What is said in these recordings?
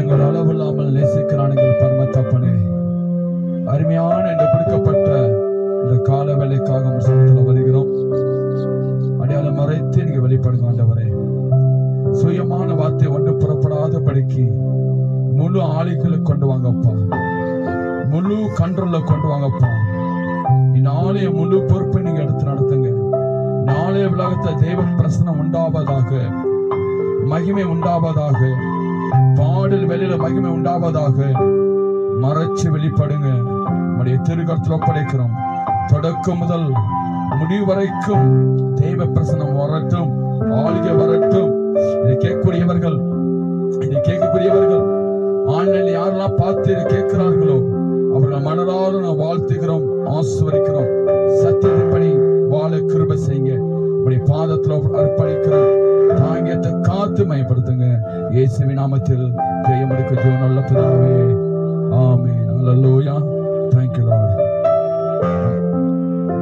எங்கள் அளவில்லாமல் நேசிக்கிறான் எங்கள் பரமத்தப்பனே. அருமையான என்று கொடுக்கப்பட்ட இந்த கால வேலைக்காக சமத்தில் வருகிறோம். அடையாளம் மறைத்து நீங்க வெளிப்படுங்க ஆண்டவரே. சுயமான வார்த்தை ஒன்று புறப்படாத படிக்கு முழு ஆளுகளை கொண்டு வாங்கப்பா, முழு கண்ட்ரோல்ல கொண்டு வாங்கப்பா. இந்நாளைய முழு பொறுப்பை நீங்க எடுத்து நடத்துங்க. நாளைய உலகத்தை தேவன் பிரசனம் உண்டாவதாக, மகிமை உண்டாவதாக, பாடல் வெளியில மகிமை உண்டாவதாக. மறைச்சு வெளிப்படுங்க. நம்முடைய திருக்கரத்தில் ஒப்படைக்கிறோம். தொடக்கம் முதல் முடிவு வரைக்கும் தெய்வ பிரசனம் வரட்டும், ஆளுகை வரட்டும். இதை கேட்கக்கூடியவர்கள், ஆன்லைன்ல யாரெல்லாம் பார்த்து இதை கேட்கிறார்களோ அவர்கள் மனதார நாம் வாழ்த்துகிறோம், ஆசீர்வதிக்கிறோம். சத்தியத்தின்படி வாழ கிருபை செய்யுங்க. உடைய பாதத்தில் அர்ப்பணிக்கிறோம். தாங்கியத்தை காத்து மயப்படுத்துங்க. இயேசுவின் நாமத்தில் ஜெயம் எடுக்க ஜெபம் நல்ல பிதாவே, ஆமென். அல்லேலூயா. Thank you Lord.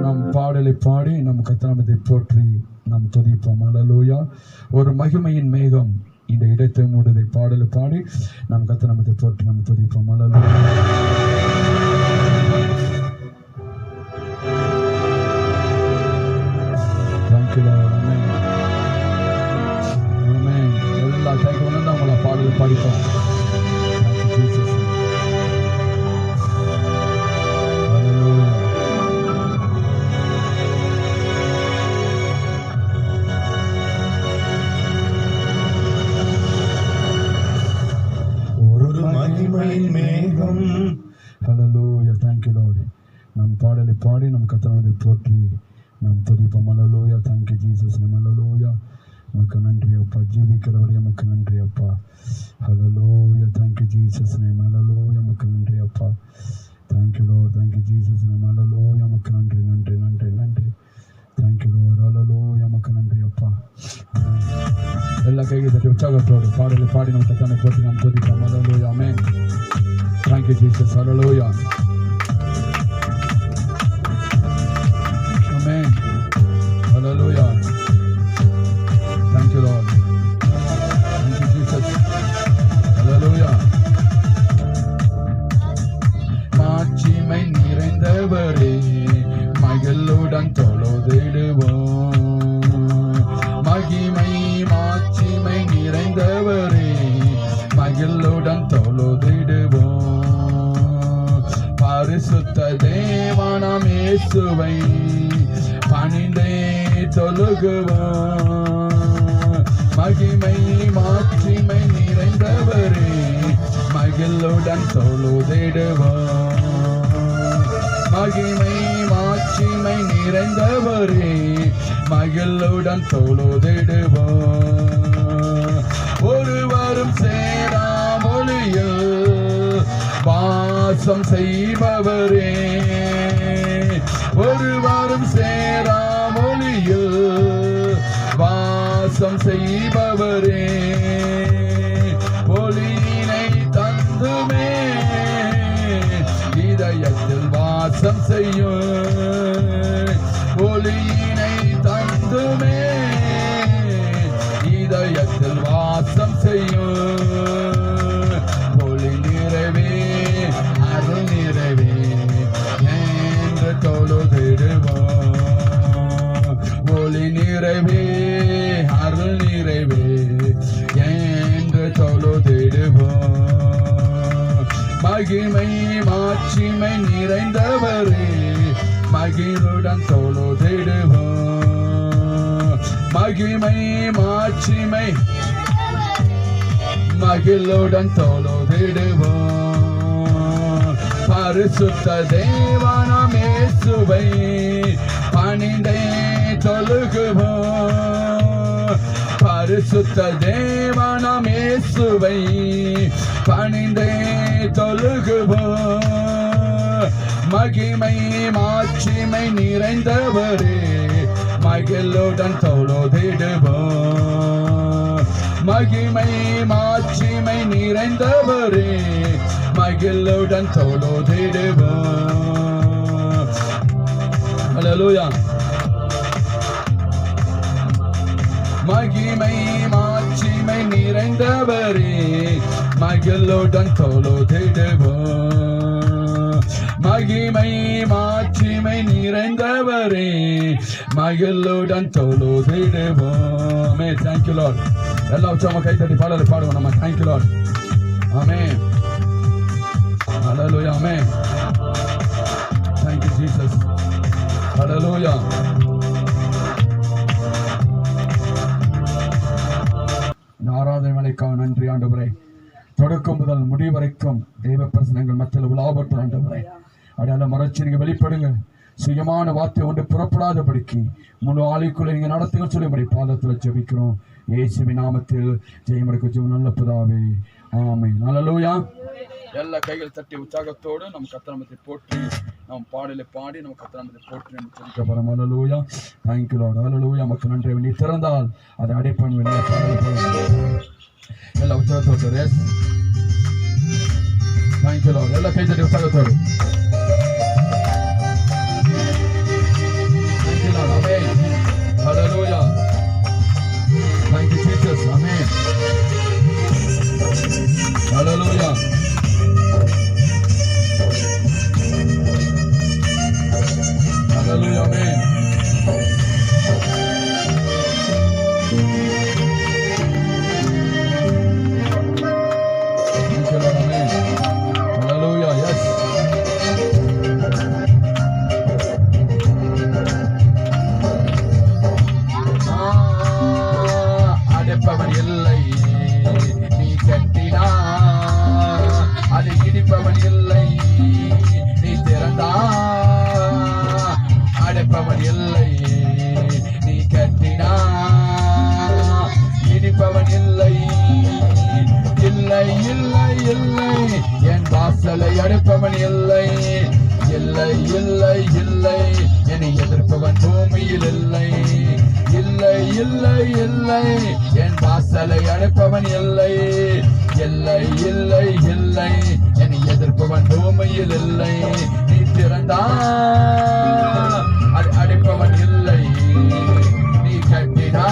நம் பாடலை பாடி நம் கர்த்தரை போற்றி நாம் துதிப்போம். அல்லேலூயா. ஒரு மகிமையின் மேகம் இந்த இடத்தை மூடுதை. பாடலை பாடி நம் கர்த்தரை போற்றி நாம் துதிப்போம். அல்லேலூயா. Thank you Lord. Amen. Amen. எல்லா கைகளும் தான் நம்மள பாடலை பாடிப்போம். Thank you Jesus. Hallelujah. Thank you Lord. நம் பாடலை பாடி நம் கர்த்தரை போற்றி நாம் துதிப்போம். Hallelujah. Thank you Jesus. Hallelujah. உமக்கு நன்றி அப்பா. ஜீவிக்கிறவரே உமக்கு நன்றி அப்பா. Hallelujah. Thank you Jesus. Hallelujah. உமக்கு நன்றி அப்பா. Thank you Lord. Thank you Jesus. Hallelujah. உமக்கு நன்றி நன்றி நன்றி நன்றி. Thank you Lord. Hallelujah. உமக்கு நன்றி அப்பா. எல்லா கையை தட்டி உற்சாகத்தோடு பாடலை பாடி நம் கர்த்தரை போற்றி நாம் துதிப்போம். Hallelujah. Amen. Thank you Jesus. Hallelujah. Amen. Hallelujah. Thank you Lord. Thank you Jesus. Hallelujah. மாட்சிமை நிறைந்தவரே மகிழுடன் தொழுதிடுவோம். மகிமை மாட்சிமை நிறைந்தவரே மகிழுடன் தொழுதிடுவோம். பரிசுத்த தேவனாம் இயேசுவை பணிந்தே தொழுகுவோம். மகிமை மாட்சிமை நிறைந்தவரே மகிழுடன் தொழுதிடுவோம். மகிமை மாட்சிமை நிறைந்தவரே மகிழுடன் தொழுதிடுவோம். ஒருவரும் சேராமொழியில் வாசம் செய்பவரே, ஒருவரும் சேராமொழியில் வாசம் செய்பவரே, ஒளியினை தந்துமே இதயத்தில் வாசம் செய்யும். ஒளியினை தந்துமே இதயத்தில் வாசம் செய்யும். ஒளி நிறைவே அருள் நிறைவே என்று தொழுதிடுவோம். ஒளி நிறைவே அருள் நிறைவே என்று தொழுதிடுவோம். மகிமை மாட்சிமை நிறைந்தவரே மகிழுடன் தொழுதிடுவோம். மகிமை மாட்சிமை மகிழுடன் தொழுதிடுவோம். பரிசுத்த தேவனாம் இயேசுவை பணிந்தே தொழுகுவோம். பரிசுத்த தேவனாம் இயேசுவை பணிந்தே தொழுகுவோம். மகிமை மாட்சிமை நிறைந்தவரே மகிழுடன் தொழுதிடுவோம். மகிமை மாட்சிமை நிறைந்தவரே மகிழுடன் தொழுதிடுவோம். Hallelujah. மகிமை மாட்சிமை நிறைந்தவரே மகிழுடன் தொழுதிடுவோம். மகிமை மாட்சிமை நிறைந்தவரே மகிழுடன் தொழுதிடுவோம். Thank you Lord. எல்லாம் உச்சமா கை தட்டி பாடலை பாடுவோம் நம்ம. Thank you Lord. Amen. Hallelujah. Amen. Thank you Jesus. Hallelujah. ஆராதனை வேலைக்காக நன்றி ஆண்டவரே. தொடக்கம் முதல் முடிவரைக்கும் தெய்வ பிரசனங்கள் மத்தியில் உலாவட்டும் ஆண்டவரே. அடையாள மறைச்சி நீங்க வெளிப்படுங்க. சுயமான வார்த்தை ஒன்று புறப்படாதபடிக்கு முழு ஆளுக்குள்ள நீங்க நடத்துங்க சொல்லும்படி பாதத்தில் ஜெபிக்கிறோம். இயேசுவின் நாமத்தில் ஜெயமடைக்கு ஜெபம் நல்ல பிதாவே. ஆமென். ஹல்லேலூயா. எல்லா கைகள் தட்டி உற்சாகத்தோடு நம் கர்த்தரை போற்றி நம் பாடலை பாடி நம்ம கர்த்தரை போற்றி நம்ம சொல்லிக்க போறோம். ஹல்லேலூயா. Thank you Lord. ஹல்லேலூயா. நமக்கு நன்றி. நீ திறந்தால் அதை அடைப்பான். எல்லா உற்சாகத்தோடு. Thank you Lord. எல்லா கை தட்டி உற்சாகத்தோடு. Thank you Lord. Amen. Hallelujah. Thank you Jesus. Amen. Hallelujah. Hallelujah. Amen. Thank you Lord. Amen. Hallelujah. Yes. அடைப்பவன் இல்லை நீ கட்டினா, அது இடிப்பவன் இல்லை நீ திறந்தா. அடைப்பவன் இல்லை நீ கட்டினா, இடிப்பவன் இல்லை. இல்லை இல்லை இல்லை என் வாசலை அடைப்பவன் இல்லை. இல்லை இல்லை இல்லை என்னை எதிர்ப்பவன் பூமியில் இல்லை. இல்லை இல்லை இல்லை என் வாசலை அடைப்பவன் இல்லை. இல்லை இல்லை இல்லை என்னை எதிர்ப்பவன் பூமியில் இல்லை. நீ திறந்தா அது அடைப்பவன் இல்லை. நீ கட்டினா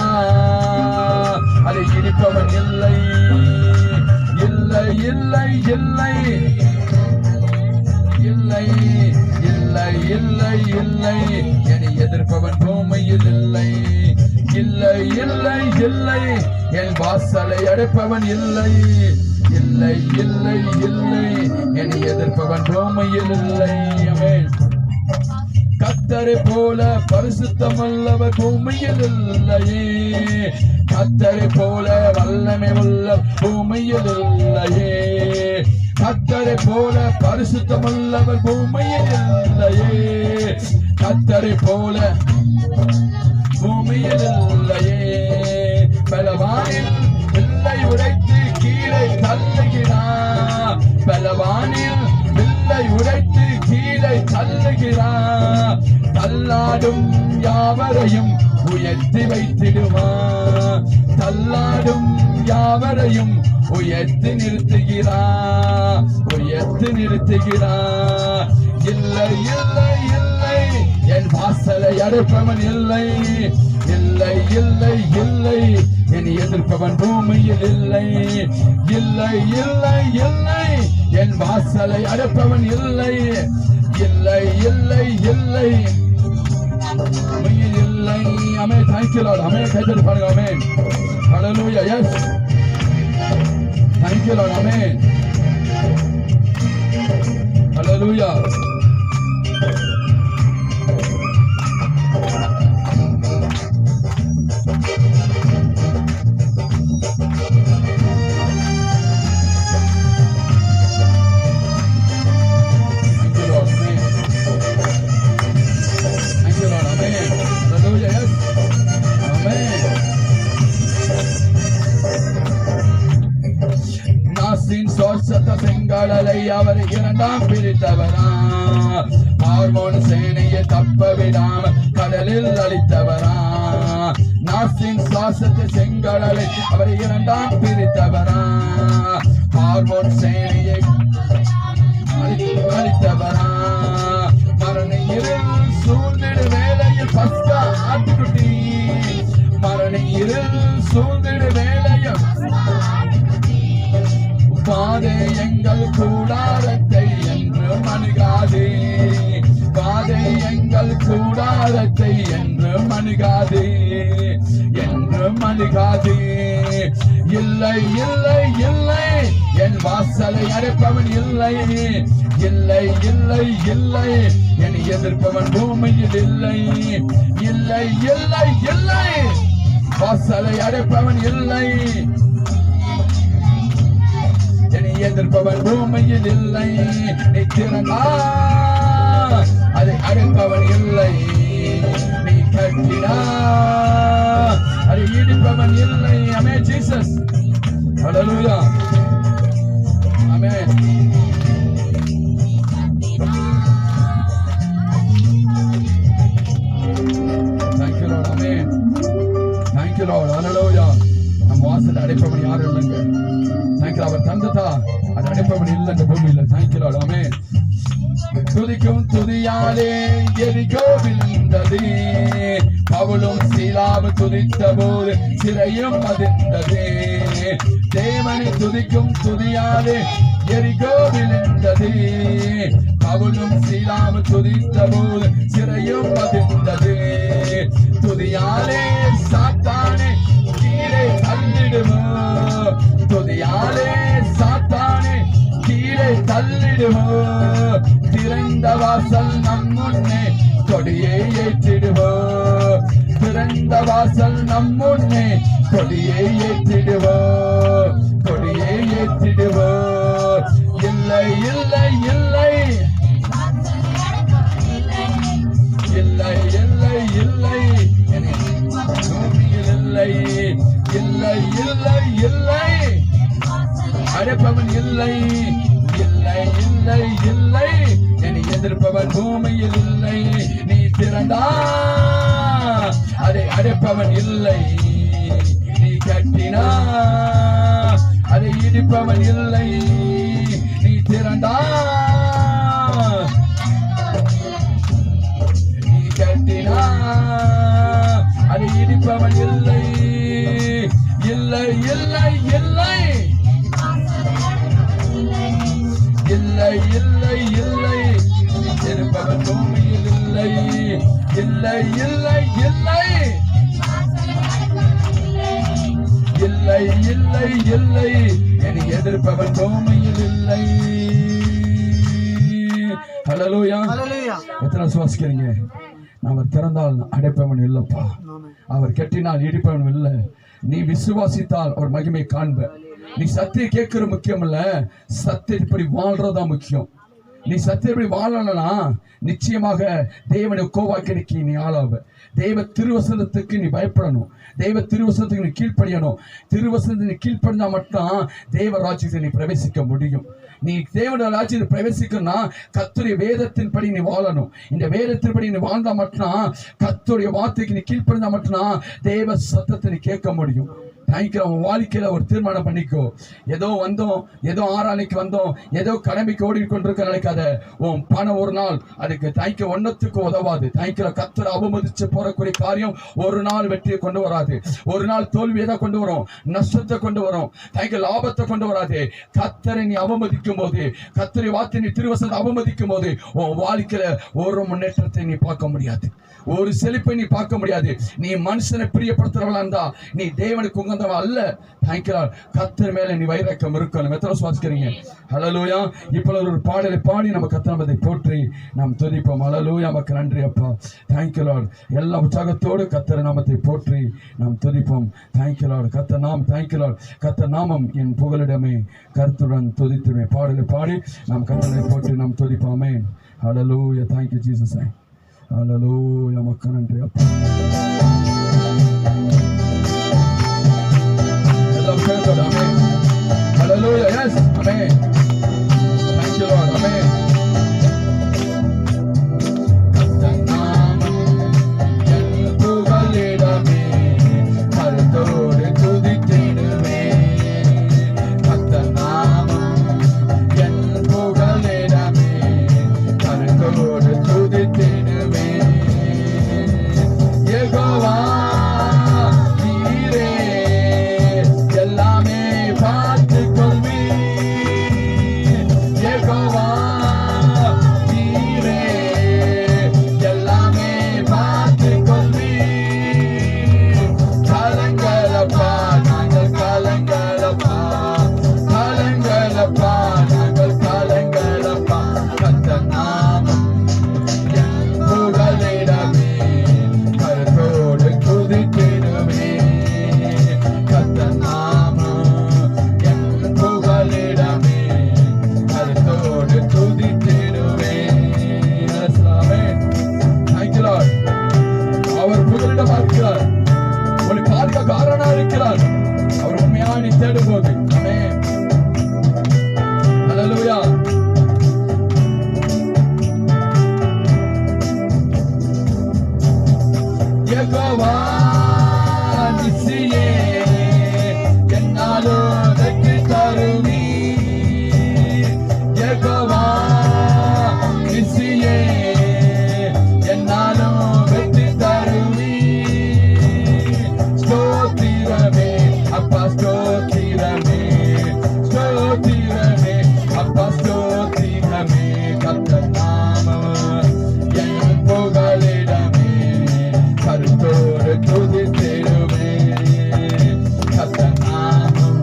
அதை இடிப்பவன் இல்லை. இல்லை இல்லை இல்லை இல்லை இல்லை இல்லை இல்லை என்னை எதிர்ப்பவன் பூமியில் இல்லை. இல்லை இல்லை இல்லை என் வாசலை அடைப்பவன் இல்லை. இல்லை இல்லை இல்லை என்னை எதிர்ப்பவன் பூமியில் இல்லை. ஆமென். கர்த்தரை போல பரிசுத்தமுள்ளவர் பூமியில் இல்லையே. கர்த்தரை போல வல்லமை உள்ள பூமியில் இல்லையே. கர்த்தரை போல பரிசுத்தமுள்ளவர் பூமியில் இல்லையே. கர்த்தரை போல பூமியில் இல்லையே. பலவானில் வில்லை உடைத்து கீழே தள்ளுகிறார். பலவானில் வில்லை உடைத்து கீழே தள்ளுகிறார். தள்ளாடும் யாவரையும் உயர்த்தி வைத்திடுவார். தள்ளாடும் யாவரையும் உயர்த்தி நிறுத்துகிறார். உயர்த்தி நிறுத்துகிறார். இல்லை இல்லை இல்லை என் வாசலை அடைப்பவன் இல்லை. இல்லை இல்லை இல்லை என்னை எதிர்ப்பவன் பூமியில் இல்லை. இல்லை இல்லை இல்லை என் வாசலை அடைப்பவன் இல்லை. இல்லை இல்லை இல்லை இல்லை. ஆமென். Thank you Lord. ஆமென். கைதட்டி பாருங்க. ஆமென். Hallelujah. Yes. Thank you Lord. ஆமென். Hallelujah. செங்கடலை அவர் இரண்டாம் பிரித்தவரா. பார்வோன் சேனையை தப்ப விடாமல் கடலில் அழித்தவரா. நாசின் சுவாசத்தை செங்கடலை அவர் இரண்டாம் பிரித்தவரா. பார்வோன் சேனையை அழித்தவரா. மரண இருள் சூழ்ந்திடு வேளையில் பஸ்கா ஆட்டுக்குட்டி. மரண இருள் சூழ்ந்திடு வேளையில் அழுகாதே, என்றும் அழுகாதே. இல்லை இல்லை இல்லை, என் வாசலை அடைப்பவன் இல்லை. இல்லை இல்லை இல்லை, என்னை எதிர்ப்பவன் பூமியில் இல்லை. இல்லை இல்லை இல்லை, வாசலை அடைப்பவன் இல்லை. என்னை எதிர்ப்பவன் பூமியில் இல்லை. நீ திறந்தா அதை அடைப்பவன் இல்லை. நீ கட்டினா அதை இடிப்பவன் இல்லை. ஆமென் Jesus. Hallelujah. Amen. Thank you Lord. Amen. Thank you Lord. Hallelujah. நம்ம வாசல் அடைப்பவன் யாரும் இல்லைங்க. Thank you. அவர் தந்ததா அது அடைப்பவன் இல்லை இந்த பூமியில். Thank you Lord. Amen. துதிக்கும் துதியாலே எரிகோ விழுந்தது. பவுலும் சீலாவும் துதித்த போது சிறையும் அதிர்ந்தது. தேவனை துதிக்கும் துதியாலே எரிகோ விழுந்தது. பவுலும் சீலாவும் துதித்த போது சிறையும் அதிர்ந்தது. துதியாலே சாத்தானே கீழே தள்ளிடுவோம். துதியாலே சாத்தானே கீழே தள்ளிடுவோம். திறந்த வாசல் நம் முன்னே கொடியை ஏற்றிடுவோம். திறந்த வாசல் நம் முன்னே கொடியை ஏற்றிடுவோம். கொடியை ஏற்றிடுவோம். இல்லை இல்லை இல்லை, இல்லை இல்லை இல்லை, பூமியில் இல்லை. இல்லை இல்லை இல்லை, அடைப்பவன் இல்லை. இல்லை இல்லை இல்லை, என்னை எதிர்ப்பவன் பூமியில் இல்லை. நீ திறந்தா அதை அடைப்பவன் இல்லை. நீ கட்டினா அதை இடிப்பவன் இல்லை. நீ திறந்தா நீ கட்டினா அதை இடிப்பவன் இல்லை. இல்லை இல்லை இல்லை, இல்லை இல்லை இல்லை, இருப்பவன் பூமியில் இல்லை. இல்லை இல்லை இல்லை, இல்லை இல்லை இல்லை, என்னை எதிர்ப்பவன் பூமியில் இல்லை. ஹல்லேலூயா. எத்தனை சுவாசிக்கிறீங்க? அவர் திறந்தால் அடைப்பவன் இல்லப்பா, அவர் கட்டினால் இடிப்பவன் இல்லை. நீ விசுவாசித்தால் ஒரு மகிமை காண்ப. நீ சத்திய கேட்கிற முக்கியம் இல்ல, சத்தியப்படி வாழ்றதா முக்கியம். நீ சத்தியப்படி வாழலனா நிச்சயமாக தேவனை கோவாக்கடிக்கு நீ ஆளாவ. தெய்வ திருவசனத்துக்கு நீ பயப்படணும். தெய்வ திருவசனத்துக்கு நீ கீழ்ப்படியணும். திருவசனத்தை நீ கீழ்ப்படினா மட்டும் தேவ ராஜ்யத்தை நீ பிரவேசிக்க முடியும். நீ தேவனுடைய ராஜ்யத்தை பிரவேசிக்கணும்னா கர்த்தருடைய வேதத்தின்படி நீ வாழணும். இந்த வேதத்தின்படி நீ வாழ்ந்தா மட்டும், கர்த்தருடைய வார்த்தைக்கு நீ கீழ்ப்படிந்தா மட்டும் தேவ சத்தத்தை நீ கேட்க முடியும். உன் வாழ்க்கையில ஒரு தீர்மானம் பண்ணிக்கோ. ஏதோ வந்தோம், ஏதோ ஆராதனைக்கு வந்தோம், ஏதோ கடமைக்கு ஓடிக்கொண்டிருக்க நினைக்காத. உன் பணம் ஒரு நாள் அதுக்கு தாய்க்க ஒன்னத்துக்கு உதவாது. தாய்க்கிற கர்த்தரை அவமதிச்சு போறக்கூடிய காரியம் ஒரு நாள் வெற்றியை கொண்டு வராது. ஒரு நாள் தோல்வியை தான் கொண்டு வரும், நஷ்டத்தை கொண்டு வரும். தாய்க்க லாபத்தை கொண்டு வராது. கர்த்தரை நீ அவமதிக்கும் போது, கர்த்தரை வார்த்தை நீ திருவசனத்தை அவமதிக்கும் போது உன் வாழ்க்கையில ஒரு முன்னேற்றத்தை நீ பார்க்க முடியாது, ஒரு செழிப்பை நீ பார்க்க முடியாது. நீ மனுஷனை பிரியப்படுத்துறவளா இருந்தா நீ தேவனுக்கு உகந்தவா அல்ல. கர்த்தர் மேல நீ வைரக்கம் இருக்கணும். எத்தனை சுவாசிக்கிறீங்க? ஹல்லேலூயா. இப்போ ஒரு பாடலை பாடி நம்ம கர்த்தரை போற்றி நாம் துதிப்போம். ஹல்லேலூயா. நமக்கு நன்றி அப்பா. Thank you Lord. எல்லா உற்சாகத்தோடு கர்த்தர் நாமத்தை போற்றி நாம் துதிப்போம். Thank you Lord. கர்த்தர் நாம் தேங்க்யூ லார்ட். கர்த்தர் நாமம் என் புகலிடமே, கர்த்தருடன் துதித்துமே. பாடலை பாடி நாம் கர்த்தரை போற்றி நாம் துதிப்போம். ஆமென். ஹல்லேலூயா. Thank you Jesus. ஹல்லேலூயா. நமக்கு நன்றி அப்பா. எல்லாம் கேட்டோம். ஆமென். ஹல்லேலூயா. எஸ். ஆமென். Thank you Lord. ஆமென். கர்த்தர் நாமம் என் புகலிடமே, கர்த்தரோடு துதித்திடுவே. கர்த்தர் நாமம் என் புகலிடமே, கர்த்தரோடு துதித்திடுவே. யெகோவா பார்க்க காரணா இருக்கிறார். அவர் உண்மையா நீ தேடும் போது ஆமென். ஹல்லேலூயா. யெகோவா நிசியே என்னாலும் வெற்றி தருவி. யெகோவா நிசியே என்னாலும் வெற்றி தருவி. ஸ்தோத்திரமே அப்பா ஸ்தோத்திரமே, ஸ்தோத்திரமே அப்பா ஸ்தோத்திரமே. கர்த்தர் நாமம் என் புகலிடமே, கருத்தோடு துதித்திடுவே. கர்த்தர் நாமம்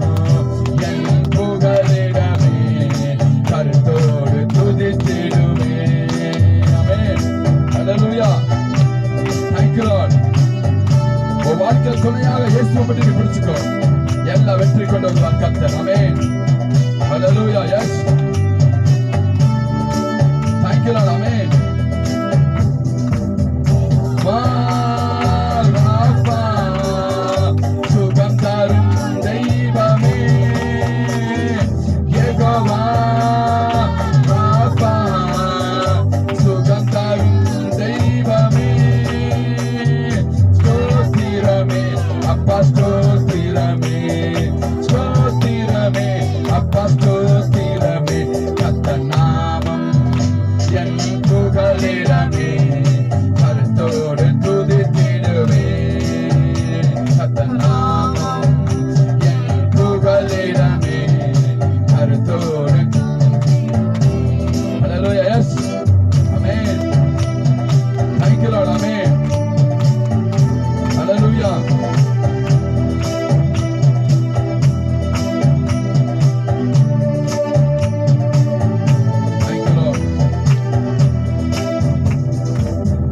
என் புகலிடமே, கருத்தோடு துதித்திடுவே. ஆமென். ஹல்லேலூயா. Thank you Lord. உன் வாழ்க்கை துணையாக இயேசுவை பற்றி நீ பிடிச்சுக்கோ. எல்லா வெற்றி கொண்டு வருவார் கர்த்தர். ஆமென். ஹல்லேலூயா. எஸ். Thank you Lord. ஆமென். மாராபா சுகம் தரும் தெய்வமே. யெகோவா ராபா சுகம் தரும் தெய்வமே. ஸ்தோத்திரமே அப்பா ஸ்தோத்திரமே, ஸ்தோத்திரமே அப்பா ஸ்தோத்திரமே. கர்த்தர் நாமம் என் புகலிடமே, கருத்தோடு துதித்திடுவே. கர்த்தர் நாமம் என் புகலிடமே, கருத்தோடு. ஹல்லேலூயா. எஸ். ஆமென். Thank you Lord. ஆமென். ஹல்லேலூயா. Thank you Lord.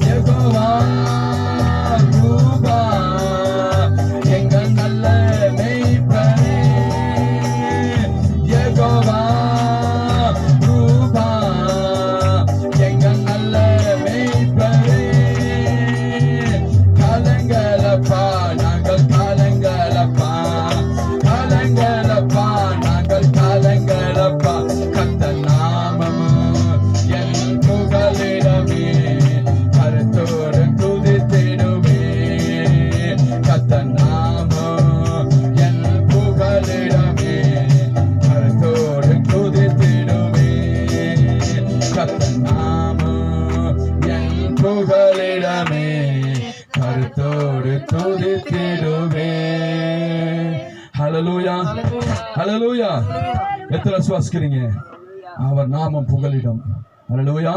யெகோவா ரூபா எங்கள் நல்ல மேய்ப்பனே. யெகோவா ரூபா எங்கள் நல்ல மேய்ப்பனே. கலங்களப்பா நாங்கள் கலங்களப்பா, கலங்களப்பா நாங்கள் கலங்களப்பா. கர்த்தர் நாமம் என் புகலிடமே, கருத்தோடு துதித்திடுவே. கர்த்தர் நாமம் என் புகலிடமே, கருத்தோடு துதித்திடுவே. கர்த்தர் நாமம் என் புகலிடமே, கருத்தோடு துதித்திடுவே. ஹல்லேலூயா. ஹல்லேலூயா. எத்தனை சுவாசிக்கிறீங்க? அவர் நாமம் புகலிடம். ஹல்லேலூயா.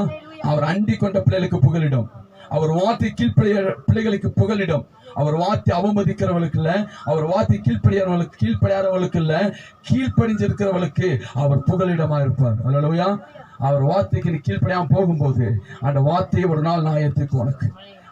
அவர் அண்டி கொண்ட பிள்ளைகளுக்கு புகலிடம். அவர் வார்த்தை கீழ்ப்படிய பிள்ளைகளுக்கு புகலிடம். அவர் வார்த்தை அவமதிக்கிறவர்களுக்கு இல்ல, அவர் வார்த்தை கீழ்ப்படியாதவர்களுக்கு இல்ல, கீழ்ப்படிஞ்சிருக்கிறவர்களுக்கு அவர் புகலிடமா இருப்பார். ஹல்லேலூயா. அவர் வார்த்தைக்கு நீ கீழ்ப்படியாம போகும்போது அந்த வார்த்தை ஒரு நாள் நியாயத்துக்கு உனக்கு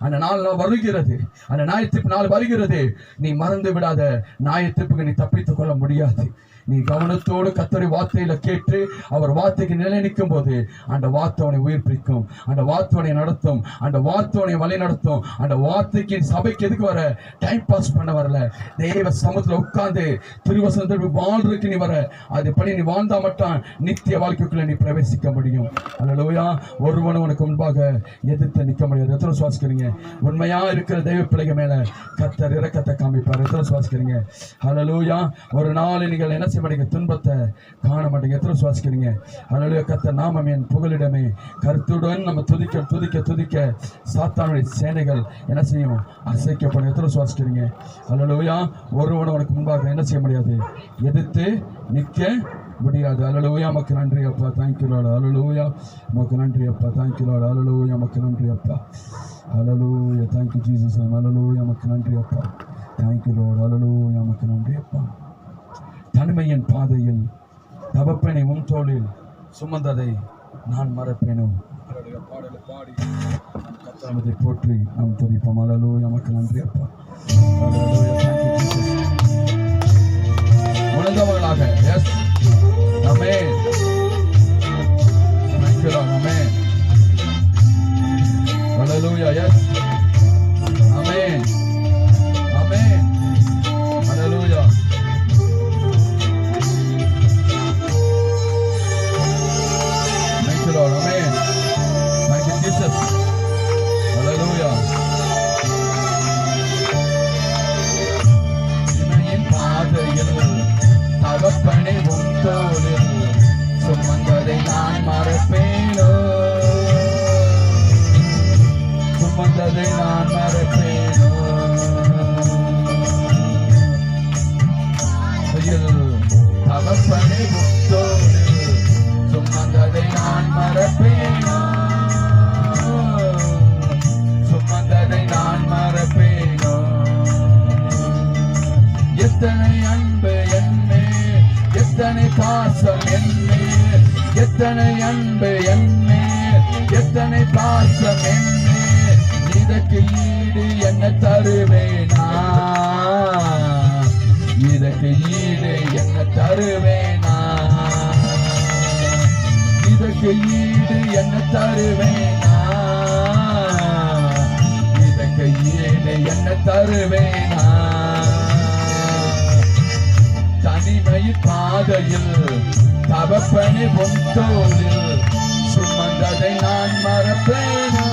அந்த நாள் வருகிறது. அந்த நியாயத்திற்கு நாள் வருகிறது. நீ மறந்து விடாத. நியாயத்திற்கு நீ தப்பித்துக் கொள்ள முடியாது. நீ கவனத்தோடு கர்த்தருடைய வார்த்தையில கேட்டு அவர் வார்த்தைக்கு நிலை நிற்கும் போது அந்த வார்த்தை உன்னை உயிர்ப்பிக்கும், அந்த வார்த்தை உன்னை நடத்தும், அந்த வார்த்தை உன்னை வழி நடத்தும். அந்த வார்த்தைக்கு சபைக்கு எதுக்கு வர? டைம் பாஸ் பண்ண வரல. தேவ சமூகத்துல உட்கார்ந்து திருவசனத்தில் வாழ்றதுக்கு நீ வர. அதுபடி நீ வாழ்ந்தா மட்டும் நித்திய வாழ்க்கைக்குள்ள நீ பிரவேசிக்க முடியும். அல்லேலூயா. ஒருவனும் உனக்கு முன்பாக எதிர்த்து நிற்க முடியாது. எத்தனை சுவாசிக்கிறீங்க? உண்மையா இருக்கிற தெய்வ பிள்ளைங்க மேல கர்த்தர் இரக்கத்தை காமிப்பார். எத்தனை சுவாசிக்கிறீங்க? அல்லேலூயா. ஒரு நாள் நீங்கள் என்ன செய்ய துன்பத்தை காண மாட்டீங்க. எத்தனை சுவாசிக்கிறீங்க? அல்லேலூயா. கர்த்தர் நாமம் என் புகலிடமே. கருத்துடன் நம்ம துதிக்க துதிக்க துதிக்க சாத்தானுடைய சேனைகள் என்ன செய்யும்? அசைக்கப்படும். எத்தனை சுவாசிக்கிறீங்க? அல்லேலூயா. ஒருவன் உனக்கு முன்பாக என்ன செய்ய முடியாது? எதிர்த்து நிற்க முடியாது. அல்லேலூயா. உமக்கு நன்றி அப்பா. Thank you Lord. அல்லேலூயா. உமக்கு நன்றி அப்பா. Thank you Lord. அல்லேலூயா. உமக்கு நன்றி அப்பா. அல்லேலூயா. Thank you Jesus. அல்லேலூயா. உமக்கு நன்றி அப்பா. Thank you Lord. அல்லேலூயா. உமக்கு நன்றி அப்பா. தனிமையின் பாதையில் தகப்பனை உன் தோளில் சுமந்ததை நான் மறப்பேனோ. பாடலை பாடி கர்த்தரை போற்றி நாம் துதிப்போம். அல்லேலூயா. உமக்கு நன்றி அப்பா. உணர்ந்தவர்களாக எஸ் ஆமென். Thank you Lord. ஆமென். Hallelujah. Yes. ஆமென். ஆமென். எத்தனை அன்பு என்மே, எத்தனை பாசம் என்மே, எத்தனை அன்பு என்மே, எத்தனை பாசம் என்மே, இதற்கு ஈடு என்ன தருவேனா, இதற்கு ஈடு என்ன தருவேனா, இதற்கு ஈடு என்ன தருவேனா, இதற்கு ஈடு என்ன தருவேனா. தனிமை பாதையில் தவப்பனி பொந்தோலில் சுமந்ததை நான் மறப்பேனா.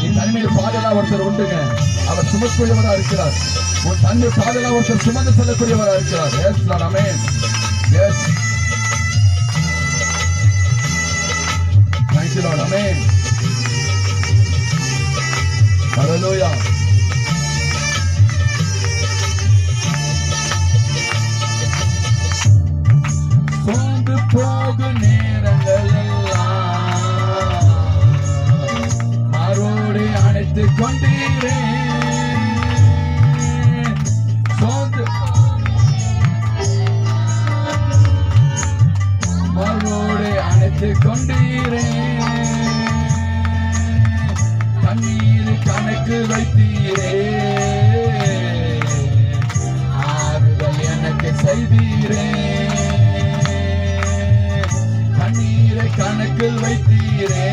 நீ தனிமையில் பாதலா ஒருத்தர் உண்டுங்க, அவர் சுமக்கூடியவரா இருக்கிறார். உன் தன்மை பாதலா ஒருத்தர் சுமந்து செல்லக்கூடியவரா இருக்கிறார். Yes Lord, amen. Yes, thank you Lord, amen. Hallelujah. சோர்ந்து போகும் நேரங்கள் அணைத்து கொண்டீரே, மரோடு அணைத்து கொண்டீரே, தண்ணீர் கணக்கு வைத்தீரே, ஆறுதல் எனக்கு செய்தீரே, தண்ணீரை கணக்கில் வைத்தீரே,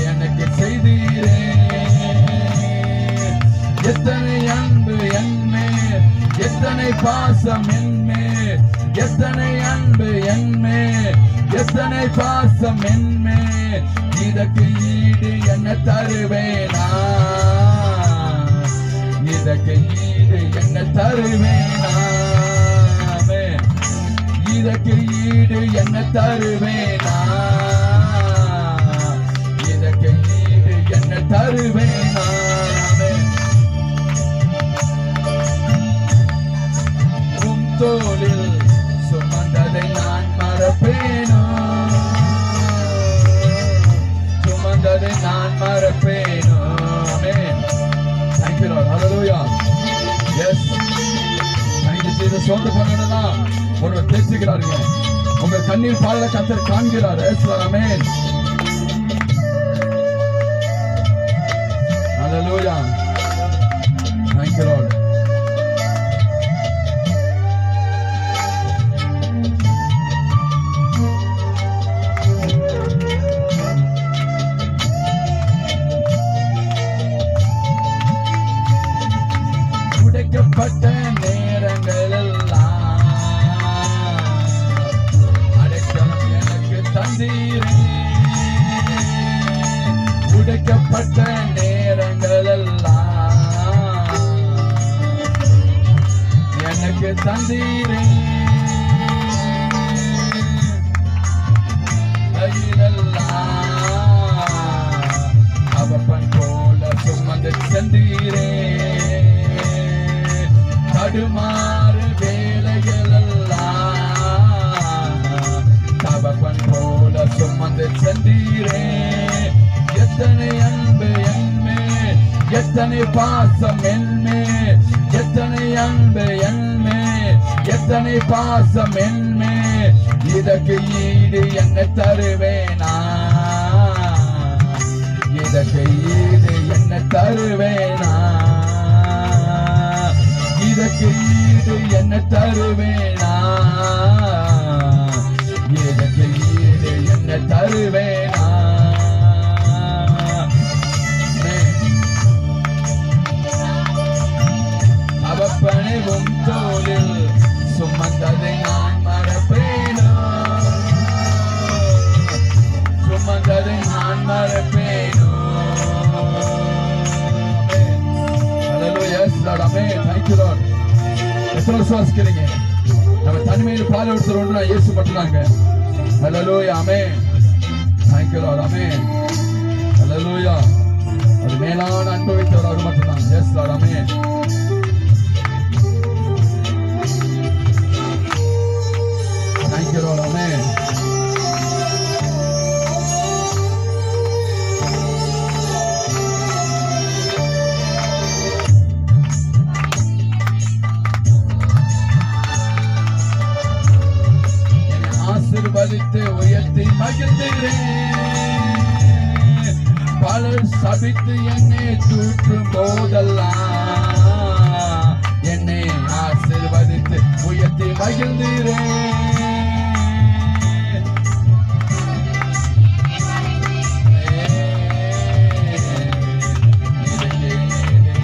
எனக்கு செய்தீரே. எத்தனை அன்பு என்மே, எத்தனை பாசம் என்மே, எத்தனை அன்பு என்மே, எத்தனை பாசம் என்மே, இதற்கு ஈடு என்ன தருவேனா, இதற்கு ஈடு என்ன தருவேனா, இதற்கு ஈடு என்ன தருவேனா, என்ன தருவேனா. உம் தோளில் சுமந்ததை நான் மறப்பேனோ, சுமந்ததை நான் மறப்பேனோ. Amen. Thank you Lord. Hallelujah. Yes. Thank you Jesus. சொந்த பண்ணனா ஒருவர் பேசுகிறாருங்க, உங்க கண்ணீர் பாடல கர்த்தர் காண்கிறார். Yes Lord. Amen. Hallelujah. Thank you Lord. உடைக்கப்பட்ட நேரங்களெல்லாம் அடைக்கலம் எனக்கு தந்தீரே, உடைக்கப்பட்ட நேரங்களெல்லாம் எனக்கு தந்தீரே, அவப்பன் போல சுமந்து சென்றீரே, தடுமாறு வேலைகளெல்லாம் அவப்பன் போல சுமந்து சென்றீரே. எத்தனை அன்பு என்மே, எத்தனை பாசம் என்மே, எத்தனை அன்பு என்மே, எத்தனை பாசம் என்மே, இதற்கு ஈடு என்ன தருவேனா, இதற்கு ஈடு என்ன தருவேனா, இதற்கு ஈடு என்ன தருவேனா, இதற்கு ஈடு என்ன தருவேனா. அவப்பணிவும் தோளில் சுமந்ததை நான் மறப்பேனோ, சுமந்ததை நான் மறப்பேனோ. Hallelujah. Yes Lord. Amen. Thank you Lord. எத்தனை விசுவாசிக்கிறீங்க? நம்ம தனிமையில் பால் எடுத்துற ஒன்று இயேசு மட்டும்தாங்க. Hallelujah. Amen. Thank you Lord. Amen. Hallelujah. அது மேலான அனுபவித்தவர் அவர் மட்டும்தான். Yes Lord. Amen. Thank you Lord. Amen. பலர் சபித்து என்னை தூற்றும் போதெல்லாம் என்னை ஆசீர்வதித்து உயர்த்தி மகிழ்ந்தீரே.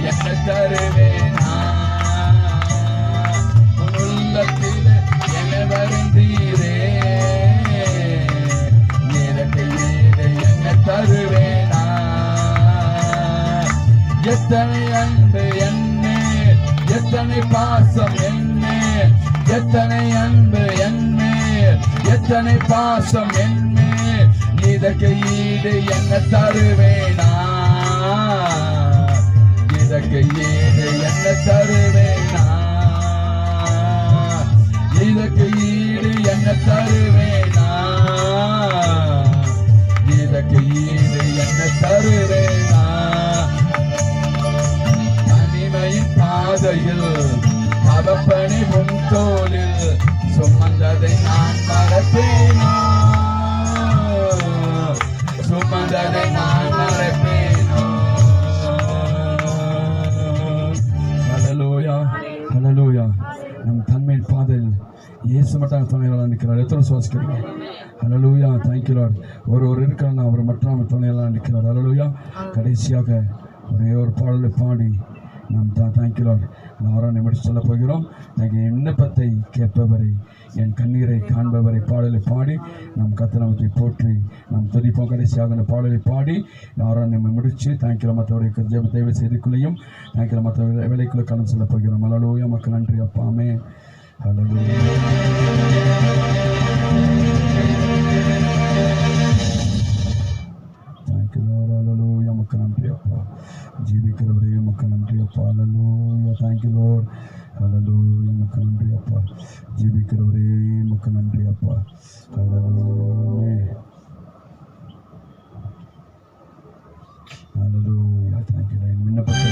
என்ன தருவேனா உள்ளத்தில் என்ன வருந்தீரே. என்ன தருவேனா எத்தனை அன்பு என்னே, எத்தனை பாசம் என்னே, எத்தனை அன்பு என்னே, எத்தனை பாசம் என்னே. இதற்கு ஈடு என்ன தருவேனா, இதற்கு ஈடு என்ன தருவேனா, இதற்கு ஈடு என்ன தருவேனா, இதற்கு ஈடு என்ன தருவேனா. தனிமையின் பாதையில் தகப்பனை உன் தோளில் சுமந்ததை நான் மறப்பேனோ, சுமந்ததை நான் மறப்பேனோ. ஹல்லேலூயா, ஹல்லேலூயா. நம் தன்மையின் பாதையில் இயேசு மட்டும் துணையாளர் நிற்கிறார். எத்தனை சுவாசிக்கிறீங்க? ஹல்லேலூயா, தேங்க்யூ லார்ட். ஒரு இருக்கிறாங்க, அவர் மட்டும் துணையாளர் நிற்கிறார். ஹல்லேலூயா. கடைசியாக ஒரே ஒரு பாடலை பாடி நாம் தேங்க்யூ லார்ட் நாராயண முடிச்சு சொல்ல போகிறோம். எங்கள் விண்ணப்பத்தை கேட்பவரை, என் கண்ணீரை காண்பவரை பாடலை பாடி நம் கர்த்தரை போற்றி நாம் துதிப்போம். கடைசியாக அந்த பாடலை பாடி நாராயண முடிச்சு தேங்க்யூ மற்றவருடைய தேவை செய்திக்குள்ளையும் தேங்க்யூ மற்ற வேலைக்குள்ளே கடந்து சொல்ல போகிறோம். ஹல்லேலூயா. மக்கள் நன்றி அப்பாமே. ஹல்லேலூயா. ஹல்லேலூயா. மக்கள் நன்றி அப்பா. ஜீவிக்கிறவரே மக்கள் நன்றி அப்பா. ஹல்லேலூயா. Thank you Lord. ஹல்லேலூயா. மக்கள் நன்றி அப்பா. ஜீவிக்கிறவரே மக்கள் நன்றி அப்பா. ஹல்லேலூயா. ஹல்லேலூயா. Thank you Lord. விண்ணப்பத்தை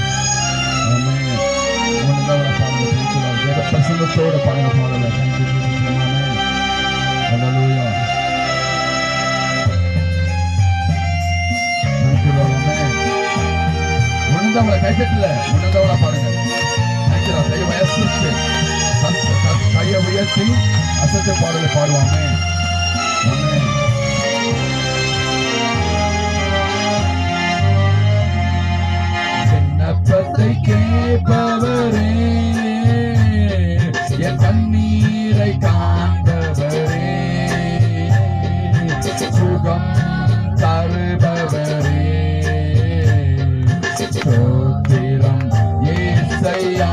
ஆமென். உன்னதவர பாடல தேங்க்யூ லார்ட். வேத பிரசன்னத்தோட பாடல பாடல தேங்க்யூ ஜீசஸ். ஆமென். ஹல்லேலூயா. Thank you Lord. ஆமென். உன்னதவர கைத்தட்டல உன்னதவர பாடுங்க. Thank you Lord. கையை உயர்த்தி கையை உயர்த்தி அசத்து பாடலை பாடுவாங்க. ஆமென். விண்ணப்பத்தை கேட்பவரே, என் கண்ணீரை காண்பவரே, சுகம் தருபவரே, ஸ்தோத்திரம் இயேசையா.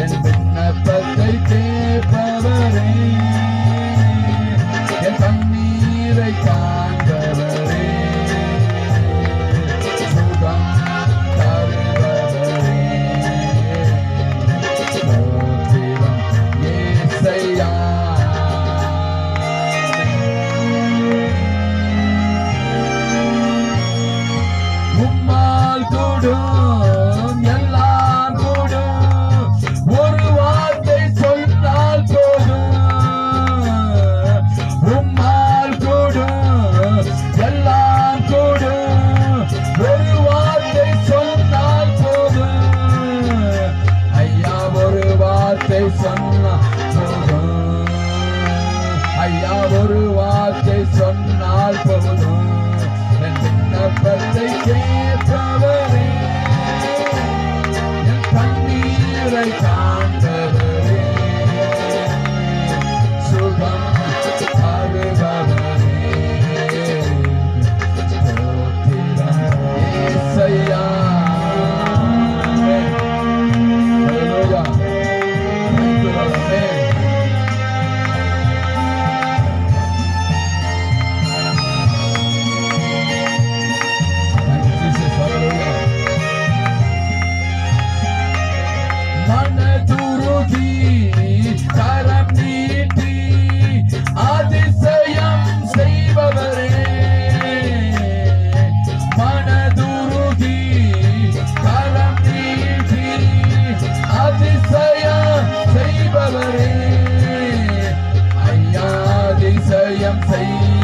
என் விண்ணப்பத்தை கேட்பவரே, என் கண்ணீரை காண்பவரே, சுகம் தருபவரே, ஸ்தோத்திரம் இயேசையா.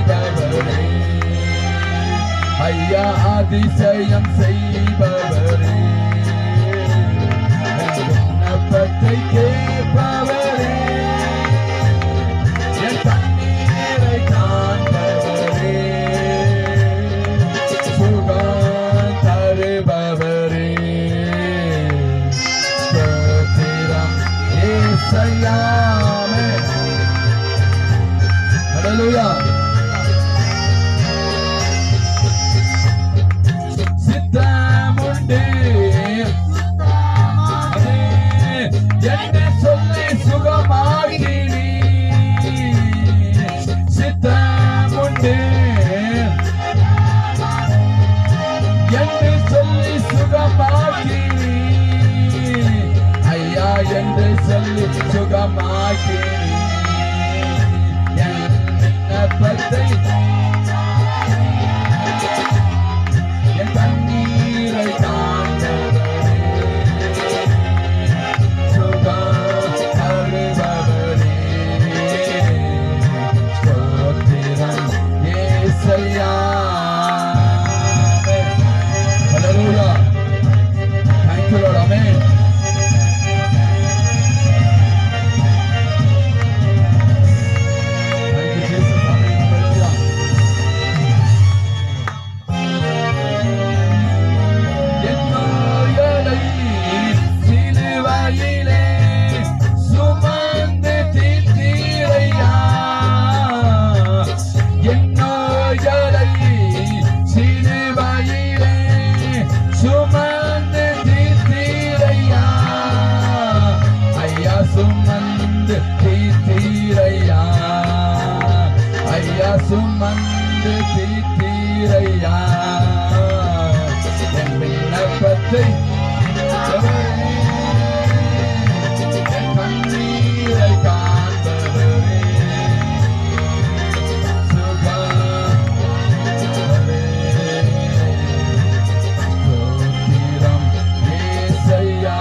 செய்பவரே, ஐயா அதிசயம் செய்பவரே, விண்ணப்பத்தை கேட்பவரே, என் கண்ணீரை காண்பவரே, சுகம் தருபவரே, ஸ்தோத்திரம் ஏசையா. ஹல்லேலூயா. சித்தமுண்டு என்னை சொல்லி சுகமாகினி, சித்தமுண்டு என்று சொல்லி சுகமாகினி, ஐயா என்று சொல்லி சுகமாகினி, என் விண்ணப்பத்தை என் கண்ணீரை காண்பவரே, சுகம் தருபவரே, ஸ்தோத்திரம் ஏசையா. ஹல்லேலூயா. Thank you Lord. Amen. சுமந்து தீர்த்தீரையா, என் விண்ணப்பத்தை என் கண்ணீரை காண்பவரே, சுகம் ஸ்தோத்திரம் ஏசையா.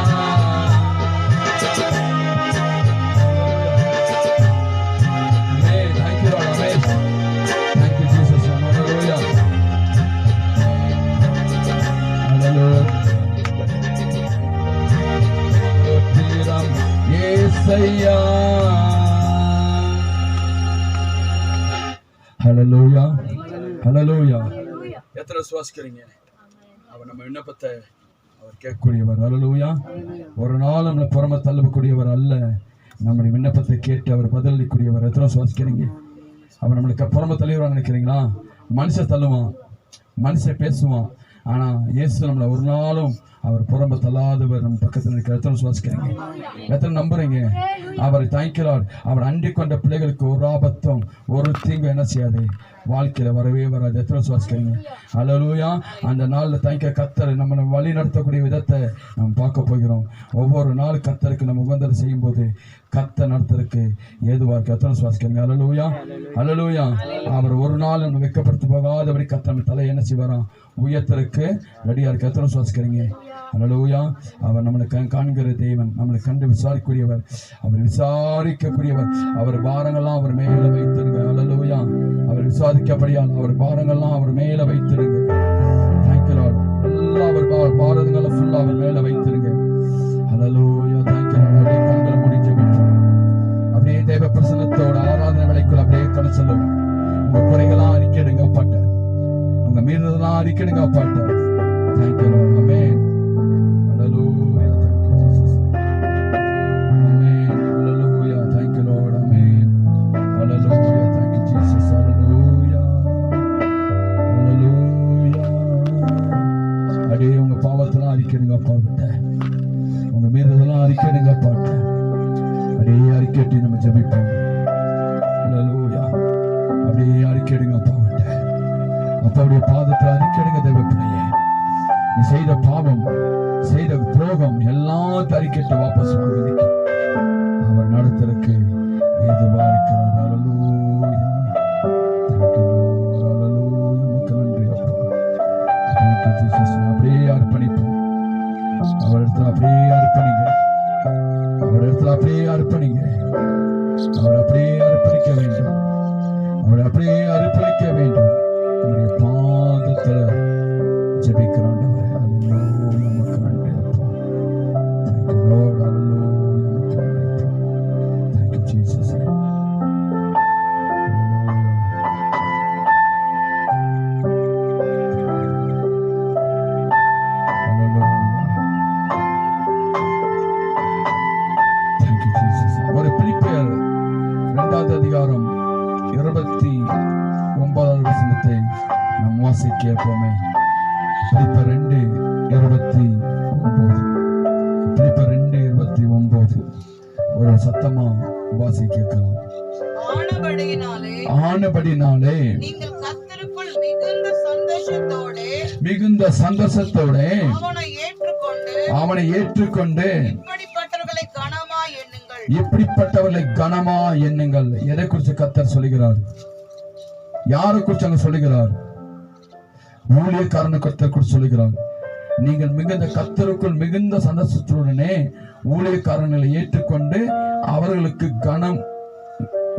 ஹல்லேலூயா. ஹல்லேலூயா. எத்தனை சுவாசிக்கிறீங்க? அவர் நம்ம விண்ணப்பத்தை அவர் கேட்கக்கூடியவர். ஹல்லேலூயா. ஒரு நாள் நம்மளை புறம தள்ளக்கூடியவர் அல்ல, நம்முடைய விண்ணப்பத்தை கேட்டு அவர் பதிலளிக்கூடியவர். எத்தனை சுவாசிக்கிறீங்க? அவர் நம்மளுக்கு புறம தள்ளிடுவாங்க நினைக்கிறீங்களா? மனுஷன் தள்ளுவான், மனுஷன் பேசுவான், ஆனா இயேசு நம்மளை ஒரு நாளும் அவர் புறம்ப தள்ளாதவர். நம்ம பக்கத்தில் இருக்கிற எத்தனை சுவாசிக்கிறீங்க? எத்தனை நம்புறீங்க? அவரை தாய்க்கிறார். அவர் அண்டிக் கொண்ட பிள்ளைகளுக்கு ஒரு ஆபத்தும் ஒரு தீங்கு என்ன செய்யாது, வாழ்க்கையில வரவே வராது. எத்தனை சுவாசிக்கிறீங்க? ஹல்லேலூயா. அந்த நாள்ல தாய்க்கிற கர்த்தர் நம்ம வழி நடத்தக்கூடிய விதத்தை நம்ம பார்க்க போகிறோம். ஒவ்வொரு நாள் கர்த்தருக்கு நம்ம உகந்ததை செய்யும் போது கர்த்தர் நடத்துறதுக்கு ஏதுவா இருக்கு. எத்தனை சுவாசிக்கிறீங்க? ஹல்லேலூயா. ஹல்லேலூயா. அவர் ஒரு நாள் நம்ம வெட்கப்படுத்த போகாதபடி கர்த்தர் நம்ம தலை என்ன செய்வாராம், உயர்த்தருக்கு ரெடியா இருக்கு. எத்தனை சுவாசிக்கிறீங்க? ஹல்லேலூயா. அவர் நம்மளை காண்கிற தேவன், நம்மளை கண்டு விசாரிக்கக்கூடியவர், அவர் விசாரிக்கக்கூடியவர். அவர் பாரங்கள்லாம் அவர் மேல வைத்திருங்க. ஹல்லேலூயா. அவர் விசாரிக்கப்படியால் அவர் பாரங்கள்லாம் அவர் மேல வைத்திருங்க. Thank you Lord. எல்லாம் அவர் பாரதங்களை ஃபுல்லா அவர் மேல வைத்திருங்க. ஹல்லேலூயா. Thank you Lord. அப்படியே கண்களை மூடி ஜெபிப்போம். அப்படியே தேவ பிரசன்னத்தோட ஆராதனை வேளைக்குள்ள அப்படியே கடந்து செல்லுவோம். உங்க குறைகளாம் அறிக்கையிடுங்க அப்பாட்ட, உங்க மீறதெல்லாம் அறிக்கையிடுங்க அப்பாட்ட. Thank you Lord. Amen. Hallelujah. Thank you, Jesus. Amen. Hallelujah. Thank you, Lord. Amen. Hallelujah. Thank you, Jesus. Hallelujah. Hallelujah. அடே உங்க பாவத்தெல்லாம் அறிக்கைடுங்க அப்பாட்ட, உங்க மீறதெல்லாம் அறிக்கையிடுங்க அப்பாட்ட. அடே அறிக்கையிட்டு நம்ம ஜெபிப்போம். Hallelujah. அப்படியே அறிக்கையிடுங்க அப்பாட்ட. அப்பாவுடைய பாதத்தை அறிக்கையிடுங்க தேவ பிள்ளையே. நீ செய்த பாவம், செய்த துரோகம் எல்லாம் தறிக்கட்டு வாபஸ் வாங்குவதற்கு அவர் நடத்துறதுக்கு ஏதுவா இருக்கிறார். ஹல்லேலூயா. Thank you Lord. ஹல்லேலூயா. மக்கள் நன்றி அப்பா. Thank you Jesus. அப்படியே அர்ப்பணிப்போம். அவர் இடத்துல அப்படியே அர்ப்பணிங்க. அவர் இடத்துல அப்படியே அர்ப்பணிங்க. அவர் அப்படியே அர்ப்பணிக்க வேண்டும். அவர் அப்படியே அர்ப்பணிக்க வேண்டும். உங்களுடைய பாதத்துல ஜெபிக்கிறோம். நமக்கு நன்றி அப்பா. Thank you Lord. Hallelujah. Thank you Jesus. அதிகாரம் 29வது வசனத்தை நாம் வாசிக்க கேட்போமே. பிலிப்பியர் 2:29 ஒரு சத்தமா வாசிக்க கேட்கலாம். ஆனபடினாலே நீங்கள் கர்த்தருக்குள் மிகுந்த சந்தோஷத்தோட அவனை ஏற்றுக்கொண்டு இப்படிப்பட்டவர்களை கனமா எண்ணுங்கள். எதை குறித்து கர்த்தர் சொல்லுகிறார்? யாரை குறித்து அங்க சொல்லுகிறார்? ஊழியக்காரனை கர்த்தர் குறித்து சொல்லுகிறார். நீங்கள் மிகுந்த கர்த்தருக்குள் மிகுந்த சந்தோஷத்துடனே ஊழியக்காரர்களை ஏற்றுக்கொண்டு அவர்களுக்கு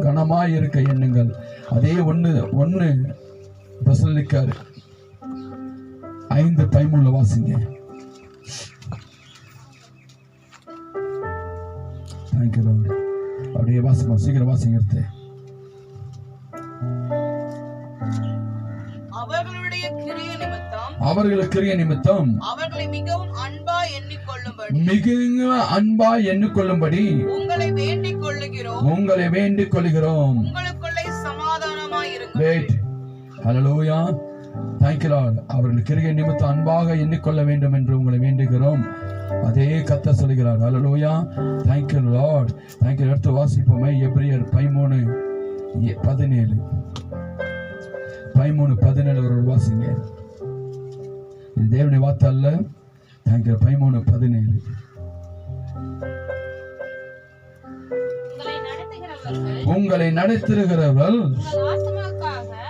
கனமா இருக்க எண்ணுங்கள். அதே ஒன்னு தெசலோனிக்கர் 5:13 வாசிங்க. அப்படியே வாசிமா, சீக்கிரம் வாசிங்க. அவர்களுடைய கிரிய நிமித்தம் அவர்களை மிகவும் அன்பா எண்ணிக்கொள்ளும்படி உங்களை வேண்டிக் கொள்கிறோம். ஹல்லேலூயா. Thank you Lord. அவர்கள் கிரிய நிமித்தம் அன்பாக எண்ணிக்கொள்ள வேண்டும் என்று உங்களை வேண்டுகிறோம். அதே கர்த்தர் சொல்கிறார். ஹல்லேலூயா. Thank you Lord. Thank you. அடுத்து வாசிப்போமே. எபிரேயர் 13:17 ஒரு வாசிங்க. இது தேவனுடைய வார்த்தை அல்ல. Thank you. 13:17 உங்களை நடத்துகிறவர்கள்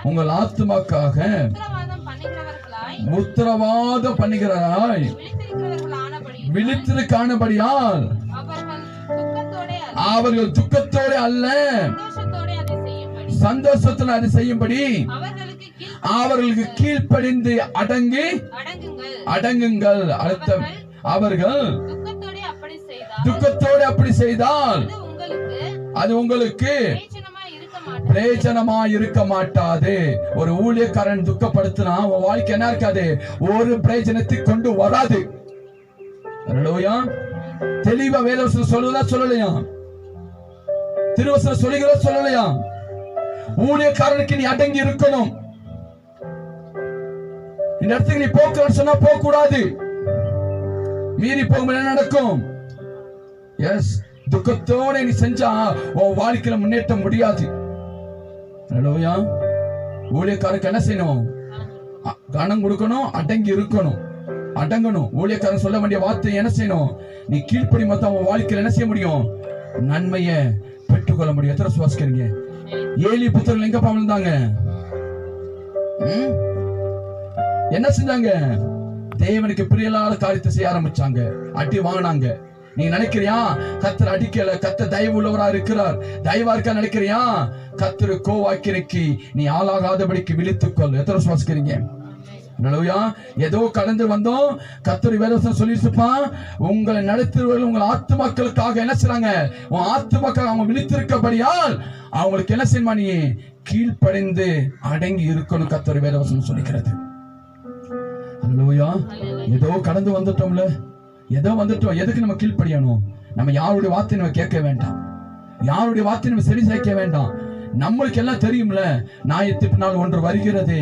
உங்கள் ஆத்துமாக்காக உத்தரவாதம் பண்ணுகிறாய் விழித்திருக்கானபடியால் அவர்கள் துக்கத்தோட அல்ல சந்தோஷத்தில் அதை செய்யும்படி அவர்களுக்கு கீழ்ப்படிந்து அடங்குங்கள். அடுத்த அவர்கள் துக்கத்தோடு அப்படி செய்தால் அது உங்களுக்கு பிரயோஜனமா இருக்க மாட்டாது. ஒரு ஊழியக்காரன் துக்கப்படுத்தினா உன் வாழ்க்கை என்ன இருக்காது? ஒரு பிரயோஜனத்தை கொண்டு வராது. தெளிவா வேதவசனம் சொல்லுதா சொல்லலையா? திருவசனம் சொல்லுகிற சொல்லலையா? ஊழியக்காரனுக்கு நீ அடங்கி இருக்கணும். இந்த இடத்துக்கு நீ போக்குன்னு சொன்னா போக கூடாது. மீறி போகும் என்ன நடக்கும்? எஸ், துக்கத்தோட நீ செஞ்சா உன் வாழ்க்கையில முன்னேற்ற முடியாது. ஊழியக்காரருக்கு என்ன செய்யணும்? கனம் கொடுக்கணும், அடங்கி இருக்கணும், அடங்கணும். ஊழியக்காரன் சொல்ல வேண்டிய வார்த்தை என்ன செய்யணும்? நீ கீழ்ப்படி மொத்தம் உன் வாழ்க்கையில என்ன செய்ய முடியும்? நன்மையை பெற்றுக்கொள்ள முடியும். எத்தனை சுவாசிக்கிறீங்க? ஏலி புத்திரர்கள் எங்க இருந்தாங்க? என்ன செஞ்சாங்க? தேவனுக்கு பிரியலாத காரியத்தை செய்ய ஆரம்பிச்சாங்க. அடி வாங்கினாங்க. நீ நினைக்கிறியா கர்த்தர் அடிக்கல, கர்த்தர் தயவு உள்ளவரா இருக்கிறார், தயவா இருக்கா நினைக்கிறியா? கர்த்தர் கோவாக்கினைக்கு நீ ஆளாகாதபடிக்கு விழித்துக்கொள். எத்தனை சுவாசிக்கிறீங்க? ஏதோ கடந்து வந்தோம். கர்த்தர் வேதவசனம் சொல்லிருப்பான், உங்களை நடத்துறவர்கள் உங்கள் ஆத்துமாக்களுக்காக என்ன செய்றாங்க? உன் ஆத்துமாக்கள் அவங்க விழித்திருக்கபடியால் அவங்களுக்கு என்ன செய்யணுமா? நீ கீழ்ப்படிந்து அடங்கி இருக்கணும். கர்த்தர் வேதவசனம் சொல்லிக்கிறது. ஏதோ கடந்து வந்துட்டோம்ல, ஏதோ வந்துட்டோம். எதுக்கு நம்ம கீழ்ப்படியணும்? நம்ம யாருடைய வார்த்தை நம்ம கேட்க வேண்டாம், யாருடைய வார்த்தை நம்ம செவி சேர்க்க வேண்டாம். நம்மளுக்கு எல்லாம் தெரியும்ல, நியாயத்தீர்ப்பு நாள் ஒன்று வருகிறது,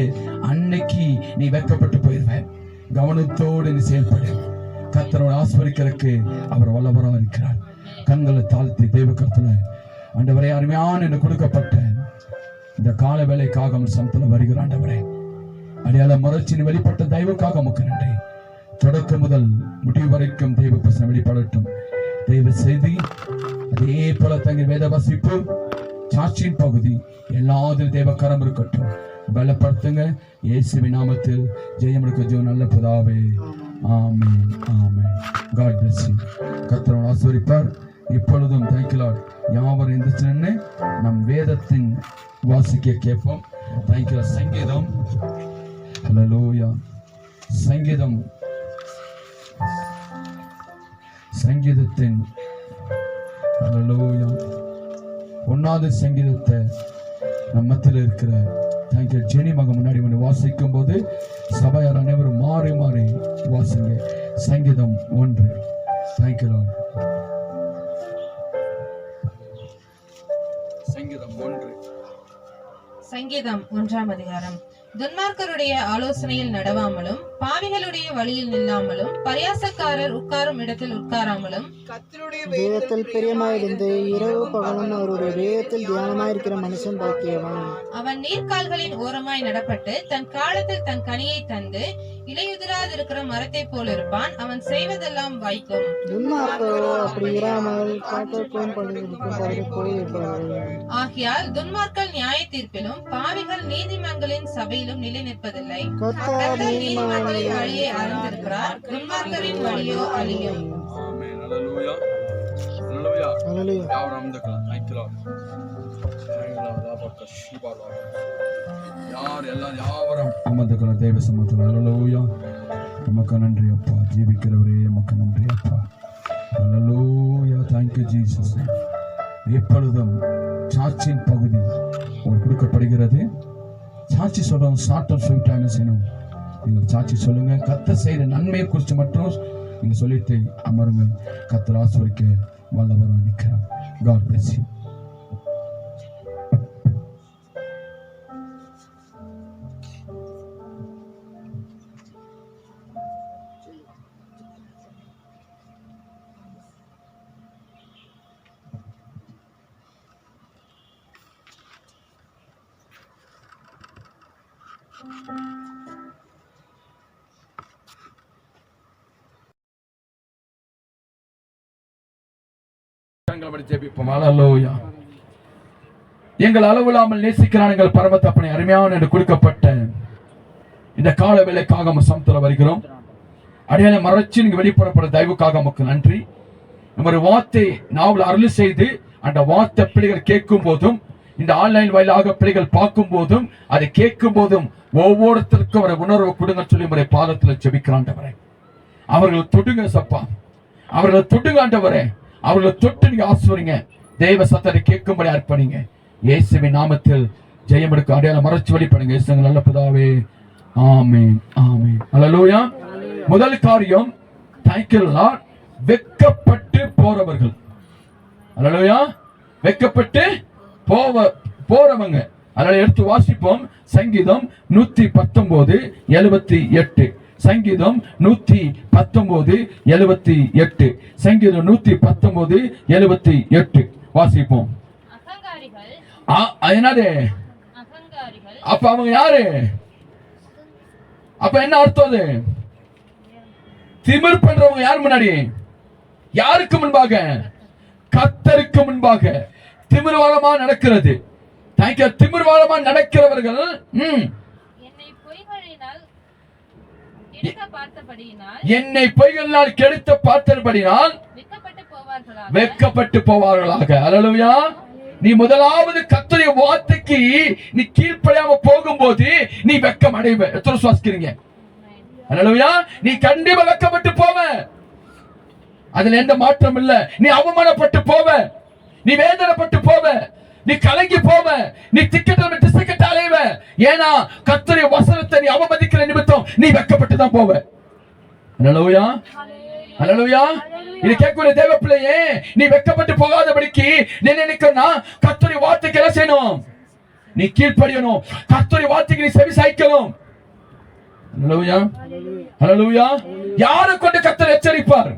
அன்னைக்கு நீ வெட்கப்பட்டு போயிருவ. கவனத்தோடு நீ செயல்படு. கர்த்தரோட ஆஸ்வதிக்கிறதுக்கு அவர் வல்லவராக இருக்கிறார். கண்களை தாழ்த்தி தேவ கர்த்தல ஆண்டவரே, அருமையான என்று கொடுக்கப்பட்ட இந்த கால வேலைக்காக சமத்துல வருகிற ஆண்டவரே, அடையாள மறுச்சின் வெளிப்பட்ட தெய்வக்காக உமக்கு நன்றி. தொடக்கம் முதல் முடிவு வரைக்கும் தெய்வ பிரசனம் வெளிப்படட்டும். தெய்வ செய்தி அதே போல தங்க வேத வாசிப்பு சாட்சியின் பகுதி எல்லாத்திலும் தேவ கரம் இருக்கட்டும். பலப்படுத்துங்க. இயேசுவின் நாமத்தில் ஜெயம் எடுக்க ஜெயம் நல்ல பிதாவே. ஆமென், ஆமென். God bless you. கர்த்தர் ஆசீர்வதிப்பார். இப்பொழுதும் thank you Lord. யாவரும் எந்திரிச்சு நம் வேதத்தின் வாசிக்க கேட்போம். தேங்க்யூ. சங்கீதம், ஹல்லேலூயா. சங்கீதம், சங்கீதத்தின் ஹல்லேலூயா 1வது சங்கீதத்தை நம்ம மத்தியில் இருக்கிற தேங்க்யூ ஜெனி மகன் முன்னாடி வந்து வாசிக்கும் போது சபையார் அனைவரும் மாறி மாறி வாசிங்க. சங்கீதம் 1. Thank you Lord. சங்கீதம் 1. சங்கீதம் 1ஆம் அதிகாரம். துன்மார்க்கருடைய ஆலோசனையில் நடவாமலும் பாவிகளுடைய வழியில் நில்லாமலும் பரியாசக்காரர் உட்காரும் இடத்தில் உட்காராமலும் வேதத்தில் பிரியமாயிருந்து இரவு பகலும் அவருடைய வேதத்தில் தியானமாயிருக்கிற மனுஷன் பாக்கியவான். அவன் நீர்க்கால்களின் ஓரமாய் நடப்பட்டு தன் காலத்தில் தன் கனியை தந்து இலையுதிராதிருக்கிற மரத்தை போல் இருப்பான். அவன் செய்வதெல்லாம் வாய்க்கும். துன்மார்க்கரோ அப்படி இராமல் காட்டுக்கும் போய் இருப்பார்கள். ஆகையால் துன்மார்க்கர் நியாய தீர்ப்பிலும் பாவிகள் நீதிமன்களின் சபையிலும் நிலை நிற்பதில்லை. கர்த்தர் நீதிமான்களின் வழியை அறிந்திருக்கிறார், துன்மார்க்கரின் வழியோ அழியும். ஆமென். ஹல்லேலூயா. ஹல்லேலூயா. ஹல்லேலூயா. யாவரும் அமர்ந்துக்கலாம். Thank you Lord. யாவரும் அமர்ந்துக்கலாம் தேவ சமூகத்தில். ஹல்லேலூயா. நமக்கு நன்றி அப்பா. ஜீவிக்கிறவரே நமக்கு நன்றி அப்பா. ஹல்லேலூயா. Thank you Jesus. எப்பொழுதும் சாட்சியின் பகுதி உங்களுக்கு கொடுக்கப்படுகிறது. சாட்சி சொல்றவங்க ஷார்ட் அண்ட் ஸ்வீட்டா என்ன செய்யணும்? நீங்கள் சாட்சி சொல்லுங்க. கர்த்தர் செய்த நன்மையை குறித்து மட்டும் நீங்க சொல்லிட்டு அமருங்க. கர்த்தர் ஆசீர்வதிக்க வல்லவராக நிற்கிறார். God bless you. எங்கள் அளவில்லாமல் நேசிக்கிறான் எங்கள் பரமத்தப்பனை அருமையான என்று கொடுக்கப்பட்ட இந்த கால வேலைக்காக சமத்துல வருகிறோம். அடையாள மறைச்சு நீங்க வெளிப்படப்பட தயவுக்காக நமக்கு நன்றி. நம்ம வார்த்தை நாவல் அருள் செய்து அந்த வார்த்தை பிள்ளைகள் கேட்கும் போதும் இந்த ஆன்லைன் வாயிலாக பிள்ளைகள் பார்க்கும் போதும் அதை கேட்கும் போதும் ஒவ்வொருத்தருக்கும் ஒரு உணர்வு கொடுங்க சொல்லி முறை பாதத்தில் ஜெபிக்கிறாண்டவரே. அவர்கள் தொடுங்க சப்பா, அவர்கள் தொடுங்க ஆண்டவரே. அவர்களை தொட்டு நீங்க ஆசீர்வதிங்க. தேவ சத்தத்தை கேட்கும்படி அர்ப்பணிங்க. இயேசுவின் நாமத்தில் ஜெயம் எடுக்க அடையாள மறைச்சு வெளிப்படுங்க. இயேசு நல்ல பிதாவே. ஆமென். ஆமென். ஹல்லேலூயா. முதல் காரியம் தேங்க்யூ லார்ட். வெட்கப்பட்டு போறவர்கள். ஹல்லேலூயா. வெட்கப்பட்டு போறவங்க. அதனால எடுத்து வாசிப்போம். சங்கீதம் 119:78. சங்கீதம் 119:78. சங்கீதம் 119:78 வாசிப்போம். என்னது? அப்ப அவங்க யாரு? அப்ப என்ன அர்த்தம்? அது திமிர் பண்றவங்க யார் முன்னாடி? யாருக்கு முன்பாக? கர்த்தருக்கு முன்பாக திமிர்வாதமா நடக்கிறது. திமிர்வாதமா நடக்கிறவர்கள் என்னை பொய்களினால் கெடுத்த பார்த்தபடியினால் வெட்கப்பட்டு போவார்களாக. அல்லேலூயா. நீ முதலாவது கர்த்தருடைய வார்த்தைக்கு நீ கீழ்ப்படியாம போகும்போது நீ வெட்கம் அடைவ. எத்தனை சுவாசிக்கிறீங்க? அல்லேலூயா. நீ கண்டிப்பா வெட்கப்பட்டு போவ. அதுல எந்த மாற்றம் இல்ல. நீ அவமானப்பட்டு போவ, நீ வேதனைப்பட்டு போவ, நீ கலங்கி போவ, நீ திக்கட்ட அலைவ. ஏன்னா கர்த்தருடைய வசனத்தை நீ அவமதிக்கிற நிமித்தம் நீ வெட்கப்பட்டு தான் போவ. அல்லேலூயா. அல்லேலூயா. இது கேட்கிற தேவ பிள்ளையே, நீ வெட்கப்பட்டு போகாதபடிக்கு நீ நினைக்கணும்னா கர்த்தருடைய வார்த்தைக்கு என்ன செய்யணும்? நீ கீழ்ப்படியணும். கர்த்தருடைய வார்த்தைக்கு நீ செவி சாய்க்கணும். அல்லேலூயா. அல்லேலூயா. யாரை கொண்டு கர்த்தர் எச்சரிப்பார்?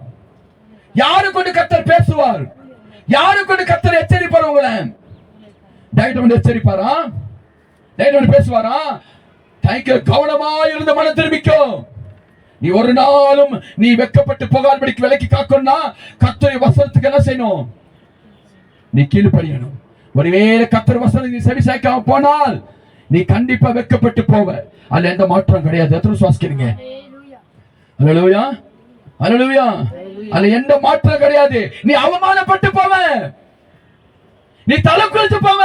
யாரை கொண்டு கர்த்தர் பேசுவார்? யாரை கொண்டு கர்த்தர் எச்சரிப்பார்? உங்களை டைரக்ட் எச்சரிப்பாரா? டைரக்ட் பேசுவாரா? கவனமா இருந்த மனம் திரும்பிக்கோ. நீ ஒரு நாளும் நீ வெட்கப்பட்டு போகாதபடிக்கு விலக்கி காக்கணும்னா கர்த்தருடைய வசனத்துக்கு என்ன செய்யணும்? நீ கீழ்ப்படியணும். ஒருவேளை கர்த்தர் வசனம் நீ செவி சாய்க்காம போனால் நீ கண்டிப்பா வெட்கப்பட்டு போவ. அதுல எந்த மாற்றம் கிடையாது. எத்தனை சுவாசிக்கிறீங்க? அல்லேலூயா. அல்லேலூயா. அதுல எந்த மாற்றம் கிடையாது. நீ அவமானப்பட்டு போவ, நீ தலை குளிச்சு போவ.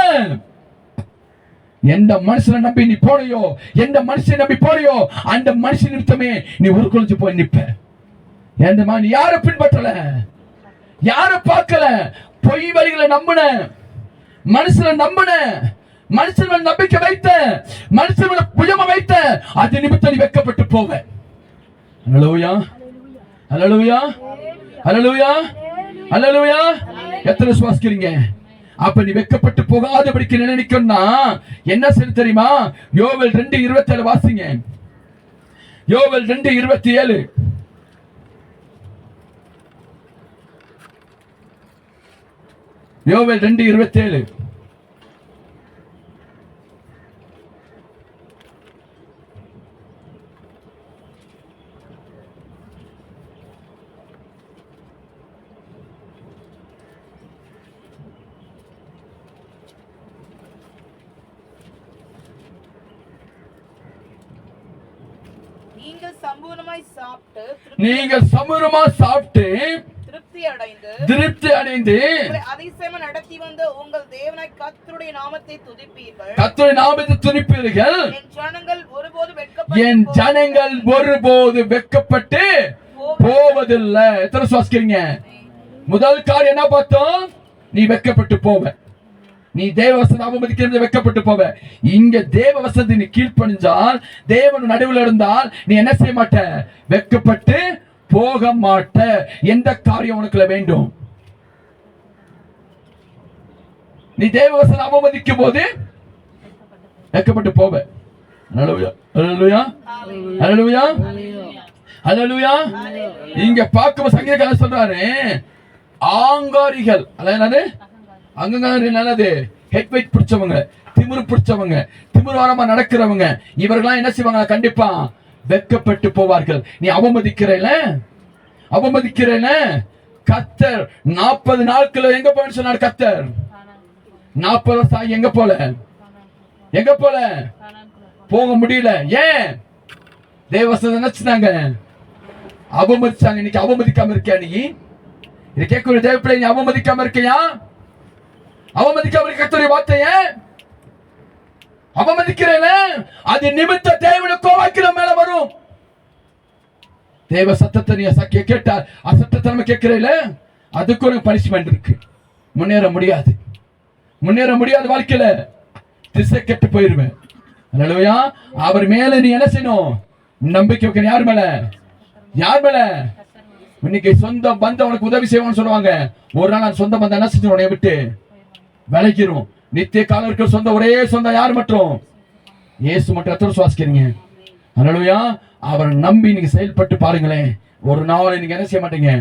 எந்த மனுஷனை நம்பி நீ போறியோ, எந்த மனுஷனை நம்பி போறியோ, அந்த மனுஷன் நிமித்தமே நீ உருக்குலைஞ்சு போய் நிப்ப. ஏந்தமா நீ யாரை பின்பற்றல, யாரை பார்க்கல, பொய் வழிகளை நம்பின, மனுஷனை நம்பின, மனுஷனை நம்பிக்கை வைத்த, மனுஷனை புயம வைத்த, அது நிமித்தம் நீ வெட்கப்பட்டு போவ. அல்லேலூயா, அல்லேலூயா, அல்லேலூயா, அல்லேலூயா. எத்தனை சுவாசிக்கிறீங்க? அப்ப நீ வெட்கப்பட்டு போகாதபடிக்கு நினைக்கணும்னா என்ன சரி தெரியுமா? யோவேல் 2:27 வாசிங்க. யோவேல் 2:27. யோவேல் 2:27. நீங்கள் சம்பூர்ணமா சாப்பிட்டு திருப்தி அடைந்து அதிசயமா நடத்தி வந்த உங்கள் தேவனாய் கர்த்தருடைய நாமத்தை துதிப்பீர்கள். கர்த்தருடைய நாமத்தை துதிப்பீர்கள். என் ஜனங்கள் ஒருபோது வெட்கப்பட்டு போவதில்லை. எத்தனை சுவாசிக்கிறீங்க? முதல் காரியம் என்ன பார்த்தோம்? நீ வெட்கப்பட்டு போவ. நீ தேவ வசனத்தை அவமதிக்கிறது வெட்கப்பட்டு போவ. இங்க தேவ வசனத்தை நீ கீழ்ப்படிஞ்சால், தேவன் நடுவில் இருந்தால் நீ என்ன செய்ய மாட்ட? வெட்கப்பட்டு போக மாட்ட. எந்த காரியம் உனக்குள்ள வேண்டும்? நீ தேவ வசனத்தை அவமதிக்கும் போது வெட்கப்பட்டு போவ. அல்லேலூயா, அல்லேலூயா, அல்லேலூயா, அல்லேலூயா. இங்க பார்க்கும் சங்கீதக்காரர் சொல்றாரு, ஆங்காரிகள், அதாவது அங்கங்காரி ஹெட் வெயிட் பிடிச்சவங்க, திமிரு பிடிச்சவங்க, திமிர்வாரமா நடக்கிறவங்க, இவர்களாம் என்ன செய்வாங்க? கண்டிப்பா வெட்கப்பட்டு போவார்கள். நீ அவமதிக்கிறேல, அவமதிக்கிறேல. கர்த்தர் 40 நாட்கள் எங்க போன்னு சொன்னார்? கர்த்தர் 40 வருஷம் ஆகி எங்க போல? எங்க போல? போக முடியல. ஏன்? தேவசத்தை நினைச்சாங்க, அவமதிச்சாங்க. இன்னைக்கு அவமதிக்காம இருக்கியா? நீ இதை கேட்கிற தேவ பிள்ளை, நீ அவமதிக்காம இருக்கியா? அவமதிக்காம கர்த்தருடைய வார்த்தைய அவமதிக்கிறேன், அது நிமித்த தேவனுடைய கோபம் மேல வரும். தேவ சத்தத்தை நீ கேட்டா அசத்தத்தனமா கேட்கிறேல, அதுக்கு ஒரு பனிஷ்மெண்ட் இருக்கு. முன்னேற முடியாது, முன்னேற முடியாது. வாழ்க்கையில திசை கெட்டு போயிருவேன். அல்லேலூயா. அவர் மேல நீ என்ன செய்யணும்? நம்பிக்கை வைக்கணும். யார் மேல? யார் மேல? இன்னைக்கு சொந்த பந்தம் உனக்கு உதவி செய்வான்னு சொல்லுவாங்க. ஒரு நாள் அந்த சொந்த பந்தம் என்ன செஞ்சு உன்னை விட்டு விளைக்கிறோம். நித்திய காலம் இருக்கிற சொந்த ஒரே சொந்தம் யார் மட்டும்? இயேசு மட்டும். எத்தனை சுவாசிக்கிறீங்க? அல்லேலூயா. அவரை நம்பி நீங்க செயல்பட்டு பாருங்களேன். ஒரு நாள் நீங்க என்ன செய்ய மாட்டீங்க?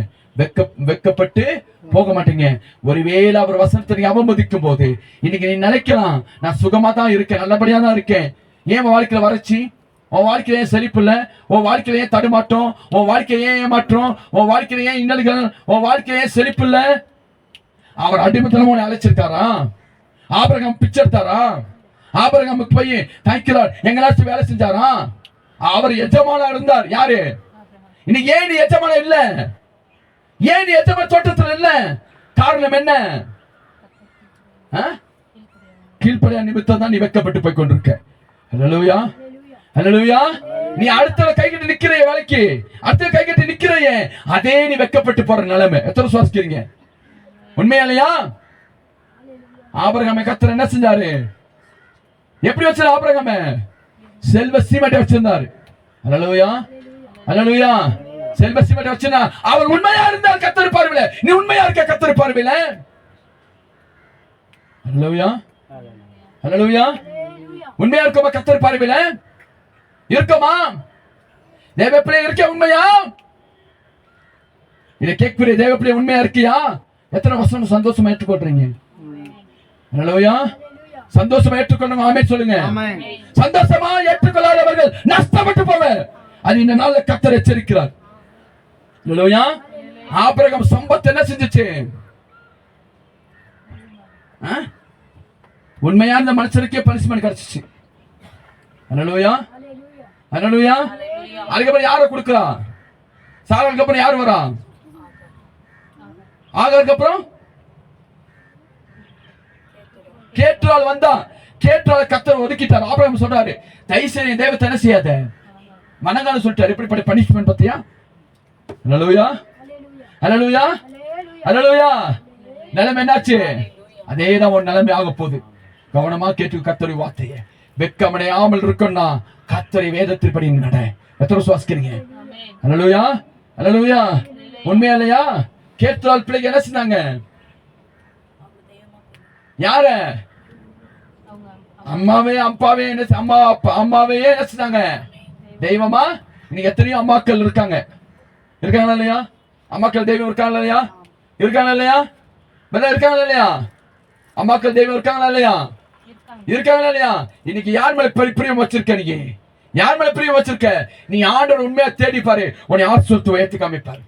வெட்கப்பட்டு போக மாட்டீங்க. ஒருவேளை அவர் வசனத்தை நீங்க அவமதிக்கும் போது இன்னைக்கு நீ நினைக்கலாம், நான் சுகமா தான் இருக்கேன், நல்லபடியா தான் இருக்கேன். ஏன் வாழ்க்கையில வறட்சி? உன் வாழ்க்கையில ஏன் செழிப்பு இல்ல? உன் வாழ்க்கையில ஏன் தடுமாற்றம்? உன் வாழ்க்கையில ஏன் ஏமாற்றம்? உன் வாழ்க்கையில ஏன் இன்னல்கள்? உன் வாழ்க்கையில ஏன் செழிப்பு இல்ல? அவர் அடிமத்தனமா அழைச்சிருக்காரா? ஆபிரகாம் பிச்சை எடுத்தாரா? ஆபிரகாமுக்கு போய் தைக்கிறார் எங்களாச்சும் வேலை செஞ்சாரா? அவர் எஜமானா இருந்தார். யாரு? இன்னைக்கு ஏன் நீ எஜமான இல்ல? ஏன் நீ எஜமான தோட்டத்தில் இல்ல? காரணம் என்ன? கீழ்ப்படியா நிமித்தம் தான் நீ வெட்கப்பட்டு போய் கொண்டிருக்க. அல்லேலூயா, அல்லேலூயா. நீ அடுத்த கை கட்டி நிக்கிற வேலைக்கு, அடுத்த கை கட்டி நிக்கிறையே, அதே நீ வெட்கப்பட்டு போற நிலைமை. எத்தனை சுவாசிக்கிறீங்க? உண்மையாலையா? ஆபிரகாமை கர்த்தர் என்ன செஞ்சாரு? எப்படி வச்சாரு? ஆபிரகாமை செல்வ சீமட்டை வச்சிருந்தாரு. அல்லேலூயா, அல்லேலூயா. செல்வ சீமட்டை வச்சிருந்தா அவர் உண்மையா இருந்தால் கர்த்தர் பார்வையில. நீ உண்மையா இருக்க கர்த்தர் பார்வையில. அல்லேலூயா, அல்லேலூயா. உண்மையா இருக்கமா கர்த்தர் பார்வையில? இருக்கமா? தேவ பிள்ளை இருக்க உண்மையா? இதை கேட்கிற தேவ பிள்ளை உண்மையா இருக்கியா? எத்தனை வருஷம் சந்தோஷமா ஏற்றுக்கொள்றீங்க? அல்லேலூயா. சந்தோஷமா ஏற்றுக்கொள்ளுங்க. ஆமென் சொல்லுங்க. சந்தோஷமா ஏற்றுக்கொள்ளாதவர்கள் நஷ்டப்பட்டு போவ. அது இந்த நாள்ல கர்த்தர் எச்சரிக்கிறார். அல்லேலூயா. ஆபிரகாம் சம்பத் என்ன செஞ்சுச்சு? உண்மையான மனுஷனுக்கே பனிஷ்மென்ட் கிடைச்சிச்சு. அல்லேலூயா, அல்லேலூயா. அதுக்கப்புறம் யாரை கொடுக்கிறா? சாராளுக்கு அப்புறம் யார் வரா? ஆகாருக்கு அப்புறம் கேட்ரால் வந்தா. கேட்டால கர்த்தர் ஒதுக்கிட்டார். ஆபிரகாம் சொல்றாரு, தயவுசெய்து தெய்வத்தை என்ன செய்யாத மனங்கால சொல்லிட்டாரு. இப்படிப்பட்ட பனிஷ்மெண்ட் பத்தியா? ஹல்லேலூயா, ஹல்லேலூயா, ஹல்லேலூயா. நிலைமை என்னாச்சு? அதேதான் ஒரு நிலைமை ஆக போகுது. கவனமா கேட்டு கர்த்தருடைய வார்த்தையை. வெட்கமடையாமல் இருக்குன்னா கர்த்தருடைய வேதத்தின்படி நட. எத்தனை விசுவாசிக்கிறீங்க? ஹல்லேலூயா, ஹல்லேலூயா. உண்மையா இல்லையா? கேட்டால் பிள்ளைங்க என்ன செஞ்சாங்க? யார? அம்மாவே அப்பாவே என்ன அம்மாவையே என்ன செஞ்சாங்க? தெய்வமா? இன்னைக்கு எத்தனையோ அம்மாக்கள் இருக்காங்க. இருக்காங்களா இல்லையா? அம்மாக்கள் தெய்வம் இருக்காங்களா இல்லையா? இருக்காங்களா இல்லையா? இருக்காங்களா இல்லையா? அம்மாக்கள் தெய்வம் இருக்காங்களா இல்லையா? இருக்காங்களா இல்லையா? இன்னைக்கு யார் மேல பிரியம் வச்சிருக்க? நீ யார் மேல பிரியம் வச்சிருக்க? நீ ஆண்டவர் உண்மையா தேடி பாரு, உன்னை ஆசீர்வதித்து உயர்த்தி காமிப்பார்.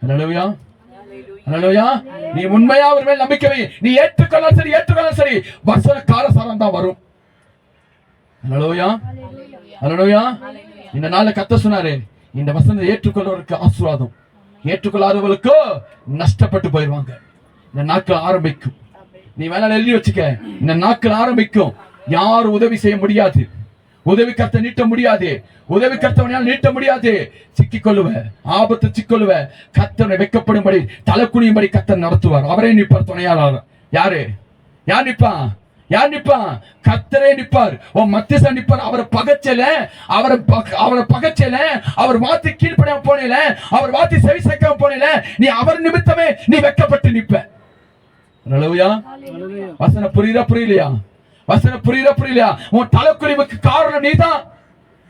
ஹல்லேலூயா, ஹல்லேலூயா. நீ உண்மையா அவர் மேல் நம்பிக்கை வை. நீ ஏற்றுக்கொள்ள சரி வசனக்கார சாரம் தான் வரும். ஹல்லேலூயா, ஹல்லேலூயா. இந்த நாள்ல கர்த்தர் சொன்னாரு, இந்த வசனத்தை ஏற்றுக்கொள்வதற்கு ஆசீர்வாதம், ஏற்றுக்கொள்ளாதவர்களுக்கு நஷ்டப்பட்டு போயிடுவாங்க. இந்த நாட்கள் ஆரம்பிக்கும். நீ வேணாலும் எழுதி வச்சுக்க, இந்த நாட்கள் ஆரம்பிக்கும். யாரும் உதவி செய்ய முடியாது, உதவி கர்த்தர் நீட்ட முடியாது, உதவி கர்த்தவனால் நீட்ட முடியாது. சிக்கிக்கொள்ளுவ, ஆபத்து சிக்கொள்ளுவ. கர்த்தரை வெட்கப்படும்படி தலை குனியும்படி கர்த்தர் நடத்துவார். அவரே நிற்பார் துணையாளர். யாரு? யார் நிற்பான்? யார் நிற்பான்? கர்த்தரே நிற்பார். உன் மத்தியஸ்தர் நிற்பார். அவரை பகச்சல, அவரை பகச்சல, அவர் வார்த்தை கீழ்ப்படியாம போனேல, அவர் வார்த்தை செவி சேர்க்காம போனேல, நீ அவர் நிமித்தமே நீ வெட்கப்பட்டு நிற்ப. ஹல்லேலூயா. வசனம் புரியுதா புரியலையா? வசனம் புரியுதா புரியலையா? உன் தலைக்குழிவுக்கு காரணம் நீதான்.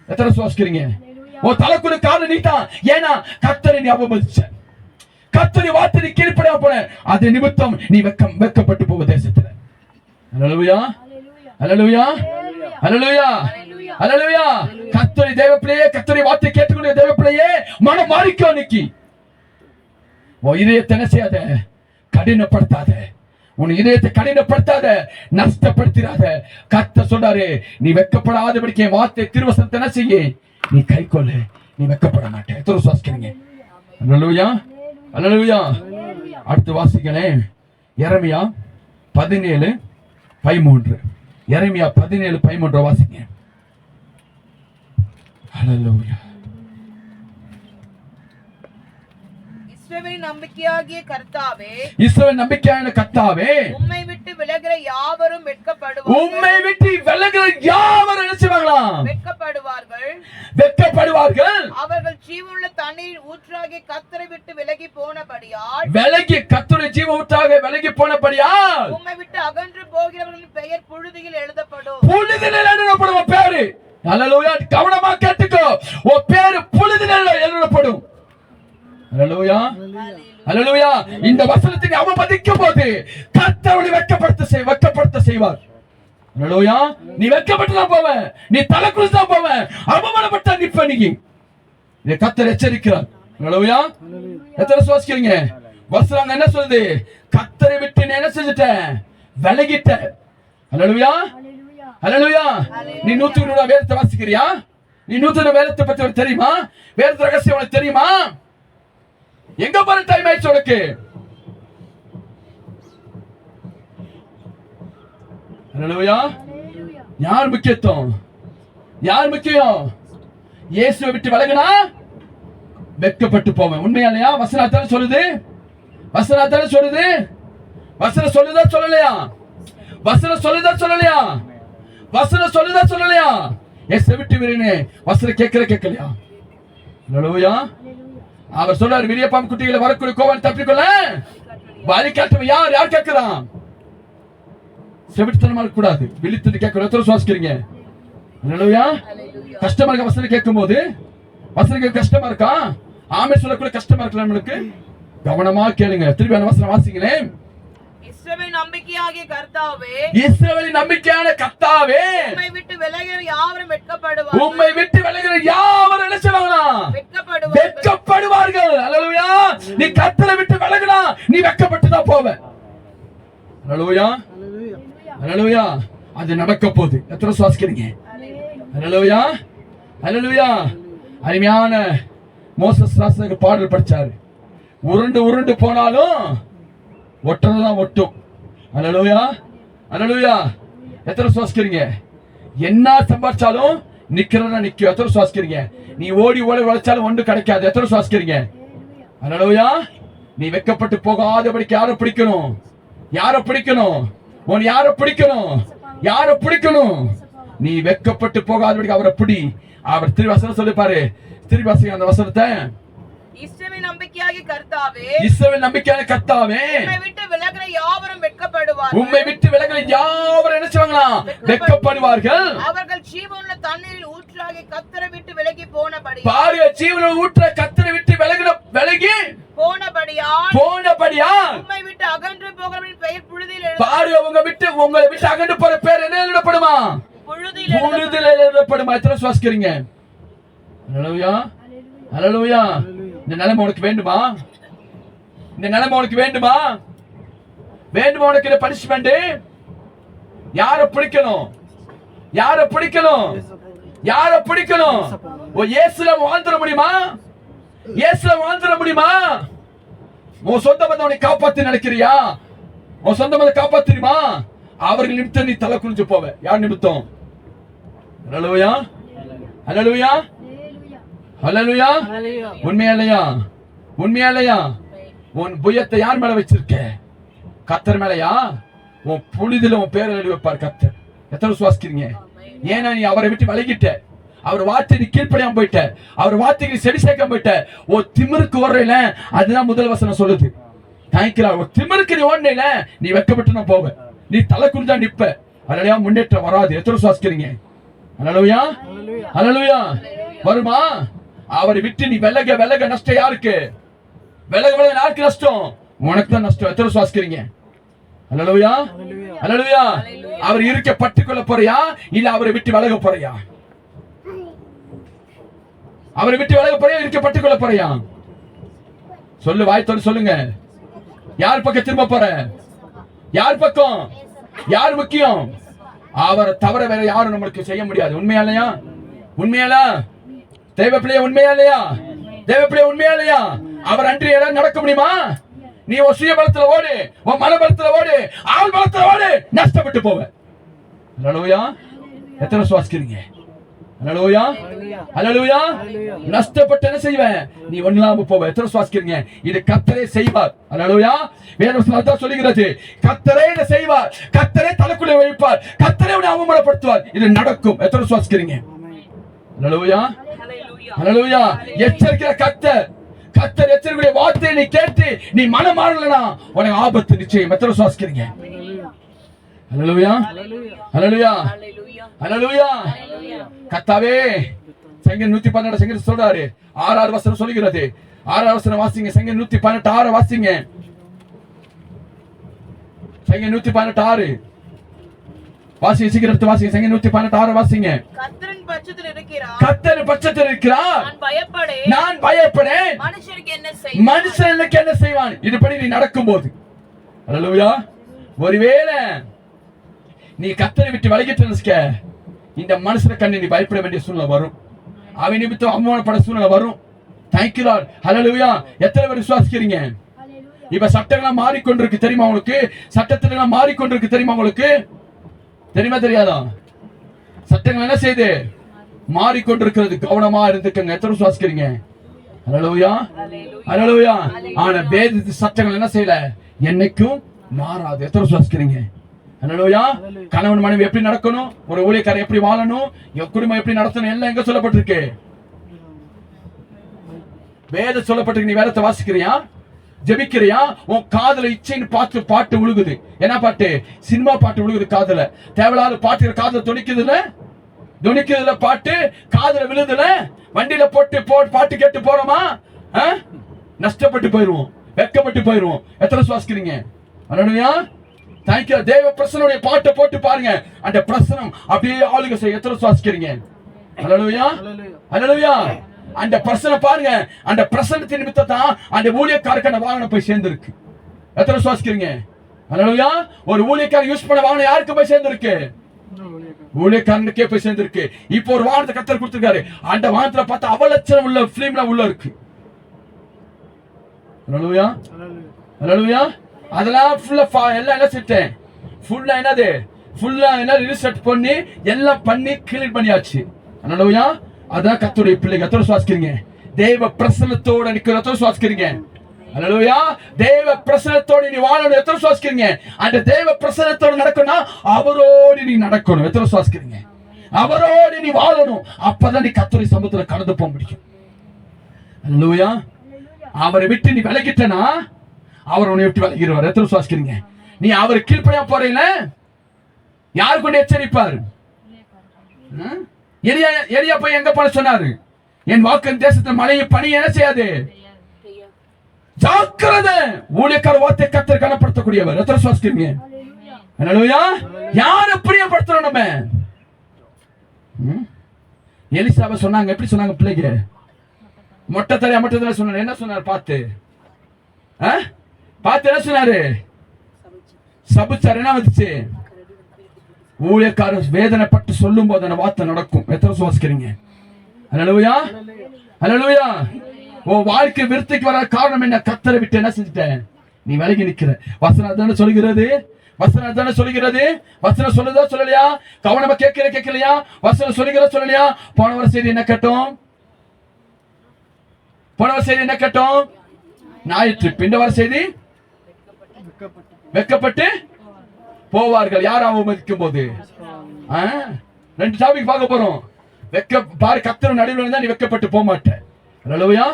எத்தனை சுவாசிக்கிறீங்க? உன் தலைக்குழிவு காரணம் நீதான். ஏன்னா கர்த்தரை நீ அவமதிச்ச, கர்த்தரை வார்த்தை நீ கீழ்ப்படியாம போன, அது நிமித்தம் நீ வெட்கப்பட்டு போவ தேசத்துல. ஹல்லேலூயா, ஹல்லேலூயா, ஹல்லேலூயா, ஹல்லேலூயா. கர்த்தரை தேவப்பிள்ளையே, கர்த்தரை வார்த்தை கேட்டுக்கொண்ட தேவப்பிள்ளையே, மனம் மாறிக்கோ. இன்னைக்கு உன் இதயத்தை என்ன செய்யாத, கடினப்படுத்தாத. உன் இதயத்தை கடினப்படுத்தாத, நஷ்டப்படுத்திடாத. கர்த்தர் சொல்றாரு, நீ வெட்கப்படாதபடிக்கு என் வார்த்தை திருவசனத்தை என்ன செய்ய, நீ கை கொள்ளு, நீ வெட்கப்பட மாட்டே. எத்தனை விசுவாசிக்கிறீங்க? ஹல்லேலூயா, ஹல்லேலூயா. அடுத்து வாசிங்களேன், எரேமியா 17:13. எரேமியா 17:13 வாசிங்க. ஹல்லேலூயா. இஸ்ரவேலின் நம்பிக்கையாகிய கர்த்தாவே, இஸ்ரவேல் நம்பிக்கையான கர்த்தாவே, உம்மை விட்டு விலகுற யாவரும் வெட்கப்படுவார்கள். உம்மை விட்டு விலகுற யாவரும் என்ன செய்வாங்களாம்? வெட்கப்படுவார்கள், வெட்கப்படுவார்கள். அவர்கள் ஜீவனுள்ள தண்ணீர் ஊற்றாகிய கர்த்தரை விட்டு விலகி போனபடியால், கர்த்தருடைய ஜீவ ஊற்றாக விலகி போனபடியால், உம்மை விட்டு அகன்று போகிறவர்களின் பெயர் புழுதியில் எழுதப்படும். புழுதியில் எழுதப்படும் உன் பேரு. ஹல்லேலூயா. கவனமா கேட்டுக்கோ, உன் பேரு புழுதியில் எழுதப்படும். ஹல்லேலூயா, ஹல்லேலூயா. இந்த வசனத்தை அவமதிக்கும் போது கர்த்தரை வெட்கப்படுத்த செய்வார். ஹல்லேலூயா. நீ வெட்கப்பட்டு தான் போவ, நீ தலை குனிந்து தான் போவ, அவமானப்பட்ட நிப்ப. நீ இதை கர்த்தர் எச்சரிக்கிறார். ஹல்லேலூயா. எத்தனை சுவாசிக்கிறீங்க? வசனம் என்ன சொல்லுது? கர்த்தரை விட்டு நீ என்ன செஞ்சிட்ட? விலகிட்ட. ஹல்லேலூயா, ஹல்லேலூயா. நீ 120 வேதத்தை வாசிக்கிறியா? நீ 120 வேதத்தை பத்தி உனக்கு தெரியுமா? வேத ரகசியம் உனக்கு தெரியுமா? எங்க போற டைம் ஆயிடுச்சு உனக்கு? ஹல்லேலூயா. யார் முக்கியத்துவம்? யார் முக்கியம்? இயேசுவை விட்டு விலகினா வெட்கப்பட்டு போவேன். உண்மையா இல்லையா? வசனத்தால சொல்லுது, வசனத்தால சொல்லுது. வசனம் சொல்லுதா சொல்லலையா? வசனம் சொல்லுதா சொல்லலையா? வசனம் சொல்லுதா சொல்லலையா? இயேசுவை விட்டு விலகினே வசனம் கேட்கலையா? ஹல்லேலூயா. அவர் சொல்றாரு, விரியப்பாம் குட்டிகளை வரக்கூடிய கோவன் தப்பிக்கொள்ள வழி காட்டுவன். யார் கேட்கிறான்? செவிட்டுத்தனமா இருக்க கூடாது, விழித்து கேட்கணும். எத்தனை சுவாசிக்கிறீங்க? ஹல்லேலூயா. கஷ்டமா இருக்க வசனம் கேட்கும் போது, வசனம் கேட்க கஷ்டமா இருக்கா? ஆமே சொல்லக்கூட கஷ்டமா இருக்கலாம் நம்மளுக்கு. கவனமா கேளுங்க. திருப்பி அந்த வசனம் வாசிங்களேன். இஸ்ரவேலின் நம்பிக்கையாகிய கர்த்தாவே, இஸ்ரவேலின் நம்பிக்கையான கர்த்தாவே, உம்மை விட்டு விலகுற யாவரும் வெட்கப்படுவார்கள். உம்மை விட்டு விலகுற யாவரும் என்ன செய்வாங்களா? வெட்கப்படுவார்கள். ஹல்லேலூயா. நீ கர்த்தரை விட்டு விலகுனா நீ வெட்கப்பட்டு தான் போவ. ஹல்லேலூயா, ஹல்லேலூயா. அது நடக்க போகுது. எத்தனை சுவாசிக்கிறீங்க? ஹல்லேலூயா, ஹல்லேலூயா. அருமையான மோசஸ் ராசனுக்கு பாடல் படிச்சாரு. உருண்டு உருண்டு போனாலும் ஒட்டுறதுதான் ஒட்டும். ஹல்லேலூயா, ஹல்லேலூயா. எத்தனை சுவாசிக்கிறீங்க? என்ன சம்பாதிச்சாலும் நிக்கிறதா நிக்கும். எத்தனை சுவாசிக்கிறீங்க? நீ ஓடி ஓடி உழைச்சாலும் ஒன்று கிடைக்காது. எத்தனை சுவாசிக்கிறீங்க? அல்லேலூயா. நீ வெட்கப்பட்டு போகாதபடிக்கு யாரை பிடிக்கணும்? யாரை பிடிக்கணும்? உன் யாரை பிடிக்கணும்? யாரை பிடிக்கணும்? நீ வெட்கப்பட்டு போகாதபடிக்கு அவரை பிடி. அவர் திருவசனம் சொல்லிப்பாரு. திருவாசிங்க அந்த வசனத்தை. இஸ்ரவேல் நம்பிக்கையாகிய கர்த்தாவே, இஸ்ரவேல் நம்பிக்கையான கர்த்தாவே, உம்மை விட்டு விலகின யாவரும் வெட்கப்படுவார்கள். உம்மை விட்டு விலகின யாவரும் என்ன செய்வாங்களா? வெட்கப்படுவார்கள். அவர்கள் ஜீவனுள்ள தண்ணீரில் ஊற்றாகிய கர்த்தரை விட்டு விலகி போனபடி, பாரு, ஜீவனுள்ள ஊற்ற கர்த்தரை விட்டு விலகி போனபடியால் உம்மை விட்டு அகன்று போகிறவரின் பெயர் புழுதியில் பாரு, உங்களை விட்டு அகன்று போற பேர் என்ன எழுதப்படுமா? புழுதியில் எழுதப்படுமா? எத்தனை சுவாசிக்கிறீங்க? அல்லேலூயா. அல்லேலூயா. இந்த நிலைமை உனக்கு வேண்டுமா? இந்த நிலைமை உனக்கு வேண்டுமா? வேண்டுமா உனக்கு இந்த பனிஷ்மெண்ட்? யாரை பிடிக்கணும்? யாரை பிடிக்கணும்? யாரை பிடிக்கணும்? ஓ, இயேசுல வாழ்ந்துட முடியுமா? இயேசுல வாழ்ந்துட முடியுமா? உன் சொந்த பந்தவனை காப்பாத்தி நினைக்கிறியா? உன் சொந்த பந்தத்தை காப்பாத்திருமா? அவர்கள் நிமித்தம் நீ தலை குனிஞ்சு போவ. யார் நிமித்தம்? அல்லேலூயா. அல்லேலூயா. அல்லேலூயா. உண்மையா இல்லையா? உண்மையா இல்லையா? உன் புயத்தை யார் மேல வச்சிருக்க? கர்த்தர் மேலையா? உன் புனிதில உன் பேரை எழுதி வைப்பார் கர்த்தர். எத்தனை சுவாசிக்கிறீங்க? ஏன்னா நீ அவரை விட்டு விலகிட்ட. அவர் வார்த்தைக்கு கீழ்ப்படியாம போயிட்ட. அவர் வார்த்தைக்கு செவி சேர்க்காம போயிட்ட. ஓ, திமிருக்கு ஓடுறல. அதுதான் முதல் வசனம் சொல்லுது. தாங்கிக்கிறா. ஒரு திமிருக்கு நீ ஓடல, நீ வெட்கப்பட்டு நான் போவ. நீ தலை குனிஞ்சா நிப்ப. அல்லேலூயா. முன்னேற்றம் வராது. எத்தனை சுவாசிக்கிறீங்க? அல்லேலூயா. அல்லேலூயா. வருமா? அவரை விட்டு நீ விலக நஷ்டம் யாருக்கு? விலக யாருக்கு நஷ்டம்? உனக்கு தான் நஷ்டம். எத்தனை சுவாசிக்கிறீங்க? அல்லேலூயா. அல்லேலூயா. அவர் இருக்க பட்டுக்கொள்ள போறியா இல்ல அவரை விட்டு விலக போறியா? அவரை விட்டு விலக போறியா இருக்க பட்டுக்கொள்ள போறியா? சொல்லு, வாய்த்தோடு சொல்லுங்க. யார் பக்கம் திரும்ப போற? யார் பக்கம்? யார் முக்கியம்? அவரை தவிர வேற யாரும் நம்மளுக்கு செய்ய முடியாது. உண்மையா இல்லையா? உண்மையா? தேவப்பிள்ளைய உண்மையா இல்லையா? தேவப்பிள்ளைய உண்மையா இல்லையா? அவர் அன்றி ஏதாவது நடக்க முடியுமா? நீ ஒரு சுய பலத்துல ஓடு, உன் மன பலத்துல ஓடு, ஆள் பலத்துல ஓடு, நஷ்டப்பட்டு போவ. அல்லேலூயா. எத்தனை சுவாசிக்கிறீங்க? அல்லேலூயா. அல்லேலூயா. நஷ்டப்பட்டு என்ன செய்வேன்? நீ ஒண்ணாம போவ. எத்தனை சுவாசிக்கிறீங்க? இது கர்த்தரே செய்வார். அல்லேலூயா. வேதவசனம் அதான் சொல்லுகிறது. கர்த்தரே இதை செய்வார். கர்த்தரே தலைக்குள்ளே வைப்பார். கர்த்தரே உன்னை அவமானப்படுத்துவார். இது நடக்கும். எத்தனை சுவாசிக்கிறீங்க? அல்லேலூயா. அல்லேலூயா. எச்சரிக்கிற கர்த்தர். கர்த்தர் எச்சரிக்கிற வார்த்தையை நீ கேட்டு நீ மனம் மாறலனா உனக்கு ஆபத்து நிச்சயம். எத்தனை சுவாசிக்கிறீங்க? அல்லேலூயா. அல்லேலூயா. அல்லேலூயா. கர்த்தாவே, சங்கீதம் 118 சங்கீதம் சொல்றாரு. 6 வசனம் சொல்லுகிறது. 6 வசனம் வாசிங்க. சங்கீதம் 118 6 வாசிங்க. சங்கீதம் 118 6 வாசிங்க. சீக்கிரம் எடுத்து வாசிங்க. சங்கீதம் 118 6 வாசிங்க. கர்த்தரின் பட்சத்தில் இருக்கிறார். கர்த்தரின் பட்சத்தில் இருக்கிறார். நான் பயப்படேன். மனுஷன் எனக்கு என்ன செய்வான்? இதுபடி நீ நடக்கும்போது. அல்லேலூயா. ஒருவேளை நீ கர்த்தரை விட்டு விலகிட்டு இந்த மனுஷனை கண்டு நீ பயப்பட வேண்டிய சூழ்நிலை வரும். அவன் நிமித்தம் அவமானப்பட சூழ்நிலை வரும். Thank you Lord. ஹல்லேலூயா. எத்தனை பேர் விசுவாசிக்கிறீங்க? இப்ப சட்டங்கள்லாம் மாறிக்கொண்டிருக்கு தெரியுமா உங்களுக்கு? சட்டத்திலாம் மாறிக்கொண்டிருக்கு தெரியுமா உங்களுக்கு? தெரியுமா தெரியாதா? சட்டங்கள் என்ன செய்யுது? மாறிக்கொண்டிருக்கிறது. கவனமா இருந்துக்கங்க. எத்தனை விசுவாசிக்கிறீங்க? ஹல்லேலூயா. ஹல்லேலூயா. ஆனா வேத சட்டங்கள் என்ன செய்யல? என்னைக்கும் மாறாது. எத்தனை விசுவாசிக்கிறீங்க? அல்லேலூயா. கணவன் மனைவி எப்படி நடக்கணும், ஒரு ஊழியக்காரர் எப்படி வாழணும், குடும்பம் எப்படி நடத்தணும் எல்லாம் எங்க சொல்லப்பட்டிருக்கு? வேத சொல்லப்பட்டிருக்கு. நீ வேதத்தை வாசிக்கிறியா? ஜெபிக்கிறியா? உன் காதுல இச்சைன்னு பாட்டு விழுகுது. என்ன பாட்டு? சினிமா பாட்டு விழுகுது காதுல. தேவையில்லாத பாட்டு காதுல துணிக்குதுல பாட்டு காதுல விழுதுல. வண்டியில போட்டு பாட்டு கேட்டு போறோமா? நஷ்டப்பட்டு போயிருவோம், வெட்கப்பட்டு போயிருவோம். எத்தனை சுவாசிக்கிறீங்க? அல்லேலூயா. Thank you. தேவ பிரசன்னுடைய பாட்டை போட்டு பாருங்க. அந்த பிரசனம் அப்படியே ஆளுக செய்ய. எத்தனை சுவாசிக்கிறீங்க? அல்லேலூயா. அல்லேலூயா. அந்த பிரசனை பாருங்க. அந்த பிரசனத்தின் நிமித்தம் தான் அந்த ஊழியக்காரருக்கான வாகனம் போய் சேர்ந்திருக்கு. எத்தனை சுவாசிக்கிறீங்க? அல்லேலூயா. ஒரு ஊழியக்காரர் யூஸ் பண்ண வாகனம் யாருக்கு போய் சேர்ந்திருக்கு? ஊழியக்காரனுக்கே போய் சேர்ந்திருக்கு. இப்போ ஒரு வாகனத்தை கர்த்தர் கொடுத்திருக்காரு. அந்த வாகனத்துல பார்த்தா அவலட்சணம் உள்ள பிலிம்லாம் உள்ள இருக்கு. அல்லேலூயா. அல்லேலூயா. அதெல்லாம் ஃபுல்லா எல்லாம் என்ன செட்டேன்? ஃபுல்லா என்னது? ஃபுல்லா எல்லாம் ரீசெட் பண்ணி எல்லாம் பண்ணி கிளீன் பண்ணியாச்சு. அல்லேலூயா. அதான் கர்த்தருடைய பிள்ளைங்க. எத்தனை சுவாசிக்கிறீங்க? தேவ பிரசன்னத்தோட நிக்கிற எத்தனை சுவாசிக்கிறீங்க? அல்லேலூயா. தேவ பிரசன்னத்தோட நீ வாழணும். எத்தனை சுவாசிக்கிறீங்க? அந்த தேவ பிரசன்னத்தோட நடக்கணும். அவரோடு நீ நடக்கணும். எத்தனை சுவாசிக்கிறீங்க? அவரோடு நீ வாழணும். அப்பதான் நீ கர்த்தருடைய சமூகத்துல கடந்து போக முடியும். அல்லேலூயா. அவரை விட்டு நீ விலகிட்டனா அவர் உன்னை விட்டு விலகிடுவார். எத்தனை சுவாசிக்கிறீங்க? நீ அவர் கீழ்ப்படியா போறீங்கள யாரு கொண்டு எச்சரிப்பார்? எலியா போய் எங்க போன சொன்னாரு? என் வாக்கு தேசத்தில் மழையை பனி என்ன செய்யாது? ஜாக்கிரதை. ஊழியக்கார வார்த்தை கர்த்தர் கனப்படுத்தக்கூடியவர். எத்தனை சுவாசிக்கிறீங்க? அல்லேலூயா. யாரை பிரியப்படுத்துறோம் நம்ம? எலிசாவை சொன்னாங்க. எப்படி சொன்னாங்க? பிள்ளைங்க மொட்டை தலை சொன்னாரு. என்ன சொன்னாரு? பார்த்து என்ன சொன்னாரு? சபிச்சார். என்ன வந்துச்சு? ஊழியக்காரர் வேதனைப்பட்டு சொல்லும் போது அந்த வார்த்தை நடக்கும். எத்தனை சுவாசிக்கிறீங்க? அல்லேலூயா. அல்லேலூயா. உன் வாழ்க்கை விருத்திக்கு வர காரணம் என்ன? கர்த்தரை விட்டு என்ன செஞ்சுட்டேன்? நீ விலகி நிக்கிற. வசனம் தானே சொல்கிறது. வசனம் தானே சொல்கிறது. வசனம் சொல்லுதா சொல்லலையா? கவனமா கேட்கலையா? வசனம் சொல்லலையா? போன வர செய்தி என்ன கேட்டோம்? ஞாயிற்று. பின்ன வர செய்தி வெட்கப்பட்டு போவார்கள். யார் அவமதிக்கும் போது? ரெண்டு டாபிக் பார்க்க போறோம். பாரு, கர்த்தர் நடுவில் இருந்தா நீ வெட்கப்பட்டு போக மாட்டேன். அல்லேலூயா.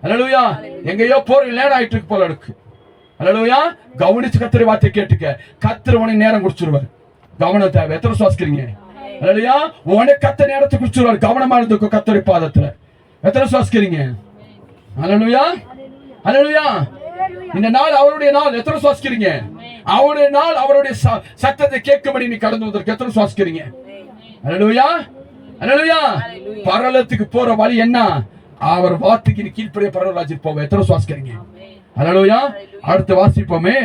அல்லேலூயா. எங்கேயோ போற நேரம் ஆயிட்டு இருக்கு போல இருக்கு. அல்லேலூயா. கவனிச்சு கர்த்தர் வார்த்தை கேட்டுக்க. கர்த்தர் உனக்கு நேரம் குடிச்சிருவார். கவனம் தேவை. எத்தனை சுவாசிக்கிறீங்க? அல்லேலூயா. உனக்கு கர்த்தர் நேரத்தை குடிச்சிருவார். கவனமா இருந்துக்கும் கர்த்தர் பாதத்துல. எத்தனை சுவாசிக்கிறீங்க? அல்லேலூயா. அல்லேலூயா. இந்த நாள் அவருடைய நாள். எத்தனை சுவாசிக்கிறீங்க? அவருடைய நாள். அவருடைய சத்தத்தை கேட்கும்படி நீ கடந்து வந்திருக்க. எத்தனை சுவாசிக்கிறீங்க? அல்லேலூயா. அல்லேலூயா. பரலோகத்துக்கு போற வழி என்ன? அவர் வார்த்தைக்கு நீ கீழ்ப்படிய பரலோகத்துக்கு போவ. எத்தனை சுவாசிக்கிறீங்க? அல்லேலூயா. அடுத்து வாசிப்போமே.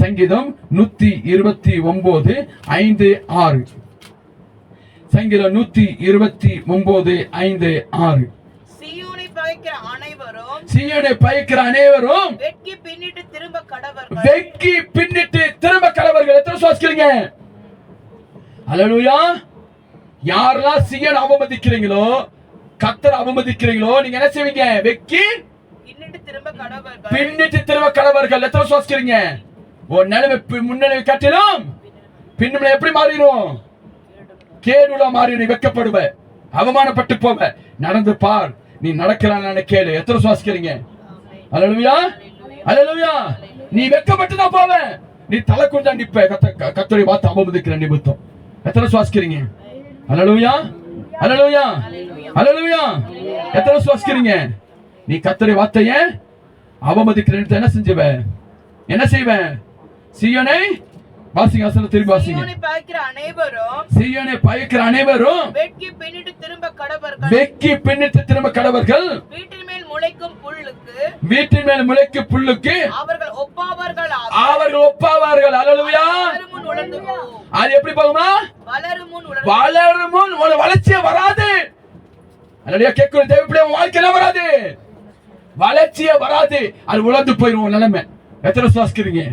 சங்கீதம் 129 5 6. சங்கீதம் 129 5 6. சீயோனை பயக்கிற அனைவரும் வெட்கி பின்னிட்டு திரும்ப கடவர்கள். எத்தனை சுவாசிக்கிறீங்க? அல்லேலூயா. யாரெல்லாம் சீயோனை அவமதிக்கிறீங்களோ, கர்த்தரை அவமதிக்கிறீங்களோ, நீங்க என்ன செய்வீங்க? வெட்கி பின்னிட்டு திரும்ப கடவர்கள். எத்தனை சுவாசிக்கிறீங்க? ஒரு நிலைமை முன்னிலை காட்டிலும் பின்னிலை எப்படி மாறிடும்? கேடுல மாறி வெட்கப்படுவ, அவமானப்பட்டு போவ. நடந்து பார். நீ நடக்கிறான்னு கேளு. எத்தனை சுவாசிக்கிறீங்க? அல்லேலூயா. அல்லேலூயா. நீ வெட்கப்பட்டு தான் போவ. நீ தலை குனிஞ்சா நிப்ப. கர்த்தரை வார்த்தை அவமதிக்கிற நிமித்தம். எத்தனை சுவாசிக்கிறீங்க? அல்லேலூயா. அல்லேலூயா. அல்லேலூயா. எத்தனை சுவாசிக்கிறீங்க? நீ கர்த்தரை வார்த்தையை அவமதிக்கிற என்ன செஞ்சவ? என்ன செய்வ? சீயோனை வாசிங்க. வசனம் திரும்பி வாசிங்க. சீயோனை பயக்கிற அனைவரும் வெட்கி பின்னிட்டு திரும்ப கடவர்கள். வீட்டின் மேல் முளைக்கும் புல்லுக்கு அவர்கள் ஒப்பாவார்கள். அல்லேலூயா. அது எப்படி போகுமா? வளரும் முன் வளர்ச்சியே வராது. அல்லேலூயா. கேட்கிற தேவப்பிள்ளை வாழ்க்கையில வராது. வளர்ச்சியே வராது. அது உலர்ந்து போயிடும் நிலைமை. எத்தனை சுவாசிக்கிறீங்க?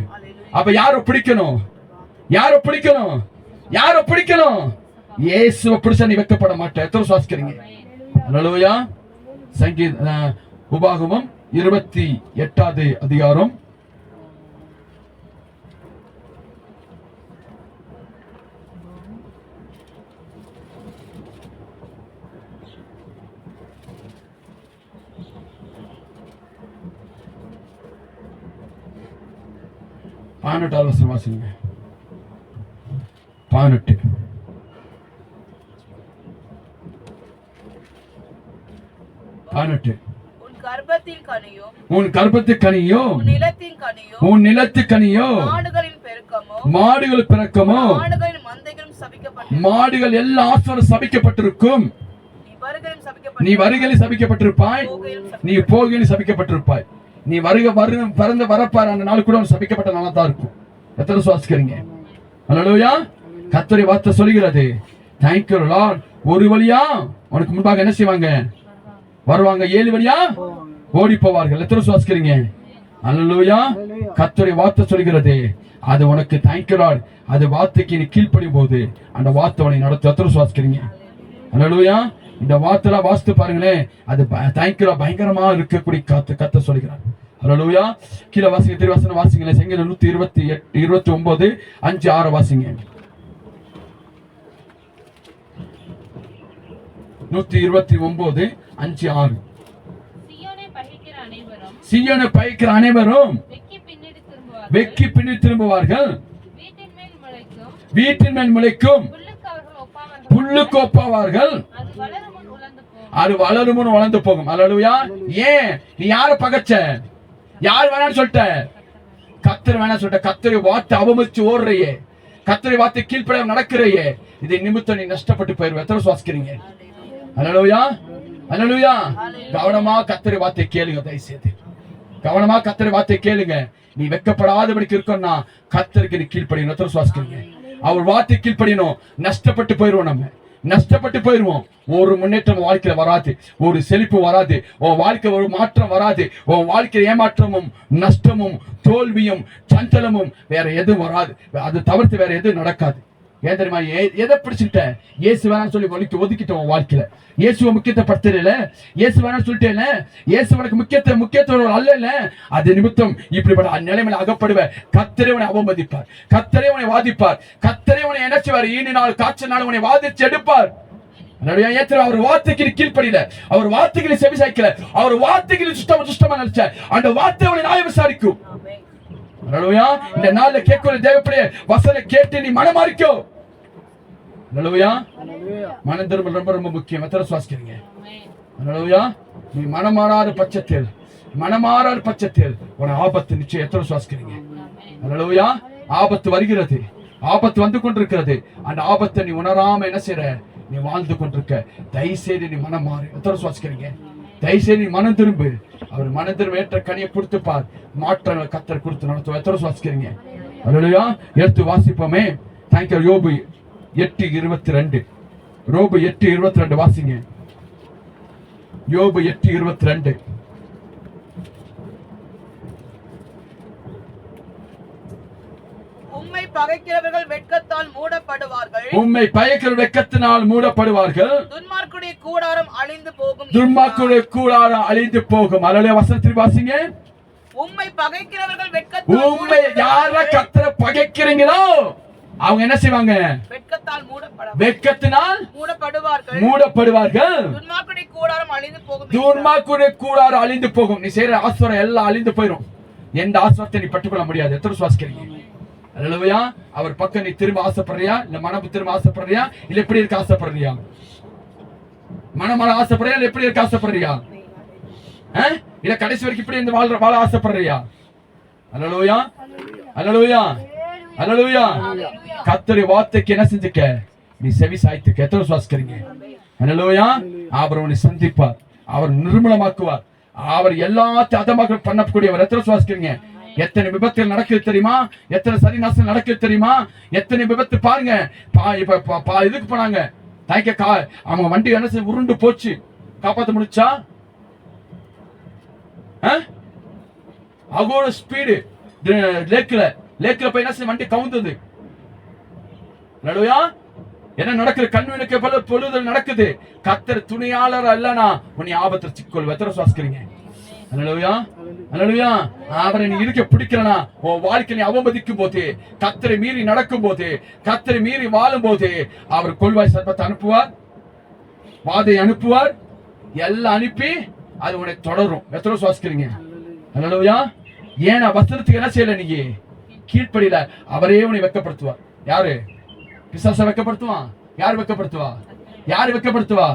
அப்ப யாரை பிடிக்கணும்? யாரை பிடிக்கணும்? யாரை பிடிக்கணும்? இயேசுவை பிடிச்சா நீ வெட்கப்பட மாட்டே. எத்தனை சுவாசிக்கிறீங்க? அல்லேலூயா. சங்கீத உபாகமம் 28 அதிகாரம் 18 வசனம் வாசிங்க. 18. உன் கர்ப்பத்தின் கனியோ உன் நிலத்தின் கனியோ மாடுகள் பிறக்கமோ மாடுகள் எல்லா ஆசீர்வாதம் சபிக்கப்பட்டிருக்கும். நீ வருகையில் சபிக்கப்பட்டிருப்பாய், நீ போகையில் சபிக்கப்பட்டிருப்பாய். நீ பிறந்து வரப்பாரு அந்த நாள் கூட சபிக்கப்பட்ட நாளா தான் இருக்கும். எத்தனை சுவாசிக்கிறீங்க? அல்லேலூயா. கர்த்தருடைய வார்த்தை சொல்கிறது. Thank you Lord. ஒரு வழியா உனக்கு முன்பாக என்ன செய்வாங்க? வருவாங்க. 7 வழியா ஓடி போவார்கள். எத்தனை சுவாசிக்கிறீங்க? அல்லேலூயா. கர்த்தருடைய வார்த்தை சொல்கிறது, அது உனக்கு தேங்க்யூ லார்ட். அது வார்த்தைக்கு நீ கீழ்ப்படியும் போது அந்த வார்த்தை உன்னை நடத்தும். எத்தனை சுவாசிக்கிறீங்க? அல்லேலூயா. இந்த வார்த்தைலாம் வாசித்து பாருங்களேன், அது தேங்க்யூ லார்ட் பயங்கரமா இருக்கக்கூடிய கர்த்தர் சொல்கிறார். அல்லேலூயா. கீழே வாசிங்க, திருவசனம் வாசிங்களேன். சங்கீதம் 128 29 5 6 வாசிங்க. 129 5 6. சீயோனை பகைக்கிற அனைவரும் வெக்கி பின்னி திரும்புவார்கள். வீட்டின் மேல் முளைக்கும் புல்லுக்கு ஒப்பாவார்கள். அது வளரும் முன் வளர்ந்து போகும். அல்லேலூயா. ஏன் நீ யார பகைச்ச? யார் வேணான்னு சொல்லிட்ட? கர்த்தர் வேணாம் சொல்லிட்ட. கர்த்தருடைய வார்த்தை அவமதிச்சு ஓடுறையே, கர்த்தருடைய வார்த்தை கீழ்ப்படியாம நடக்கிறையே, இதை நிமித்தம் நீ நஷ்டப்பட்டு போயிருவ. எத்தனை சுவாசிக்கிறீங்க? அல்லேலூயா. அல்லேலூயா. கவனமா கர்த்தருடைய வார்த்தை கேளுங்க. தயவுசெய்து கவனமா கர்த்தருடைய வார்த்தை கேளுங்க. நீ வெட்கப்படாதபடிக்கு இருக்கணும்னா கர்த்தருக்கு நீ கீழ்ப்படியணும். எத்தனை சுவாசிக்கிறீங்க? அவர் வார்த்தை கீழ்ப்படியணும். நஷ்டப்பட்டு போயிருவோம், நம்ம நஷ்டப்பட்டு போயிருவோம். ஒரு முன்னேற்றம் வாழ்க்கையில வராது, ஒரு செழிப்பு வராது, உன் வாழ்க்கை ஒரு மாற்றம் வராது. உன் வாழ்க்கையில் ஏமாற்றமும் நஷ்டமும் தோல்வியும் சஞ்சலமும் வேற எதுவும் வராது. அது தவிர்த்து வேற எதுவும் நடக்காது. ஏன் தெரியுமா? எதை பிடிச்சிட்ட? இயேசு வேணாம்னு சொல்லி ஒதுக்கிட்டோம். உன் வாழ்க்கையில இயேசுவை முக்கியத்துவப்படுத்தல, இயேசு வேணாம்னு சொல்லிட்டேல, இயேசு உனக்கு முக்கியத்துவம் அல்ல. அது நிமித்தம் இப்படிப்பட்ட நிலைமையில அகப்படுவ. கர்த்தரே உன்னை அவமதிப்பார், கர்த்தரே உன்னை வாதிப்பார், கர்த்தரே உன்னை நினைச்சுவார். ஈனினால் காய்ச்சல் உன்னை வாதிச்சு எடுப்பார். அவர் வார்த்தைக்கு கீழ்ப்படியில, அவர் வார்த்தைகளை செவிசாய்க்கல, அவர் வார்த்தைகளை சுத்தமா நினைச்ச அந்த வார்த்தை அவனை நியாயம் விசாரிக்கும். இந்த நாள்ல கேட்கிற தேவப்படியே வசனம் கேட்டு நீ மனமாறிக்கோ. மனம் திரும்ப ரொம்ப ரொம்ப முக்கியம். எத்தனை சுவாசிக்கிறீங்க? நீ மனமாறாத பட்சத்தில் உன ஆபத்து நிச்சயம். எத்தனை சுவாசிக்கிறீங்க? அல்லேலூயா. ஆபத்து வருகிறது, ஆபத்து வந்து கொண்டிருக்கிறது. அந்த ஆபத்தை நீ உணராம என்ன செய்யற? நீ வாழ்ந்து கொண்டிருக்க. தயவுசெய்து நீ மனம் மாறு. எத்தனை சுவாசிக்கிறீங்க? தயவுசெய்து நீ மனம் திரும்பு. அவர் மனம் திரும்ப ஏற்ற கனியை கொடுத்துப்பார். மாற்ற கர்த்தர் கொடுத்து நடத்துவார். எத்தனை சுவாசிக்கிறீங்க? அல்லேலூயா. எடுத்து வாசிப்போமே. தேங்க்யூ. யோபு 8:22. யோபு 8:22 வாசிங்க. யோபு 8:22. உம்மை பகைக்கிறவர்கள் வெட்கத்தால் மூடப்படுவார்கள். உம்மை பகைக்கிற வெட்கத்தினால் மூடப்படுவார்கள். துன்மார்க்குடைய கூடாரம் அழிந்து போகும். துன்மார்க்குடைய கூடாரம் அழிந்து போகும். அல்லேலூயா. வசனத்தை வாசிங்க. உம்மை பகைக்கிறவர்கள் வெட்கத்தால் உம்மை யார கர்த்தரை பகைக்கிறீங்களோ அவங்க என்ன செய்வாங்க? வெட்கத்தினால் மூடப்படுவார்கள். துன்மார்க்குடைய கூடாரம் அழிந்து போகும். துன்மார்க்குடைய கூடாரம் அழிந்து போகும். நீ செய்யற ஆசீர்வாதம் எல்லாம் அழிந்து போயிடும். எந்த ஆசீர்வாதத்தை நீ பட்டுக்கொள்ள முடியாது. எத்தனை சுவாசிக்கிறீங்க? அல்லேலூயா. அவர் பக்கம் நீ திரும்ப ஆசைப்படுறியா? இல்ல மனம் திரும்ப ஆசைப்படுறியா? இல்ல எப்படி இருக்க ஆசைப்படுறியா? மனமால ஆசைப்படுறியா? இல்ல எப்படி இருக்க ஆசைப்படுறியா? இல்ல கடைசி வரைக்கும் இப்படி இந்த வாழ ஆசைப்படுறியா? அல்லேலூயா. அல்லேலூயா. அல்லேலூயா. கர்த்தருடைய வார்த்தைக்கு என்ன செஞ்சுக்க? நீ செவி சாய்த்துக்க. எத்தனை சுவாசிக்கிறீங்க? அல்லேலூயா. அவர் உன்னை சந்திப்பார், அவர் நிர்மூலமாக்குவார், அவர் எல்லாத்தையும் அதமாக பண்ணக்கூடியவர். எத்தனை சுவாசிக்கிறீங்க? எத்தனை விபத்துகள் நடக்குது தெரியுமா? எத்தனை சரி நாசம் நடக்குது தெரியுமா? எத்தனை விபத்து பாருங்க. இப்ப இதுக்கு போனாங்க தாய்க்க, அவங்க வண்டி என்ன உருண்டு போச்சு. காப்பாத்த முடிச்சா? அகோட ஸ்பீடு லேக்ல போய் என்ன வண்டி கவுந்தது. என்ன நடக்குது? கண்ணுக்கு பல பொழுது நடக்குது. கர்த்தர் துணையாளர் அல்லனா உன்னை ஆபத்தில் சிக்கொள். எத்தனை சுவாசிக்கிறீங்க? அல்லேலூயா. அல்லேலூயா. அவரை நீ இருக்க பிடிக்கிறனா உன் வாழ்க்கையை அவமதிக்கும் போது, கர்த்தரை மீறி நடக்கும் போது, கர்த்தரை மீறி வாழும் போது அவர் கொள்வாய் சர்ப்பத்தை அனுப்புவார், வாதை அனுப்புவார், எல்லாம் அனுப்பி அது உன்னை தொடரும். எத்தனை சுவாசிக்கிறீங்க? அல்லேலூயா. ஏன்னா வசனத்துக்கு என்ன செய்யல? நீ கீழ்ப்படியில அவரே உன்னை வெட்கப்படுத்துவார். யாரு? பிசாசை வெட்கப்படுத்துவான். யாரு வெட்கப்படுத்துவா? யாரு வெட்கப்படுத்துவா?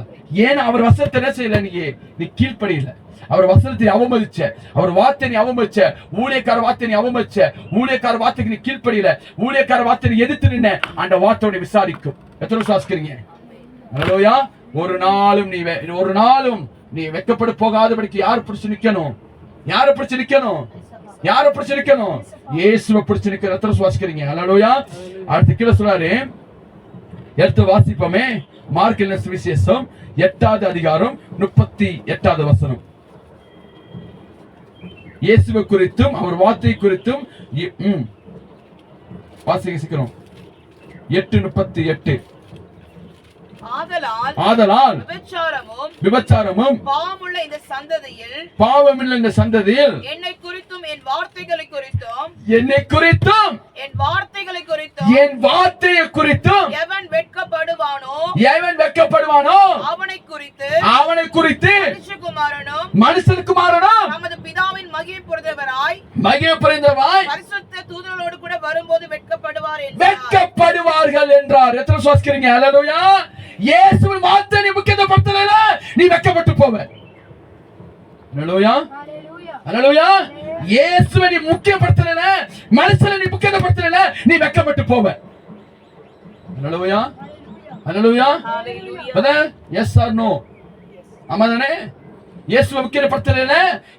ஏன்னா அவர் வசனத்தை என்ன செய்யல? நீ கீழ்ப்படியில. அவர் வசனத்தை அவமதிச்ச, அவர் வார்த்தை நீ அவமதிச்ச, ஊழியக்கார வார்த்தை நீ அவமதிச்ச, ஊழியக்கார வார்த்தைக்கு நீ கீழ்ப்படியில, ஊழியக்கார வார்த்தை நீ எதிர்த்து நின்ன அந்த வார்த்தையை விசாரிக்கும். எத்தனை சுவாசிக்கிறீங்க? அல்லேலூயா. ஒரு நாளும் நீ வெட்கப்பட போகாதபடிக்கு யார் பிடிச்சு நிக்கணும்? யாரை பிடிச்சு நிக்கணும்? யாரை பிடிச்சு நிக்கணும்? இயேசுவை பிடிச்சு நிக்கணும். எத்தனை சுவாசிக்கிறீங்க? அல்லேலூயா. அடுத்து கீழே சொல்றாரு, எடுத்து வாசிப்போமே. மார்க் எழுதின சுவிசேஷம் 8வது அதிகாரம் 38வது வசனம். இயேசுவை குறித்தும் அவர் வார்த்தை குறித்தும் வாசிக்க சீக்கிரம் 8:38. ஆதலால் விபச்சாரமும் பாவமுள்ள இந்த சந்ததியில் என்னை குறித்தும் என் வார்த்தைகளை குறித்தும் என் வார்த்தையை குறித்தும் எவன் வெட்கப்படுவானோ அவனை குறித்து மனுஷகுமாரனும் நமது பிதாவின் மகிமை புரிந்தவராய் பரிசுத்த தூதர்களோடு கூட வரும்போது வெட்கப்படுவார்கள் என்றார். எத்தனை சுவாசிக்கிறீங்க? அல்லேலூயா. இயேசுவின் வார்த்தை நீ முக்கியப்படுத்தல, நீ வெட்கப்பட்டு போவ. அல்லேலூயா, அல்லேலூயா. இயேசுவை நீ முக்கியப்படுத்தல, மனுஷனை நீ முக்கியப்படுத்தல, நீ வெட்கப்பட்டு போவ. அல்லேலூயா, அல்லேலூயா. Yes or no? ஆமா தானே? இயேசுவை முக்கியப்படுத்தல,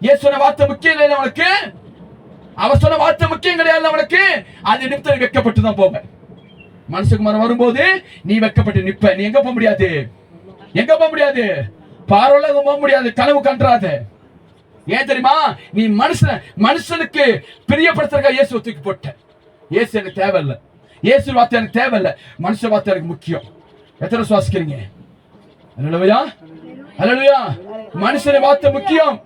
இயேசுவின் வார்த்தை முக்கியம் இல்லை உனக்கு, அவர் சொன்ன வார்த்தை முக்கியம் கிடையாது உனக்கு, அது நிமித்தம் வெட்கப்பட்டு தான் போவ. மனுஷகுமாரன் வரும்போது நீ வெட்கப்பட்டு நிப்ப. நீ எங்க போக முடியாது, எங்க போக முடியாது, பார்வலகம் போக முடியாது, கனவு கண்டாத. ஏன் தெரியுமா? நீ மனுஷனுக்கு பிரியப்படுத்துறதுக்காக இயேசுவை தூக்கி போட்ட. இயேசு எனக்கு தேவையில்லை, இயேசு வார்த்தை எனக்கு தேவையில்லை, மனுஷ வார்த்தை எனக்கு முக்கியம். எத்தனை சுவாசிக்கிறீங்க? அல்லேலூயா, அல்லேலூயா. மனுஷனை வார்த்தை முக்கியம்,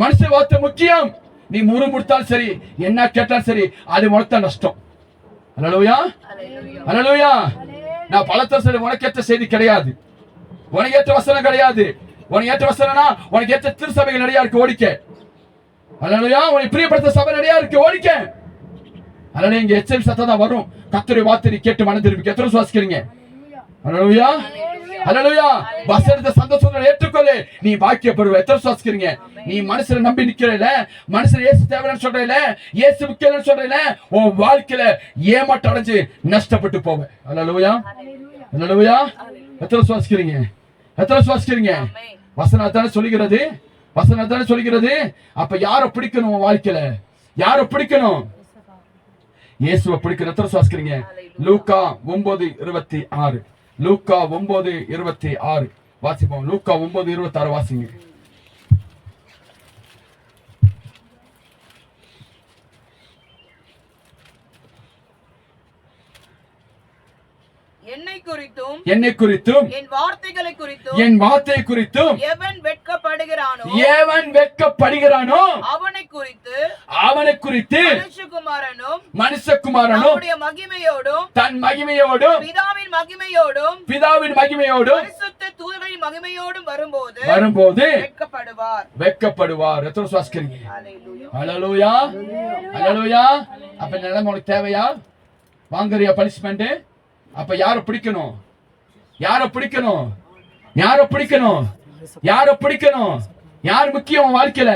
மனுஷ வார்த்தை முக்கியம். நீ முறுமுறுத்தாலும் சரி, என்ன கேட்டாலும் சரி, அது உனக்கு நஷ்டம். அல்லேலூயா, அல்லேலூயா. நான் பலத்த சரி, உனக்கு ஏற்ற செய்தி கிடையாது, உனக்கு ஏற்ற வசனம் கிடையாது. உனக்கு ஏற்ற வசனம்னா உனக்கு ஏற்ற திருச்சபைகள் நிறைய இருக்கு, ஓடிக்க. அல்லேலூயா. உனக்கு பிரியப்படுத்த சபை நிறைய இருக்கு, ஓடிக்க. அல்லேலூயா. இங்க எச்சரிக்கை சத்தம் தான் வரும். கர்த்தருடைய வார்த்தை நீ கேட்டு மனம் திரும்பி. எத்தனை சுவாசிக்கிறீங்க? அல்லேலூயா, அல்லேலூயா. வசனத்தை சந்தோஷத்தோட ஏற்றுக்கொள்ளு, நீ பாக்கியப்படுவ. எத்தனை சுவாசிக்கிறீங்க? நீ மனுஷனை நம்பி நிக்கிறல, மனுஷன் இயேசு தேவைன்னு சொல்றல, இயேசு முக்கியம்னு சொல்றல, உன் வாழ்க்கையில ஏமாற்றம் அடைஞ்சு நஷ்டப்பட்டு போவ. அல்லேலூயா, அல்லேலூயா. எத்தனை சுவாசிக்கிறீங்க? எத்தனை சுவாசிக்கிறீங்க? வசனம் தானே சொல்லுகிறது, வசனம் தானே சொல்லுகிறது. அப்ப யாரை பிடிக்கணும் உன் வாழ்க்கையில? யாரை பிடிக்கணும்? இயேசுவை பிடிக்கணும். எத்தனை சுவாசிக்கிறீங்க? லூக்கா 9:26. லூக்கா 9:26 வாசிப்போம். லூக்கா 9:26 வாசிங்க. என்னை குறித்தும் என் வார்த்தை குறித்தும் எவன் வெட்கப்படுகிறானோ அவனை குறித்து மனுஷகுமாரனும் தன் மகிமையோடும் பிதாவின் மகிமையோடும் பரிசுத்த தூதர்களின் மகிமையோடும் வரும்போது வெட்கப்படுவார். எத்தனை சுவாசிக்கிறீங்க? அல்லேலூயா, அல்லேலூயா. அப்ப நிலைமை உனக்கு தேவையா? வாங்குறியா பனிஷ்மெண்ட்? அப்ப யாரை பிடிக்கணும்? யாரை பிடிக்கணும்? யாரை பிடிக்கணும்? யாரை பிடிக்கணும்? யார் முக்கியம் வாழ்க்கையில?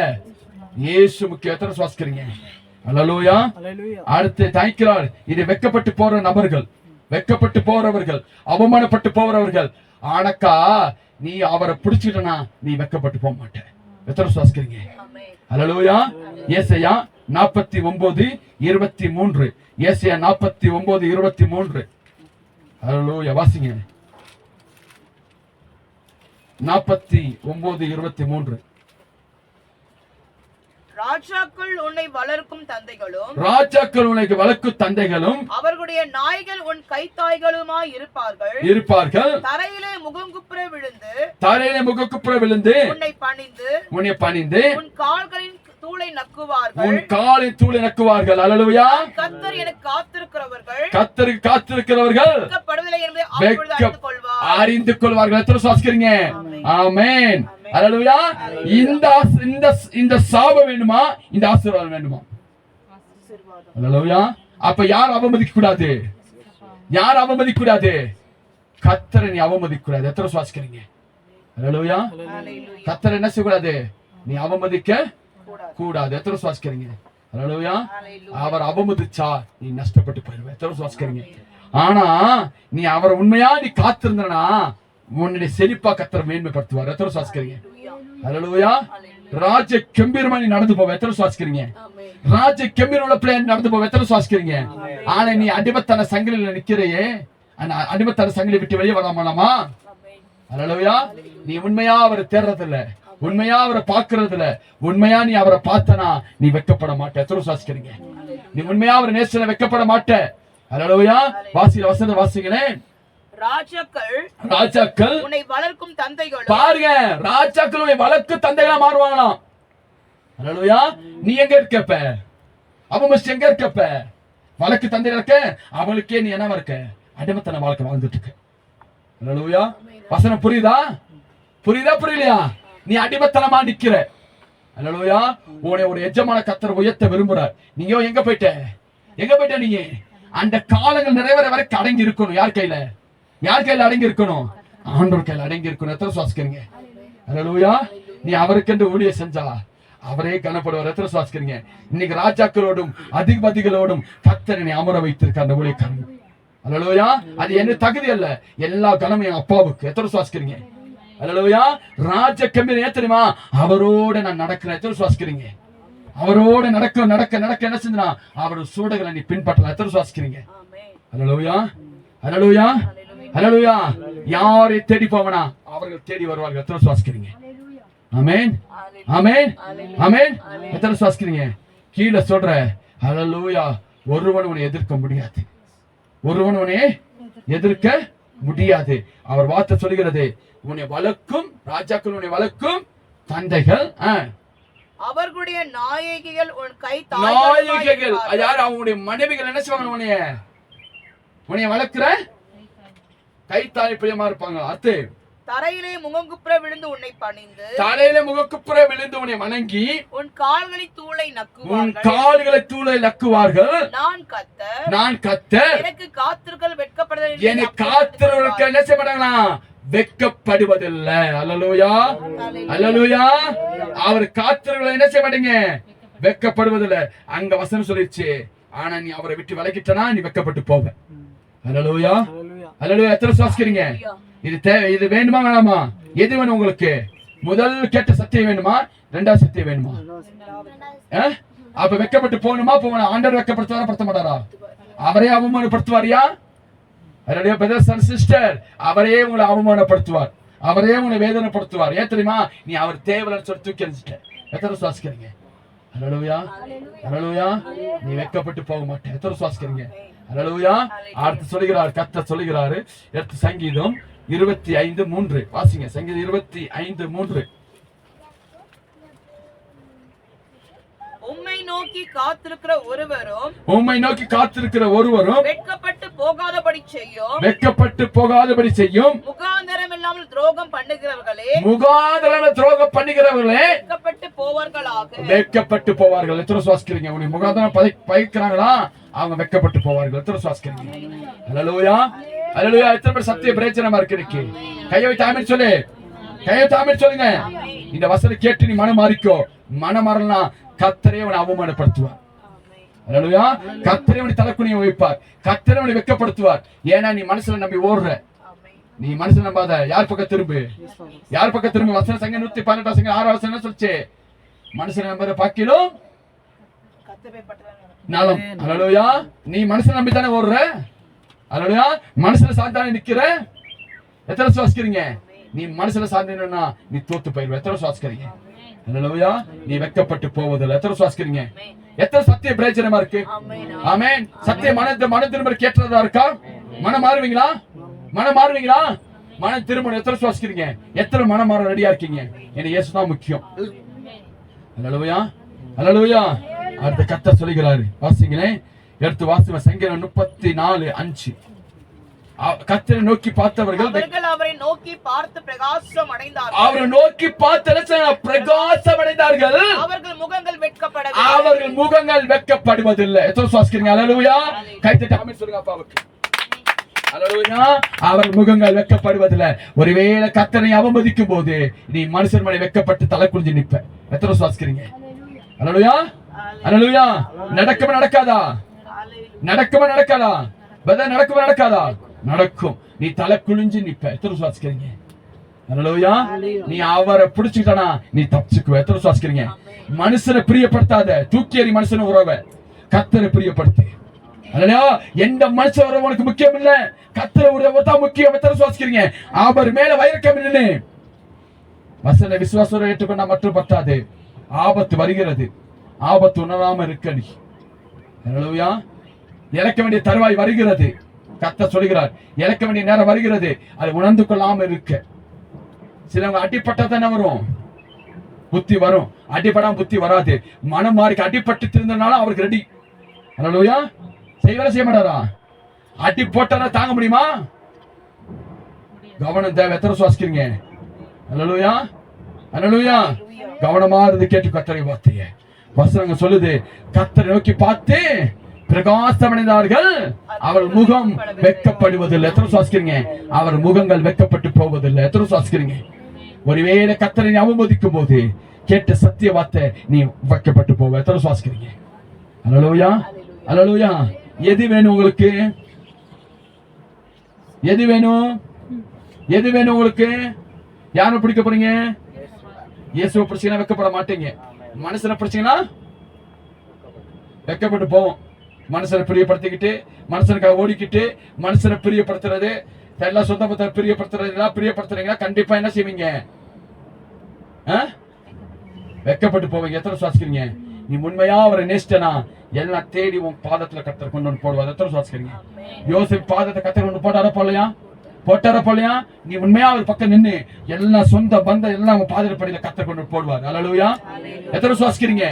இயேசு முக்கியம். எத்தனை சுவாசிக்கிறீங்க? அல்லேலூயா. அடுத்து தாய்க்கிறார். இது வெட்கப்பட்டு போற நபர்கள், வெட்கப்பட்டு போறவர்கள், அவமானப்பட்டு போறவர்கள். ஆனக்கா நீ அவரை பிடிச்சிட்டனா நீ வெட்கப்பட்டு போக மாட்ட. எத்தனை சுவாசிக்கிறீங்க? அல்லேலூயா. ஏசாயா 49:23. ஏசாயா 49:23. அல்லேலூயா. வாசிங்க. 49:23. ராஜாக்கள் உன்னை வளர்க்கும் தந்தைகளும் அவர்களுடைய நாய்கள் உன் கைத்தாய்களுமாய் இருப்பார்கள். தரையிலே முகங்குப்புற விழுந்து உன்னை பணிந்து உன் கால்களின் தூளை நக்குவார்கள். அல்லேலூயா. கர்த்தர் எனக்கு காத்திருக்கிறவர்கள் அறிந்து கொள்வார்கள். எத்தனை சுவாசிக்கிறீங்க? ஆமென். அல்லேலூயா. இந்த சாபம் வேணுமா? இந்த ஆசீர்வாதம் வேணுமா? அல்லேலூயா. அப்ப யார் அவமதிக்க கூடாது? யார் அவமதிக்க கூடாது? கர்த்தரை நீ அவமதிக்க கூடாது. எத்தனை சுவாசிக்கிறீங்க? அல்லேலூயா. கர்த்தரை என்ன செய்ய கூடாது? நீ அவமதிக்க கூடாது. எத்தனை சுவாசிக்கிறீங்க? அல்லேலூயா. அவர் அவமதிச்சா நீ நஷ்டப்பட்டு போயிடுவ. எத்தனை சுவாசிக்கிறீங்க? ஆனா நீ அவரை உண்மையா நீ காத்திருந்தனா உன்னுடைய செழிப்பா கர்த்தர் மேன்மைப்படுத்துவார். எத்தனை சுவாசிக்கிறீங்க? அல்லேலூயா. ராஜ கம்பீரமா நீ நடந்து போவ. எத்தனை சுவாசிக்கிறீங்க? ராஜ கம்பீரம் உள்ள பிள்ளையா நடந்து போவ. எத்தனை சுவாசிக்கிறீங்க? ஆனா நீ அடிமத்தன சங்கிலில நிக்கிறையே, அடிமத்தன சங்கிலி விட்டு வெளியே வராமலாமா? அல்லேலூயா. நீ உண்மையா அவரை தேடுறது இல்ல, உண்மையா அவரை பார்க்கறதுல, உண்மையா நீ அவரை பார்த்தனா நீ வெட்கப்பட மாட்ட. எத்தனை விசுவாசிக்கிறீங்க? நீ உண்மையா அவரை நேசிச்சா வெட்கப்பட மாட்ட. அல்லேலூயா. வசனத்தை வாசிங்களேன். ராஜாக்கள் உன்னை வளர்க்கும் தந்தைகள், பாருங்க, ராஜாக்கள் உன்னை வளர்க்கும் தந்தைகளா மாறுவாங்களாம். அல்லேலூயா. நீ எங்க இருக்கப்ப? அவன் எங்க இருக்கப்ப? வழக்கு தந்தை இருக்க, அவளுக்கே நீ என்ன இருக்க? அடிமத்தன வாழ்க்கை வாழ்ந்துட்டு இருக்க. அல்லேலூயா. வசனம் புரியுதா? புரியுதா புரியலையா? நீ அடிமத்தனமா நிக்கிற. அல்லேலூயா. உன்னை ஒரு எஜமான கர்த்தர் உயர்த்த விரும்புறார். நீங்க எங்க போயிட்ட? எங்க போயிட்ட? நீங்க அந்த காலங்கள் நிறைவேற வரைக்கும் அடங்கி இருக்கணும். யார் கையில? யார் கையில அடங்கி இருக்கணும்? ஆண்டவர் கையில அடங்கி இருக்கணும். எத்தனை சுவாசிக்கிறீங்க? அல்லேலூயா. நீ அவருக்கென்று ஊழியம் செஞ்சா அவரே கனப்படுவார். எத்தனை சுவாசிக்கிறீங்க? இன்னைக்கு ராஜாக்களோடும் அதிபதிகளோடும் கர்த்தர் என்னை அமர வைத்திருக்க அந்த ஊழியக்காரன். அல்லேலூயா. அது என்ன தகுதி அல்ல, எல்லா கனமும் என் அப்பாவுக்கு. எத்தனை சுவாசிக்கிறீங்க? அல்லேலூயா. ராஜ கம்பீரம் ஏன் தெரியுமா? அவரோட நான் நடக்கிறேன். எத்தனை சுவாசிக்கிறீங்க? அவரோட நடக்க நடக்க நடக்க என்ன செஞ்சா அவரோட சூடகளை நீ பின்பற்றலாம். எத்தனை சுவாசிக்கிறீங்க? அல்லேலூயா. அல்லேலூயா. அல்லேலூயா. யாரை தேடி போவனா அவர்கள் தேடி வருவார்கள். எத்தனை சுவாசிக்கிறீங்க? ஆமென். ஆமென். ஆமென். எத்தனை சுவாசிக்கிறீங்க? கீழே சொல்ற அல்லேலூயா. ஒருவன் உன்னை எதிர்க்க முடியாது. ஒருவன் உன்னை எதிர்க்க முடியாது. அவர் வார்த்தை சொல்கிறது, உன்னை வளர்க்கும் ராஜாக்கள், உன்னை வளர்க்கும் தந்தைகள், அவர்களுடைய நாயகிகள் உன் கை நாயகிகள். யார்? அவங்களுடைய மனைவிகள் என்ன செய்வாங்க? உன்னை வளர்க்கிற கை தாய் பிரியமா இருப்பாங்க. அத்து தரையிலே முகங்குப்புற விழுந்து உன்னை பணிந்து, தலையில முகக்குப்புற விழுந்து உன்னை வணங்கி உன் கால்களின் தூளை நக்குவார்கள். உன் கால்களை தூளை நக்குவார்கள். நான் கர்த்தர், நான் கர்த்தர். எனக்கு காத்திருக்கள் வெட்கப்படுதல், எனக்கு காத்திருக்க என்ன செய்ய மாட்டாங்களா? வெட்கப்படுவதில்லை. அல்லேலூயா. அல்லேலூயா. அவர் காத்திருக்க என்ன செய்ய மாட்டீங்க? வெட்கப்படுவதில்லை. அங்க வசனம் சொல்லிடுச்சு, ஆனா நீ அவரை விட்டு விலகிட்டனா நீ வெட்கப்பட்டு போவ. அல்லேலூயா. அல்லேலூயா. எத்தனை சுவாசிக்கிறீங்க? இது வேணுமா வேணாமா? எது வேணும் உங்களுக்கு? முதல் கேட்ட சத்தியம் வேணுமா? இரண்டாவது சத்தியம் வேணுமா? அப்ப வெட்கப்பட்டு போகணுமா? போகணும். ஆண்டவர் வெட்கப்படுத்துவாரா படுத்த மாட்டாரா? அவரே அவமானப்படுத்துவாரியா? சிஸ்டர், அவரே உங்களை அவமானப்படுத்துவார். அவரே உங்களை வேதனைப்படுத்துவார். ஏன் தெரியுமா? நீ அவர் தேவலன்னு சொல்லி தூக்கி எறிஞ்சிட்ட. எத்தனை சுவாசிக்கிறீங்க? அல்லேலூயா. அல்லேலூயா. நீ வெட்கப்பட்டு போக மாட்டேன். எத்தனை சுவாசிக்கிறீங்க? அல்லேலூயா. அடுத்து சொல்லுகிறார், கர்த்தர் சொல்லுகிறாரு. எடுத்து சங்கீதம் 25:3 வாசிங்க. சங்கீதம் 25:3. உம்மை நோக்கி காத்திருக்கிற ஒருவரும், உம்மை நோக்கி காத்திருக்கிற ஒருவரும் வெட்கப்பட்டு போகாதபடி செய்யும், வெட்கப்பட்டு போகாதபடி செய்யும். முகாந்தரம் இல்லாமல் துரோகம் பண்ணுகிறவர்களே, முகாந்தரம் துரோகம் பண்ணுகிறவர்களே வெட்கப்பட்டு போவார்களாக. வெட்கப்பட்டு போவார்கள். எத்தனை சுவாசிக்கிறீங்க? உன்னை முகாந்தரம் பயிக்கிறாங்களா? அவங்க வெட்கப்பட்டு போவார்கள். எத்தனை சுவாசிக்கிறீங்க? அல்லேலூயா. அல்லேலூயா. எத்தனை பேர் சத்திய பிரயோஜனமா இருக்கு? கையை வைத்து ஆமென் சொல்லு. கையை வைத்து ஆமென் சொல்லுங்க. இந்த வசனம் கேட்டு நீ மனம் மாறிக்கோ. மனம் மாறலாம், கர்த்தரே அவனை அவமானப்படுத்துவார். அல்லேலூயா. கர்த்தரே அவனை தலைக்குனிய வைப்பார். கர்த்தரே அவனை வெட்கப்படுத்துவார். ஏன்னா நீ மனசுல நம்பி ஓடுற. நீ மனசுல நம்பாத. யார் பக்கம் திரும்பு? யார் பக்கம் திரும்பு? வசனம் சங்க 118 6 வசனம் சொல்லுச்சு, மனசுல நம்புற பாக்கிலும் நலம். அல்லேலூயா. நீ மனசுல நம்பி தானே ஓடுற. அல்லேலூயா. மனசுல சாந்தானே நிக்கிற. எத்தனை சுவாசிக்கிறீங்க? நீ மனசுல சாந்தினா நீ தோத்து போயிருவ. எத்தனை சுவாசிக்கிறீங்க? அல்லேலூயா. நீ வெட்கப்பட்டு போவதில்லை. எத்தனை சுவாசிக்கிறீங்க? எத்தனை சத்திய பிரயோஜனமா இருக்கு? ஆமென். சத்திய மன திரும்ப கேட்டதா இருக்கா? மனம் மாறுவீங்களா? மனம் மாறுவீங்களா? மனம் திரும்ப. எத்தனை சுவாசிக்கிறீங்க? எத்தனை மனம் மாற ரெடியா இருக்கீங்க? எனக்கு இயேசு தான் முக்கியம். அல்லேலூயா. அல்லேலூயா. அடுத்த கர்த்தர் சொல்லுகிறாரு, வாசிங்களேன். எடுத்து வாசிங்க. சங்கீதம் 34:5. கர்த்தரை நோக்கி பார்த்தவர்கள் அவரை நோக்கி பார்த்து பிரகாசம் அடைந்தார்கள். அவரை நோக்கி பார்த்து பிரகாசம் அடைந்தார்கள். அவர்கள் முகங்கள் வெட்கப்படவில்லை. அவர்கள் முகங்கள் வெட்கப்படுவதில்லை. எத்தனை சுவாசிக்கிறீங்க? அல்லேலூயா. கைத்தட்டி ஆமென் சொல்லுங்க அப்பாவுக்கு. அல்லேலூயா. அவர்கள் முகங்கள் வெட்கப்படுவதில்லை. ஒருவேளை கர்த்தரை அவமதிக்கும் போது நீ மனுஷன் மேல வெட்கப்பட்டு தலை குனிஞ்சு நிப்ப. எத்தனை சுவாசிக்கிறீங்க? அல்லேலூயா. அல்லேலூயா. நடக்குமா நடக்காதா? நடக்குமா நடக்காதா? நடக்குமா நடக்காதா? நடக்கும். நீ தலை குளிஞ்சு நிப்ப. எத்தனை சுவாசிக்கிறீங்க? அல்லேலூயா. நீ அவரை பிடிச்சுக்கிட்டனா நீ தப்பிச்சுக்குவ. எத்தனை சுவாசிக்கிறீங்க? மனுஷனை பிரியப்படுத்தாத. தூக்கி எறி மனுஷன உறவை. கர்த்தரை பிரியப்படுத்து. அல்லேலூயா. எந்த மனுஷ உறவு உனக்கு முக்கியம் இல்ல, கர்த்தரை உறவு தான் முக்கியம். எத்தனை சுவாசிக்கிறீங்க? அவர் மேல வைரக்கம் நின்னு வசன விசுவாசம் ஏற்றுக்கொண்டா மட்டும் பத்தாது, ஆபத்து வருகிறது. ஆபத்து உணராம இருக்கடி. ஹல்லேலூயா. இறக்க வேண்டிய தருவாய் வருகிறது. கர்த்தர் சொல்கிறார், இறக்க வேண்டிய நேரம் வருகிறது. அதை உணர்ந்து கொள்ளாம இருக்க. சிலவங்க அடிப்பட்டா தானே வரும், புத்தி வரும். அடிப்படாம புத்தி வராது. மனம் மாறி அடிப்பட்டு திருந்தனால அவருக்கு ரெடி. ஹல்லேலூயா. செய்வர செய்ய மாட்டாரா? அடி போட்டாரா தாங்க முடியுமா? கவனம் தேவை. எத்தனை சுவாசிக்கிறீங்க? ஹல்லேலூயா. ஹல்லேலூயா. கவனமா இருந்து கேட்டு கர்த்தரை வார்த்தையை வசனங்க சொல்லுது. கர்த்தரை நோக்கி பார்த்து பிரகாசமடைந்தார்கள், அவர் முகம் வெட்கப்படுவதில்லை. எத்தனை சுவாசிக்கிறீங்க? அவர் முகங்கள் வெட்கப்பட்டு போவதில்லை. எத்தனை சுவாசிக்கிறீங்க? ஒருவேளை கர்த்தரை அவமதிக்கும் போது கேட்ட சத்திய வார்த்தை நீ வெட்கப்பட்டு போவ. எத்தனை சுவாசிக்கிறீங்க? ஹல்லேலூயா. ஹல்லேலூயா. எது வேணும் உங்களுக்கு? எது வேணும்? எது வேணும் உங்களுக்கு? யாரை பிடிக்க போறீங்க? இயேசுவை பிடிச்சீங்கன்னா வெட்கப்பட மாட்டீங்க. மனுஷனை பிடிச்சீங்கன்னா வெட்கப்பட்டு போவோம். மனுஷனை பிரியப்படுத்திக்கிட்டு, மனுஷனுக்காக ஓடிக்கிட்டு, மனுஷனை பிரியப்படுத்துறது, எல்லா சொந்த பத்த பிரியப்படுத்துறீங்களா? கண்டிப்பா என்ன செய்வீங்க? வெட்கப்பட்டு போவீங்க. எத்தனை சுவாசிக்கிறீங்க? நீ உண்மையா அவரை நேசிட்டனா எல்லாம் தேடி உன் பாதத்துல கர்த்தர் கொண்டு வந்து போடுவார். எத்தனை சுவாசிக்கிறீங்க? யோசிப்பு பாதத்தை கர்த்தர் கொண்டு போட்டாரா போலையா? நீ உண்மையா அவர் பக்கம் நின்று எல்லா சொந்த பந்தம் எல்லாம் பாதிரப்படியில கர்த்தர் கொண்டு போடுவார். ஹல்லேலூயா. எத்தனை சுவாசிக்கிறீங்க?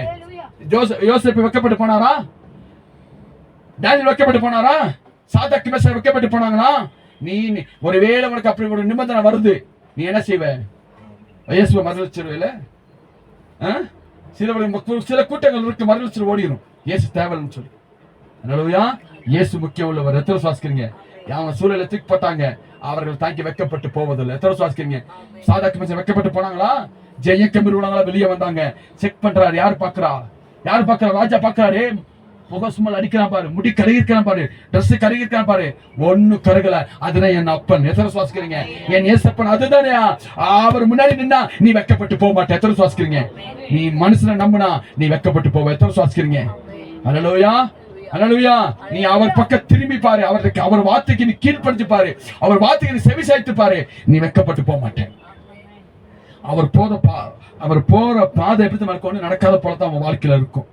யோசிப்பு வெட்கப்பட்டு போனாரா? டேனியல் வெட்கப்பட்டு போனாரா? சாத்ராக் மேஷாக் வெட்கப்பட்டு போனாங்களா? நீ ஒருவேளை உனக்கு அப்படி ஒரு நிபந்தனை வருது, நீ என்ன செய்வ? இயேசுவை மறுதலிச்சிருவேல? சில கூட்டங்கள் இருக்கு, மறுதலிச்சு ஓடிடும். இயேசு தேவைன்னு சொல்லி. ஹல்லேலூயா. இயேசு முக்கியம் உள்ளவர். எத்தனை சுவாசிக்கிறீங்க? அவங்க சூழலை தூக்கி போட்டாங்க, அவர்கள் தாங்கி வெட்கப்பட்டு போவதில்லை. எத்தனை சுவாசிக்கிறீங்க? சாத்ராக் மேஷாக் வெட்கப்பட்டு போனாங்களா? ஜெயக்கம்பீர் உள்ளவங்களா வெளியே வந்தாங்க. செக் பண்றாரு. யாரு பாக்குறா? ராஜா பாக்குறாரு. முகசுமல் அடிக்கிறான் பாரு, முடி கருகிருக்கிறான் பாரு, ட்ரெஸ் கருகிருக்கிறான் பாரு, ஒண்ணு கருகல. அதுதான் என் அப்பன். எத்தனை சுவாசிக்கிறீங்க? என் ஏசப்பன் அதுதானே. அவர் முன்னாடி நின்னா நீ வெட்கப்பட்டு போக மாட்டே. எத்தனை சுவாசிக்கிறீங்க? நீ மனுஷனை நம்பினா நீ வெட்கப்பட்டு போவ. எத்தனை சுவாசிக்கிறீங்க? ஹல்லேலூயா. ஹல்லேலூயா. நீ அவர் பக்கம் திரும்பி பாரு, அவர் வார்த்தைக்கு நீ கீழ்ப்படிஞ்சு பாரு, அவர் வார்த்தைக்கு நீ செவி சாய்த்து பாரு, நீ வெட்கப்பட்டு போக மாட்டேன். அவர் போற பாதை எப்படி கொண்டு நடக்காத போலதான் அவன் வாழ்க்கையில இருக்கும்.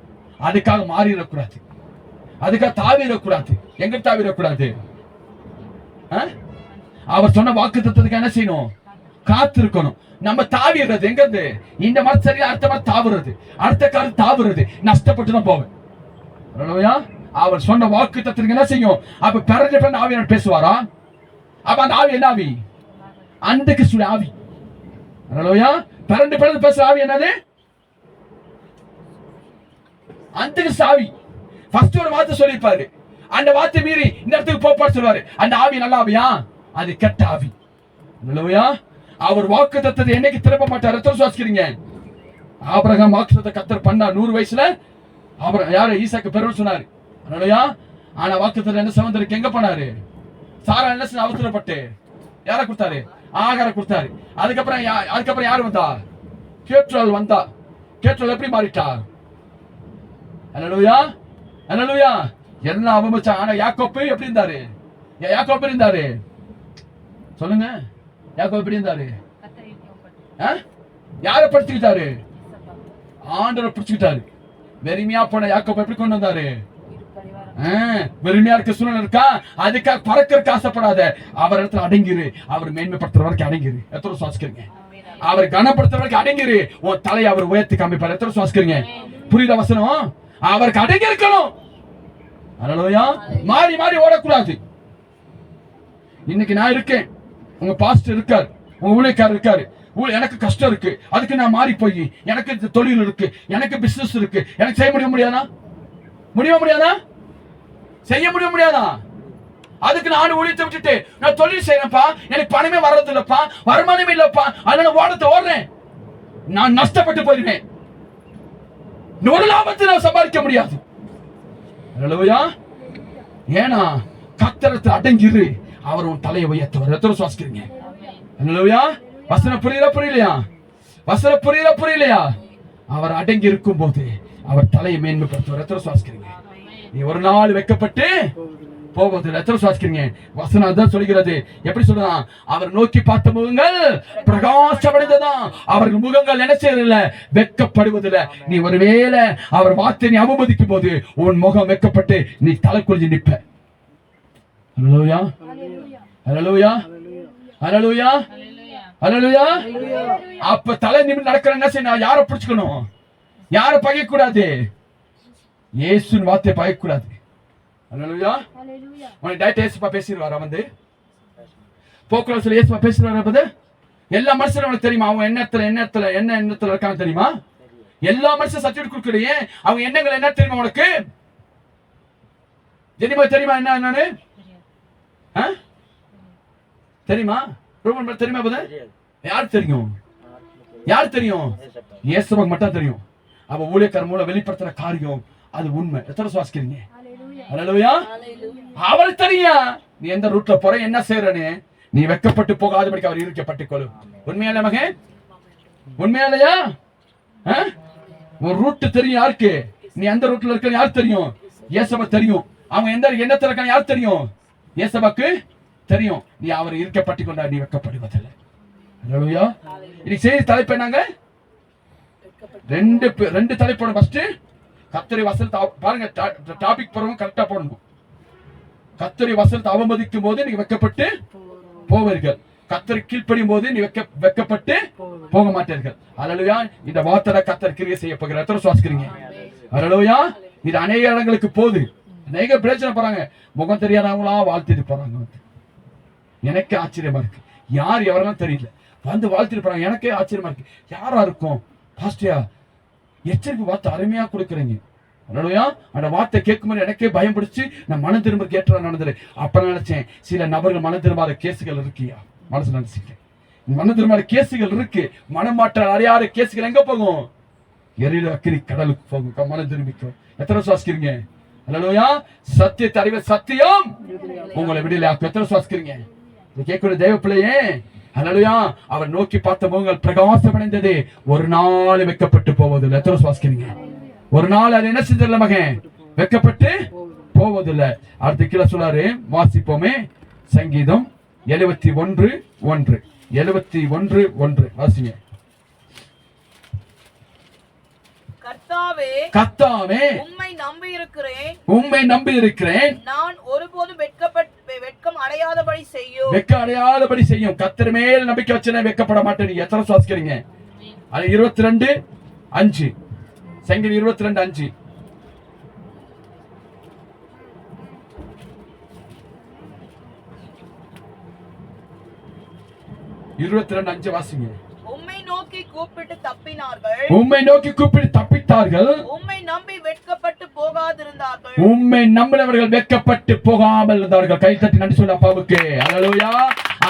அதுக்காக மாறிடக்கூடாது, அதுக்காக தாவிடக்கூடாது. எங்க தாவிடக்கூடாது? அவர் சொன்ன வாக்குத்தத்தத்துக்கு என்ன செய்யணும்? காத்திருக்கணும். நம்ம தாவிடுறது எங்க இருந்து? இந்த மாதிரி சரியா அடுத்த மாதிரி தாவுறது, அடுத்த காலம் தாவுறது, நஷ்டப்பட்டு தான் போவேன். அவர் சொன்ன வாக்குத்தத்தத்துக்கு என்ன செய்யும்? அப்ப பிறந்த ஆவியானவர் பேசுவாரா? அப்ப அந்த ஆவி என்ன ஆவி? அந்த கிறிஸ்துவின் ஆவி. பிறந்து பேசுற ஆவி என்னது? அந்த ஆவி. ஃபர்ஸ்ட் ஒரு வார்த்தை சொல்லிருப்பாரு, அந்த வார்த்தை மீறி இந்த இடத்துக்கு போப்பாரு சொல்லுவாரு. அந்த ஆவி நல்ல ஆவியா? அது கெட்ட ஆவி. அவர் வாக்குத்தத்தத்தை என்னைக்கு திரும்ப மாட்டார். எத்தனை சுவாசிக்கிறீங்க? ஆபிரகாம் வாக்குத்தத்தை கர்த்தர் பண்ணார் 100 வயசுல. யாரு? ஈசாக்கு பெருமை சொன்னாரு. ஆனா வாக்குத்தத்தை என்ன சகோதரருக்கு எங்க போனாரு? சாரா என்ன அவசரப்பட்டு யார கொடுத்தாரு? ஆகாரம் கொடுத்தாரு. அதுக்கப்புறம் யாரு வந்தா? கேட்ரோல் வந்தா. கேட்ரோல் எப்படி மாறிட்டா? ஹல்லேலூயா. ஹல்லேலூயா. எல்லாம் அவமதிச்சா. ஆனா யாக்கோப்பு எப்படி இருந்தாரு? யாக்கோப்பு இருந்தாரு? சொல்லுங்க. யாக்கோப்பு எப்படி இருந்தாரு? யாரை படிச்சுக்கிட்டாரு? ஆண்டவரை பிடிச்சுக்கிட்டாரு. வெறுமையா போன யாக்கோப்பு எப்படி கொண்டு வந்தாரு? வெறுமையா இருக்க சூழ்நிலை இருக்கா, அதுக்காக பறக்கிறதுக்கு ஆசைப்படாத. அவர் இடத்துல அடங்கிரு. அவர் மேன்மைப்படுத்துற வரைக்கும் அடங்கிரு. எத்தனை சுவாசிக்கிறீங்க? அவர் கனப்படுத்துற வரைக்கும் அடங்கிரு. உன் தலையை அவர் உயர்த்தி காமிப்பார். எத்தனை சுவாசிக்கிறீங்க? புரியுத வசனம்? அவருக்கு அடங்கி இருக்கணும். ஹல்லேலூயா. மாறி மாறி ஓடக்கூடாது. இன்னைக்கு நான் இருக்கேன், உங்க பாஸ்டர் இருக்காரு, உங்க ஊழியக்காரர் இருக்காரு. எனக்கு கஷ்டம் இருக்கு, அதுக்கு நான் மாறி போய் எனக்கு தொழில் இருக்கு, எனக்கு பிசினஸ் இருக்கு, எனக்கு செய்ய முடியாதா? செய்ய முடியாதா? அதுக்கு நான் ஊழியத்தை விட்டுட்டு நான் தொழில் செய்யறேன்ப்பா, எனக்கு பணமே வர்றது இல்லப்பா, வருமானமே இல்லப்பா, அதனால ஓடுறேன், நான் நஷ்டப்பட்டு போயிருவேன். ஒரு லாபத்தை நான் சம்பாதிக்க முடியாது. ஹல்லேலூயா. ஏனா கர்த்தரத்தில் அடங்கிரு. அவர் உன் தலையை உயர்த்துவார். எத்தனை சுவாசிக்கிறீங்க? ஹல்லேலூயா. வசனம் புரியலையா? வசனம் புரியலையா? அவர் அடங்கி இருக்கும் போது அவர் தலையை மேன்மைப்படுத்துவார். எத்தனை சுவாசிக்கிறீங்க? நீ ஒரு நாள் வெட்கப்பட்டு போவதில்லை. எத்தனை சுவாசிக்கிறீங்க? வசனம் அதான் சொல்கிறது. எப்படி சொல்லலாம்? அவர் நோக்கி பார்த்த முகங்கள் பிரகாசமடைந்ததான். அவர்கள் முகங்கள் என்ன செய்யறதில்லை? வெட்கப்படுவதில்லை. நீ ஒருவேளை அவர் வார்த்தை நீ அவமதிக்கும் போது உன் முகம் வெட்கப்பட்டு நீ தலை குனிஞ்சு நிற்ப. ஹல்லேலூயா, ஹல்லேலூயா, ஹல்லேலூயா, ஹல்லேலூயா. அப்ப தலை நிமிர்ந்து நடக்கிற என்ன செய்யணும்? யாரை பிடிச்சுக்கணும்? யாரை பகைக்க கூடாது? இயேசுவின் வார்த்தையை பகைக்க கூடாது. ஹல்லேலூயா. உனக்கு டைரக்ட் இயேசுப்பா பேசிடுவாரா? வந்து போக்குவரத்துல இயேசுப்பா பேசிடுவாரா? எல்லா மனுஷனும் உனக்கு தெரியுமா? அவங்க என்ன எண்ணத்துல இருக்காங்க தெரியுமா? எல்லா மனுஷன் சர்டிபிகேட் கொடுக்கலையே, அவங்க எண்ணங்கள் என்ன தெரியுமா உனக்கு? தெரியுமா என்னன்னு தெரியுமா? தெரியுமா? யார் தெரியும்? யார் தெரியும்? இயேசுவுக்கு மட்டும் தெரியும். அப்ப ஊழியக்காரர் மூலம் வெளிப்படுத்துற காரியம் அது உண்மை. எத்தனை சுவாசிக்கிறீங்க? ஹல்லேலூயா. அவருக்கு தெரியும் நீ எந்த ரூட்ல போற, என்ன செய்யறன்னு. நீ வெட்கப்பட்டு போகாதபடிக்கு அவர் இருக்கப்பட்டுக் கொள்ளு. உண்மையால மகன்? உண்மையாலையா? ஒரு ரூட் தெரியும் யாருக்கு? நீ எந்த ரூட்ல இருக்க யார் தெரியும்? இயேசுவுக்கு தெரியும். அவங்க எந்த எண்ணத்துல இருக்காங்க யார் தெரியும்? இயேசுவுக்கு தெரியும். நீ அவர் இருக்கப்பட்டுக் கொண்டா நீ வெட்கப்படுவதில்லை. ஹல்லேலூயா. இன்னைக்கு செய்தி தலைப்பு என்னங்க? ரெண்டு தலைப்போட. ஃபர்ஸ்ட் கர்த்தரை வசனத்தை பாருங்க, டாபிக் போறவங்க கரெக்டா போடணும். கர்த்தரை வசனத்தை அவமதிக்கும் போது நீங்க வெட்கப்பட்டு போவீர்கள். கர்த்தரை கீழ்ப்படியும் போது நீ வெட்கப்பட்டு போக மாட்டீர்கள். ஹல்லேலூயா. இந்த வார்த்தை கர்த்தர் கிரியை செய்ய போகிறார். எத்தனை சுவாசிக்கிறீங்க? ஹல்லேலூயா. இது அநேக இடங்களுக்கு போகுது. அநேக பிரச்சனை போறாங்க, முகம் தெரியாதவங்களா வாழ்த்திட்டு போறாங்க. எனக்கு ஆச்சரியமா இருக்கு. யார் எவரெல்லாம் தெரியல வந்து வாழ்த்திட்டு போறாங்க. எனக்கே ஆச்சரியமா இருக்கு. யாரா இருக்கும்? பாஸ்டியா எச்சரிக்கை வார்த்தை அருமையா கொடுக்குறீங்க. ஹல்லேலூயா. அந்த வார்த்தை கேட்கும்போது எனக்கே பயம் பிடிச்சு நான் மனம் திரும்ப கேட்டா நடந்தது. அப்ப நினைச்சேன் சில நபர்கள் மனம் திரும்பாத கேசுகள் இருக்கியா? மனசு நினைச்சிட்டேன் மனம் திரும்பாத கேசுகள் இருக்கு. மனமாற்ற அறியாத கேசுகள் எங்க போகும்? எரியில அக்கினி கடலுக்கு போகும். மனம் திரும்பிக்கும். எத்தனை சுவாசிக்கிறீங்க? ஹல்லேலூயா. சத்தியத்தை அறிவே சத்தியம் உங்களை விடுதலை ஆக்கும். எத்தனை சுவாசிக்கிறீங்க? கேட்கக்கூடிய தெய்வ பிள்ளையே, ஹல்லேலூயா. அவர் நோக்கி பார்த்த முகங்கள் பிரகாசமடைந்தது. ஒரு நாள் வெட்கப்பட்டு போவதில்லை. எத்தனை சுவாசிக்கிறீங்க? ஒரு நாள் அது என்ன செஞ்சதில்லை மகன்? வெட்கப்பட்டு போவதில்லை. அடுத்து கீழே சொல்லாரு, வாசிப்போமே. சங்கீதம் 71:1. 71:1 வாசிங்க. கர்த்தாவே உம்மை நம்பி இருக்கிறேன். நான் ஒருபோதும் வெட்கம் அடையாதபடி செய்யும். கர்த்தர் மேல் நம்பிக்கை வச்சனே வெட்கப்பட மாட்டேன். எத்தனை சுவாசிக்கிறீங்க? அது 22:5. சங்கீதம் 22:5. 22:5 வாசிங்க. உம்மை நோக்கி கூப்பிட்டு தப்பித்தார்கள். உம்மை நம்பி வெட்கப்பட்டு போகாதிருந்தார்கள். உம்மை நம்பினவர்கள் வெட்கப்பட்டு போகாமல் இருந்தார்கள். கை தட்டி நன்றி சொல்ல அப்பாவுக்கு. ஹல்லேலூயா.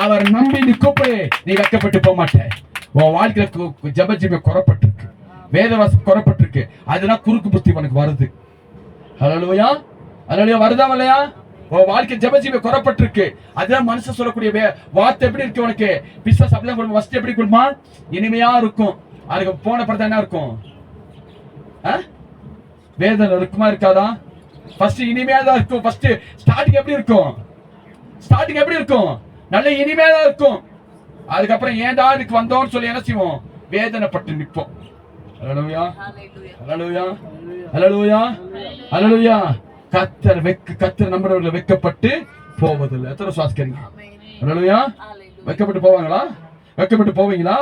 அவர் நம்பி நீ கூப்பிடு, நீ வெட்கப்பட்டு போக மாட்டே. உன் வாழ்க்கையில ஜெபஜீவ குறப்பட்டிருக்கு, வேதவாசம் குறப்பட்டிருக்கு. அதெல்லாம் குறுக்கு புத்தி உனக்கு வருது. ஹல்லேலூயா. ஹல்லேலூயா. வருதா இல்லையா? உன் வாழ்க்கை ஜெபஜீவ குறப்பட்டிருக்கு. அதுதான் மனுஷன் சொல்லக்கூடிய வார்த்தை எப்படி இருக்கு உனக்கு? பிசாசு அப்படிதான் கொடுமா. ஃபர்ஸ்ட் எப்படி கொடுமா? இனிமையா இருக்கும். அதுக்கு போன படத்தை என்ன இருக்கும்? வேதனை இருக்குமா இருக்காதா? ஃபர்ஸ்ட் இனிமையா தான் இருக்கும். ஃபர்ஸ்ட் ஸ்டார்டிங் எப்படி இருக்கும்? ஸ்டார்டிங் எப்படி இருக்கும்? நல்ல இனிமையா தான் இருக்கும். அதுக்கப்புறம் ஏன்டா இதுக்கு வந்தோம்னு சொல்லி என்ன செய்வோம்? வேதனைப்பட்டு நிற்போம். ஹல்லேலூயா. ஹல்லேலூயா. ஹல்லேலூயா. ஹல்லேலூயா. கர்த்தர் நம்புறவர்களை வெட்கப்பட்டு போவதில்லை. எத்தனை சுவாசிக்கிறீங்க? ஹல்லேலூயா. வெட்கப்பட்டு போவாங்களா? வெட்கப்பட்டு போவீங்களா?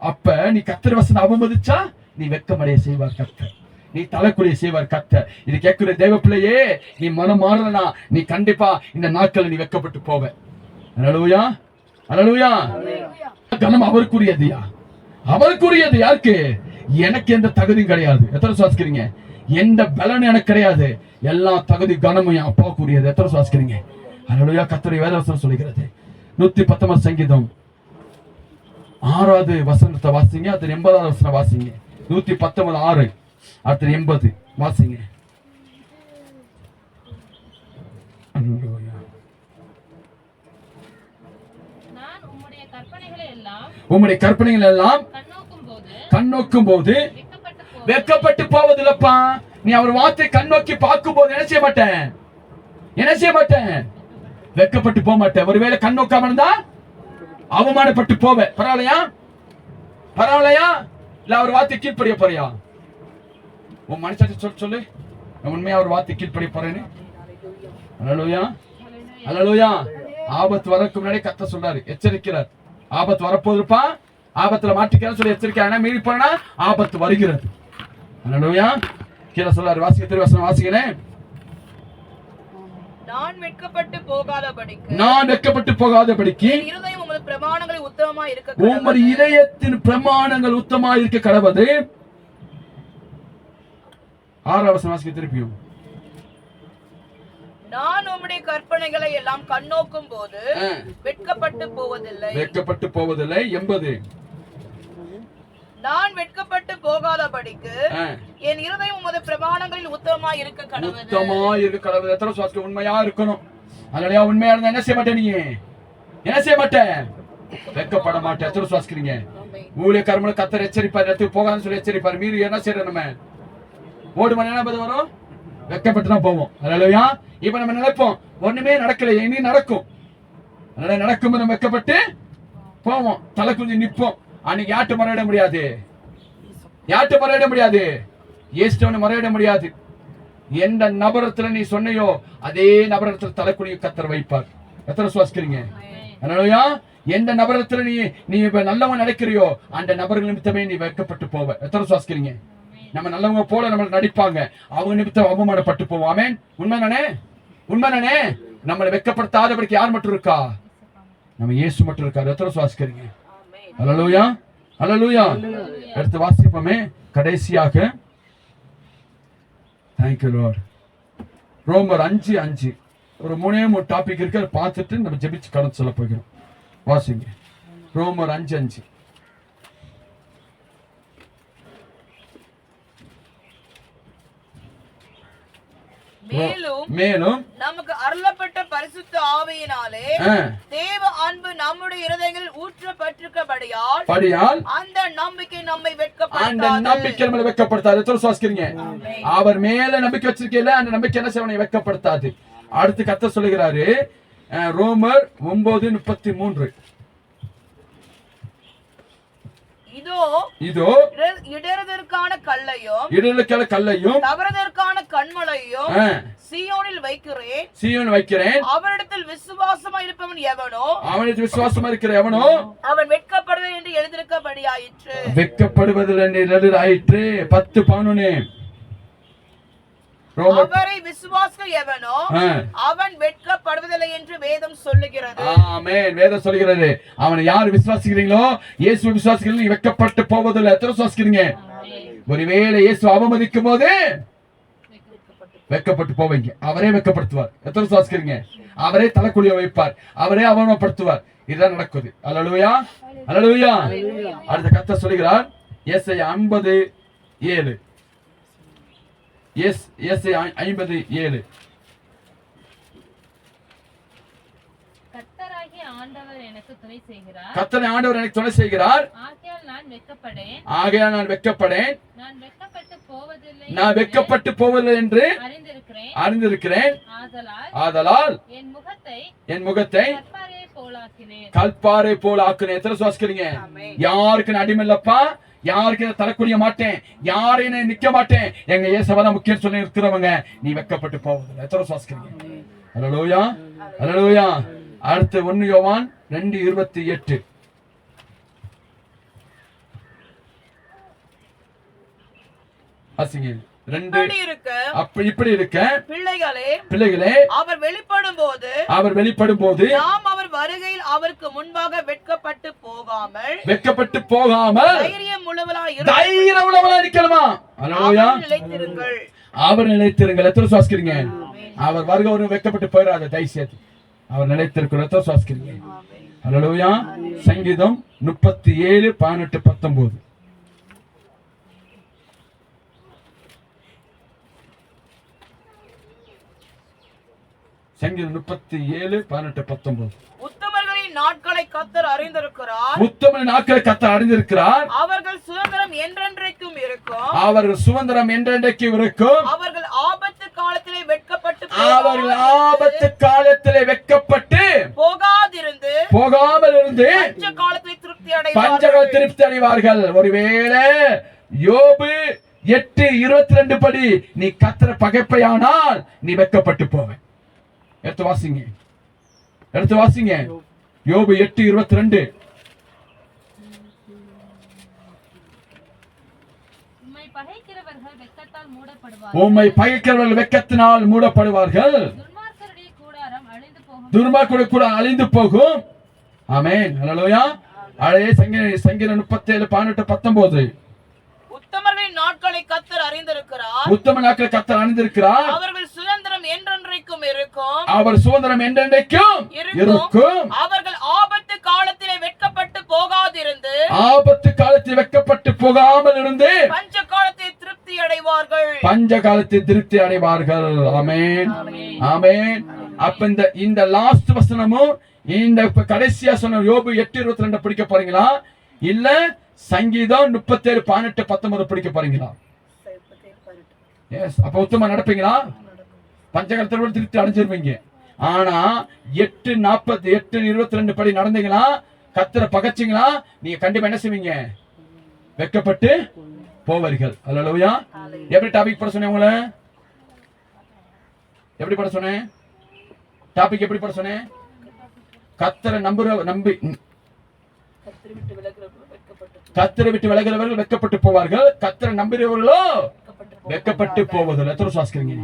அப்ப நீ கர்த்தர் வசனம் அவமதிச்சா நீ வெட்கமடைய செய்வார் கர்த்தர். நீ தலைக்குறைய செய்வார் கர்த்தர். இது கேட்கிற தேவ பிள்ளையே, நீ மனம் மாறலனா நீ கண்டிப்பா இந்த நாட்கள் நீ வெட்கப்பட்டு போவ. ஹல்லேலூயா. ஹல்லேலூயா. கனம் அவருக்குரியதுயா. அவருக்குரியது. யாருக்கு? எனக்கு எந்த தகுதியும் கிடையாது. எத்தனை சுவாசிக்கிறீங்க? எந்த பலனும் எனக்கு கிடையாது. எல்லா தகுதி கனமும் என் அப்பாவுக்குரியது. எத்தனை சுவாசிக்கிறீங்க? ஹல்லேலூயா. கர்த்தருடைய வேதவசனம் சொல்லுகிறது. 119 சங்கீதம் 6வது வசனத்தை வாசிங்க. அது 80வது வசனம் வாசிங்க. 119:6. அடுத்து 80 வாசிங்க. உம்முடைய கற்பனைகள் எல்லாம் கண்ணோக்கும் போது வெட்கப்பட்டு போவதில்லப்பா. நீ அவர் வார்த்தை கண் நோக்கி பார்க்கும் போது என்ன செய்ய மாட்டேன்? என்ன செய்ய மாட்டேன், வெட்கப்பட்டு போக மாட்டேன். ஒருவேளை கண் நோக்காம இருந்தா அவமானப்பட்டு போவேன். பரவாயில்லையா? பரவாயில்லையா? இல்ல அவர் வார்த்தை கீழ்ப்படிய போறியா? உன் மனுஷன் சொல்லு, நான் உண்மையா அவர் வார்த்தை கீழ்ப்படிய போறேன்னு. அல்லேலூயா, அல்லேலூயா. ஆபத்து வரக்கு முன்னாடி கர்த்தர் சொல்றாரு, எச்சரிக்கிறார். ஆபத்து வரப்போகுதுப்பா, ஆபத்துல மாட்டிக்கிறேன்னு சொல்லி எச்சரிக்கிறார். மீறி போனா ஆபத்து வருகிறது. அல்லேலூயா. கீழே சொல்றாரு, வாசிக்க திருவசனம் வாசிக்கிறேன். நான் வெட்கப்பட்டு போகாதபடிக்கு இருதயம் உமது பிரமாணங்களில் உத்தமமாய் இருக்க உமது இதயத்தின் பிரமாணங்கள் உத்தமமாய் இருக்க கடவது. 6வது வசனம் வாசிக்க திருப்பியும். நான் உம்முடைய கற்பனைகளை எல்லாம் கண்ணோக்கும் போது வெட்கப்பட்டு போவதில்லை. 80. நான் வெட்கப்பட்டு போகாதபடிக்கு என் இருதயம் உமது பிரமாணங்களில் உத்தமமாய் இருக்க கடவுள். எத்தனை சுவாசிக்க உண்மையா இருக்கணும். அதனால உண்மையா இருந்தா என்ன செய்ய மாட்டேன், நீ என்ன செய்ய மாட்டேன், வெட்கப்பட மாட்டேன். எத்தனை சுவாசிக்கிறீங்க? ஊழிய கர்மல கர்த்தர் எச்சரிப்பார், இடத்துக்கு போகாதுன்னு சொல்லி எச்சரிப்பார். மீறி என்ன செய்யற நம்ம ஓடு மணி என்ன வரும், வெட்கப்பட்டு தான் போவோம். அல்லேலூயா. இப்ப நம்ம நினைப்போம் ஒண்ணுமே நடக்கல, இனி நடக்கும். அதனால நடக்கும் நம்ம வெட்கப்பட்டு போவோம், தலை குஞ்சு நிப்போம். அன்னைக்கு யார்ட்டு முறையிட முடியாது, யார்ட்டு முறையிட முடியாது, ஏஸ்டவனை முறையிட முடியாது. எந்த நபரத்துல நீ சொன்னையோ அதே நபரத்துல தலைக்குனிய கர்த்தர் வைப்பார். எத்தனை சுவாசிக்கிறீங்க? அல்லேலூயா. எந்த நபரத்துல நீ இப்ப நல்லவன் நினைக்கிறியோ அந்த நபர்கள் நிமித்தமே நீ வெட்கப்பட்டு போவ. எத்தனை சுவாசிக்கிறீங்க? நம்ம நல்லவங்க போல நம்ம நடிப்பாங்க, அவங்க நிமித்தம் அவமானப்பட்டு போவோம். ஆமென். உண்மைதானே? உண்மைதானே? நம்மளை வெட்கப்படுத்தாதபடிக்கு யார் மட்டும் இருக்கா? நம்ம இயேசு மட்டும் இருக்காரு. எத்தனை சுவாசிக்கிறீங்க? அல்லேலூயா, அல்லேலூயா. அடுத்து வாசிப்போமே கடைசியாக. Thank you Lord. ரோமர் 5:5 ஒரு 3 டாபிக் இருக்கு, அதை பார்த்துட்டு நம்ம ஜெபிச்சு கடந்து சொல்ல போகிறோம். வாசிங்க ரோமர் 5:5. மேலும் நமக்கு அருளப்பட்ட பரிசுத்த ஆவியினாலே தேவ அன்பு நம்முடைய இருதயங்களில் ஊற்றப்பட்டிருக்கிறபடியால் அந்த நம்பிக்கை நம்மை வெட்கப்படுத்தாது. அவர் மேல நம்பிக்கை வச்சிருக்கீங்க, அந்த நம்பிக்கை என்ன செய்ய வெட்கப்படுத்தாது. அடுத்து கர்த்தர் சொல்லுகிறாரு ரோமர் 9:33. இதோ இடறுதற்கான கல்லையும் தவறுதற்கான கண்மலையும் சீயோனில் வைக்கிறேன். அவரிடத்தில் விசுவாசமா இருப்பவன் எவனோ, அவனிடத்தில் விசுவாசமா இருக்கிற எவனோ அவன் வெட்கப்படுவதில்லை என்று எழுதியிருக்கபடியாயிற்று. வெட்கப்படுவதில்லை என்று எழுதியிருக்கிறது. 10:11. அவரை விசுவாசிகள் எவனோ அவன் வெட்கப்படுவதில்லை என்று வேதம் சொல்லுகிறது. ஆமென். வேதம் சொல்லுகிறது. அவனை யார் விசுவாசிக்கிறீங்களோ, இயேசு விசுவாசிக்கிறீங்க, நீ வெட்கப்பட்டு போவதில்லை. எத்தனை விசுவாசிக்கிறீங்க? ஒருவேளை இயேசு அவமதிக்கும் போது வெட்கப்பட்டு போவீங்க, அவரே வெட்கப்படுத்துவார். எத்தனை விசுவாசிக்கிறீங்க? அவரே தலைக்குழிய வைப்பார், அவரே அவமானப்படுத்துவார். இதுதான் நடக்குது. அல்லேலூயா, அல்லேலூயா. அடுத்த கர்த்தர் சொல்லுகிறார் ஏசாயா 50:7. ஏசாயா 50:7. கர்த்தராகிய ஆண்டவர் எனக்கு துணை செய்கிறார். கர்த்தர் ஆண்டவர் எனக்கு துணை செய்கிறார். ஆகையால் நான் வெட்கப்படேன். நான் வெட்கப்பட்டு போவதில்லை என்று அறிந்திருக்கிறேன். ஆதலால் என் முகத்தை கல்பாறை போல ஆக்கினேன். எத்தனை சுவாசிக்கிறீங்க? யாருக்கு நான் அடிமை இல்லப்பா, யாருக்கு தரக்கூடிய மாட்டேன், யாரையும் நிக்க மாட்டேன், எங்க இயேசுதான் முக்கியம் சொல்லி இருக்கிறவங்க நீ வெட்கப்பட்டு போவதில்லை. எத்தனை சுவாசிக்கிறீங்க? அல்லேலூயா, அல்லேலூயா. அடுத்து 1 யோவான் 2:28. இப்படி இருக்க பிள்ளைகளே அவர் வெளிப்படும் போது நாம் அவர் வருகையில் அவருக்கு முன்பாக வெட்கப்பட்டு போகாமல் தைரியம் உள்ளவர்களாய் இருக்கணுமா? நிலைத்திருங்கள். அவர் நிலைத்திருங்கள். எத்தனை சுவாசிக்கிறீங்க? அவர் வருகை ஒரு வெட்கப்பட்டு போயிடாத, தைரியத்தை அவர் நிலைத்திருக்கிற. எத்தனை சுவாசிக்கிறீங்க? அல்லேலூயா. சங்கீதம் 37:18-19. சங்கீதம் 37:18-19. உத்தமர்களின் நாட்களை கர்த்தர் அறிந்திருக்கிறார். அவர்கள் சுதந்திரம் என்றென்றைக்கும் இருக்கும். அவர்கள் ஆபத்து காலத்திலே வெட்கப்பட்டு அவர்கள் ஆபத்து காலத்திலே வெட்கப்பட்டு போகாமல் இருந்து பஞ்சகால திருப்தி அடைவார்கள். ஒருவேளை யோபு 8:22 படி நீ கர்த்தரை பகைப்பையானால் நீ வெட்கப்பட்டு போவ. எடுத்து வாசிங்க யோபு 8:22. உம்மை பகைக்கிறவர்கள் வெட்கத்தினால் மூடப்படுவார்கள். துன்மார்க்கருடைய கூடாரம் அழிந்து போகும். ஆமென். ஹல்லேலூயா. அழைய சங்கீதம் 37:18-19. உத்தமர்களின் நாட்களை கர்த்தர் அறிந்திருக்கிறார். உத்தம நாட்களை கர்த்தர் அறிந்திருக்கிறார். அவர்கள் சுதந்திரம் என்றென்றைக்கும் இருக்கும். அவர் சுதந்திரம் என்றென்றைக்கும் இருக்கும். அவர்கள் ஆபத்து காலத்திலே வெட்கப்பட்டு போகாதிருந்து போகாமல் இருந்து பஞ்ச காலத்தில் திருப்தி அடைவார்கள். பஞ்ச காலத்தில் திருப்தி அடைவார்கள். ஆமென் ஆமென். அப்ப இந்த லாஸ்ட் வசனமும் இந்த கடைசியா சொன்ன யோபு 8:22 படிக்க போறீங்களா இல்ல சங்கீதம் 37:18-19 படிக்க போறீங்களா? எஸ். அப்ப உத்தம நடப்பீங்களா? பஞ்சகாலத்தோட திருப்தி அடைஞ்சிருவீங்க. ஆனா 8:22 படி நடந்தீங்களா, கர்த்தரை பகைச்சீங்களா, நீங்க கண்டிப்பா என்ன செய்வீங்க? வெட்கப்பட்டு போவீர்கள். அல்லேலூயா. எப்படி டாபிக் பட சொன்னேன் உங்களை? எப்படி பட சொன்னேன்? டாபிக் எப்படி பட சொன்னேன்? கர்த்தரை நம்பி கர்த்தரை விட்டு விலகிறவர்கள் வெட்கப்பட்டு போவார்கள். கர்த்தரை நம்புகிறவர்களோ வெட்கப்பட்டு போவதில்லை. எத்தனை சுவாசிக்கிறீங்க?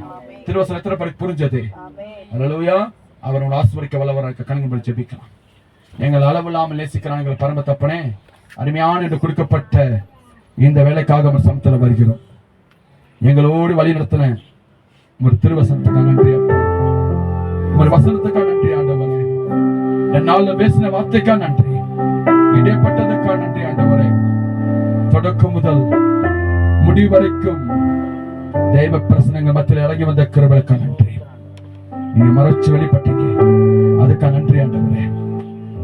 திருவசனம் எத்தனை பேருக்கு புரிஞ்சது? அல்லேலூயா. அவர் உங்களை ஆசீர்வதிக்க வல்லவராக கண்கள் படி ஜெபிக்கலாம். எங்கள் அளவில்லாமல் நேசிக்கிறான் எங்கள் பரம தப்பனே, அருமையான என்று கொடுக்கப்பட்ட இந்த வேலைக்காக ஒரு சமத்துல வருகிறோம். எங்களோடு வழி நடத்தின ஒரு திருவசனத்துக்காக நன்றி அப்பா. ஒரு வசனத்துக்காக நன்றி ஆண்டவரே. என்னால் பேசின வார்த்தைக்காக நன்றி, இடைப்பட்டதுக்காக நன்றி ஆண்டவரே. தொடக்கம் முதல் முடிவு வரைக்கும் தெய்வ பிரசனங்கள் மத்தியில் இறங்கி வந்த கிருபைக்காக நன்றி. நீங்க மறைச்சு வெளிப்பட்டீங்க, அதுக்காக நன்றி ஆண்டவரே.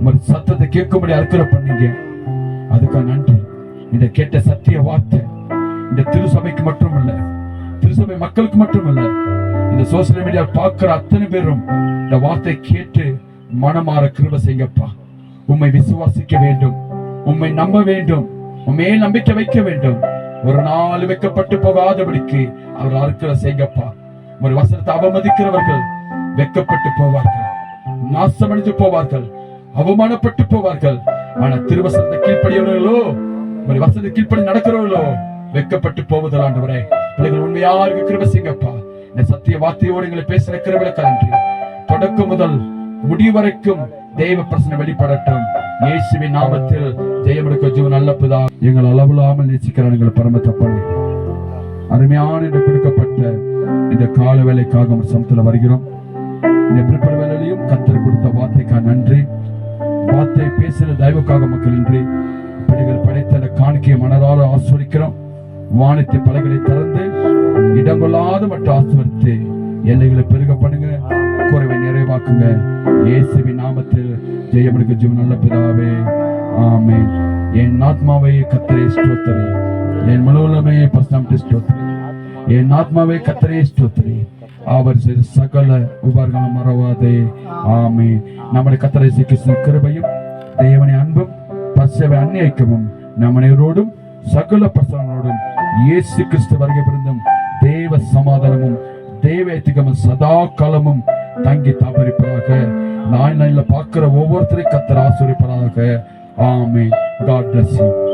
ஒரு சத்தத்தை கேட்கும்படி அர்ப்பணை பண்ணீங்க, அதுக்காக நன்றி. இந்த கேட்ட சத்திய வார்த்தை இந்த திருசபைக்கு மட்டும் இல்ல, திருசபை மக்களுக்கு மட்டும் இல்ல, இந்த சோசியல் மீடியா பார்க்கிற அத்தனை பேரும் இந்த வார்த்தை கேட்டு மனமாற கிருபை செய்யுங்கப்பா. உம்மை விசுவாசிக்க வேண்டும், உம்மை நம்ப வேண்டும், உண்மையே நம்பிக்கை வைக்க வேண்டும். ஒரு நாள் வைக்கப்பட்டு போகாதபடிக்கு அவர் அறுக்கிற செய்யுங்கப்பா. ஒரு வசனத்தை அவமதிக்கிறவர்கள் வெட்கப்பட்டு போவார்கள், நாசமடைந்து போவார்கள், அவமானப்பட்டு போவார்கள். ஆனா திருவசனத்தை கீழ்ப்படியவர்களோ, ஒரு வசனத்தை கீழ்ப்படி நடக்கிறவர்களோ வெட்கப்பட்டு போவதில் ஆண்டவரே. பிள்ளைகள் உண்மையாக கிருபை செய்யுங்கப்பா. இந்த சத்திய வார்த்தையோடு எங்களை பேசுற கிருபைக்கு நன்றி. தொடக்கம் முதல் முடிவு வரைக்கும் தெய்வ பிரசனம் வெளிப்படட்டும். இயேசுவின் நாமத்தில் ஜெயமெடுக்க ஜீவன் நல்ல பிதா. எங்கள் அளவில்லாமல் நேசிக்கிறான் எங்கள் பரம தப்பனே. அருமையான என்று கொடுக்கப்பட்ட இந்த கால வேலைக்காக ஒரு சமத்துல வருகிறோம். இந்த பிற்பட வேலையிலையும் கர்த்தர் கொடுத்த வார்த்தைக்காக நன்றி. வார்த்தை பேசுகிற தெய்வக்காக மக்கள் நன்றி. பிள்ளைகள் படைத்த காணிக்கையை மனதார ஆஸ்வதிக்கிறோம். வானத்தை பலகளை திறந்து இடங்கொள்ளாத மற்றும் ஆஸ்வதித்து எல்லைகளை பெருக பண்ணுங்க, குறைவை நிறைவாக்குங்க. இயேசுவின் நாமத்தில் ஜெயமெடுக்க ஜீவன் நல்ல பிதாவே, ஆமென். என் ஆத்மாவை கர்த்தரை ஸ்தோத்திரி, என் முழுவதுமே பரிசுத்தத்தை ஸ்தோத்திரி. என் ஆத்மாவை கர்த்தரை ஸ்தோத்திரி, அவர் செய்த சகல உபகாரங்களும் மறவாதே. ஆமென். நம்முடைய கர்த்தரை கிறிஸ்து கிருபையும் தேவனின் அன்பும் பரிசுத்த அன்னியைக்கமும் நம் அனைவரோடும் சகல பிரசன்னங்களோடும் இயேசு கிறிஸ்து வருகை பிறந்தும் தேவ சமாதானமும் தேவ ஐத்திகமும் சதா காலமும் தங்கி தாபரிப்பதாக. நான் பார்க்கிற ஒவ்வொருத்தரையும் கர்த்தர் ஆசீர்வதிப்பாராக. ஆமென். God bless you.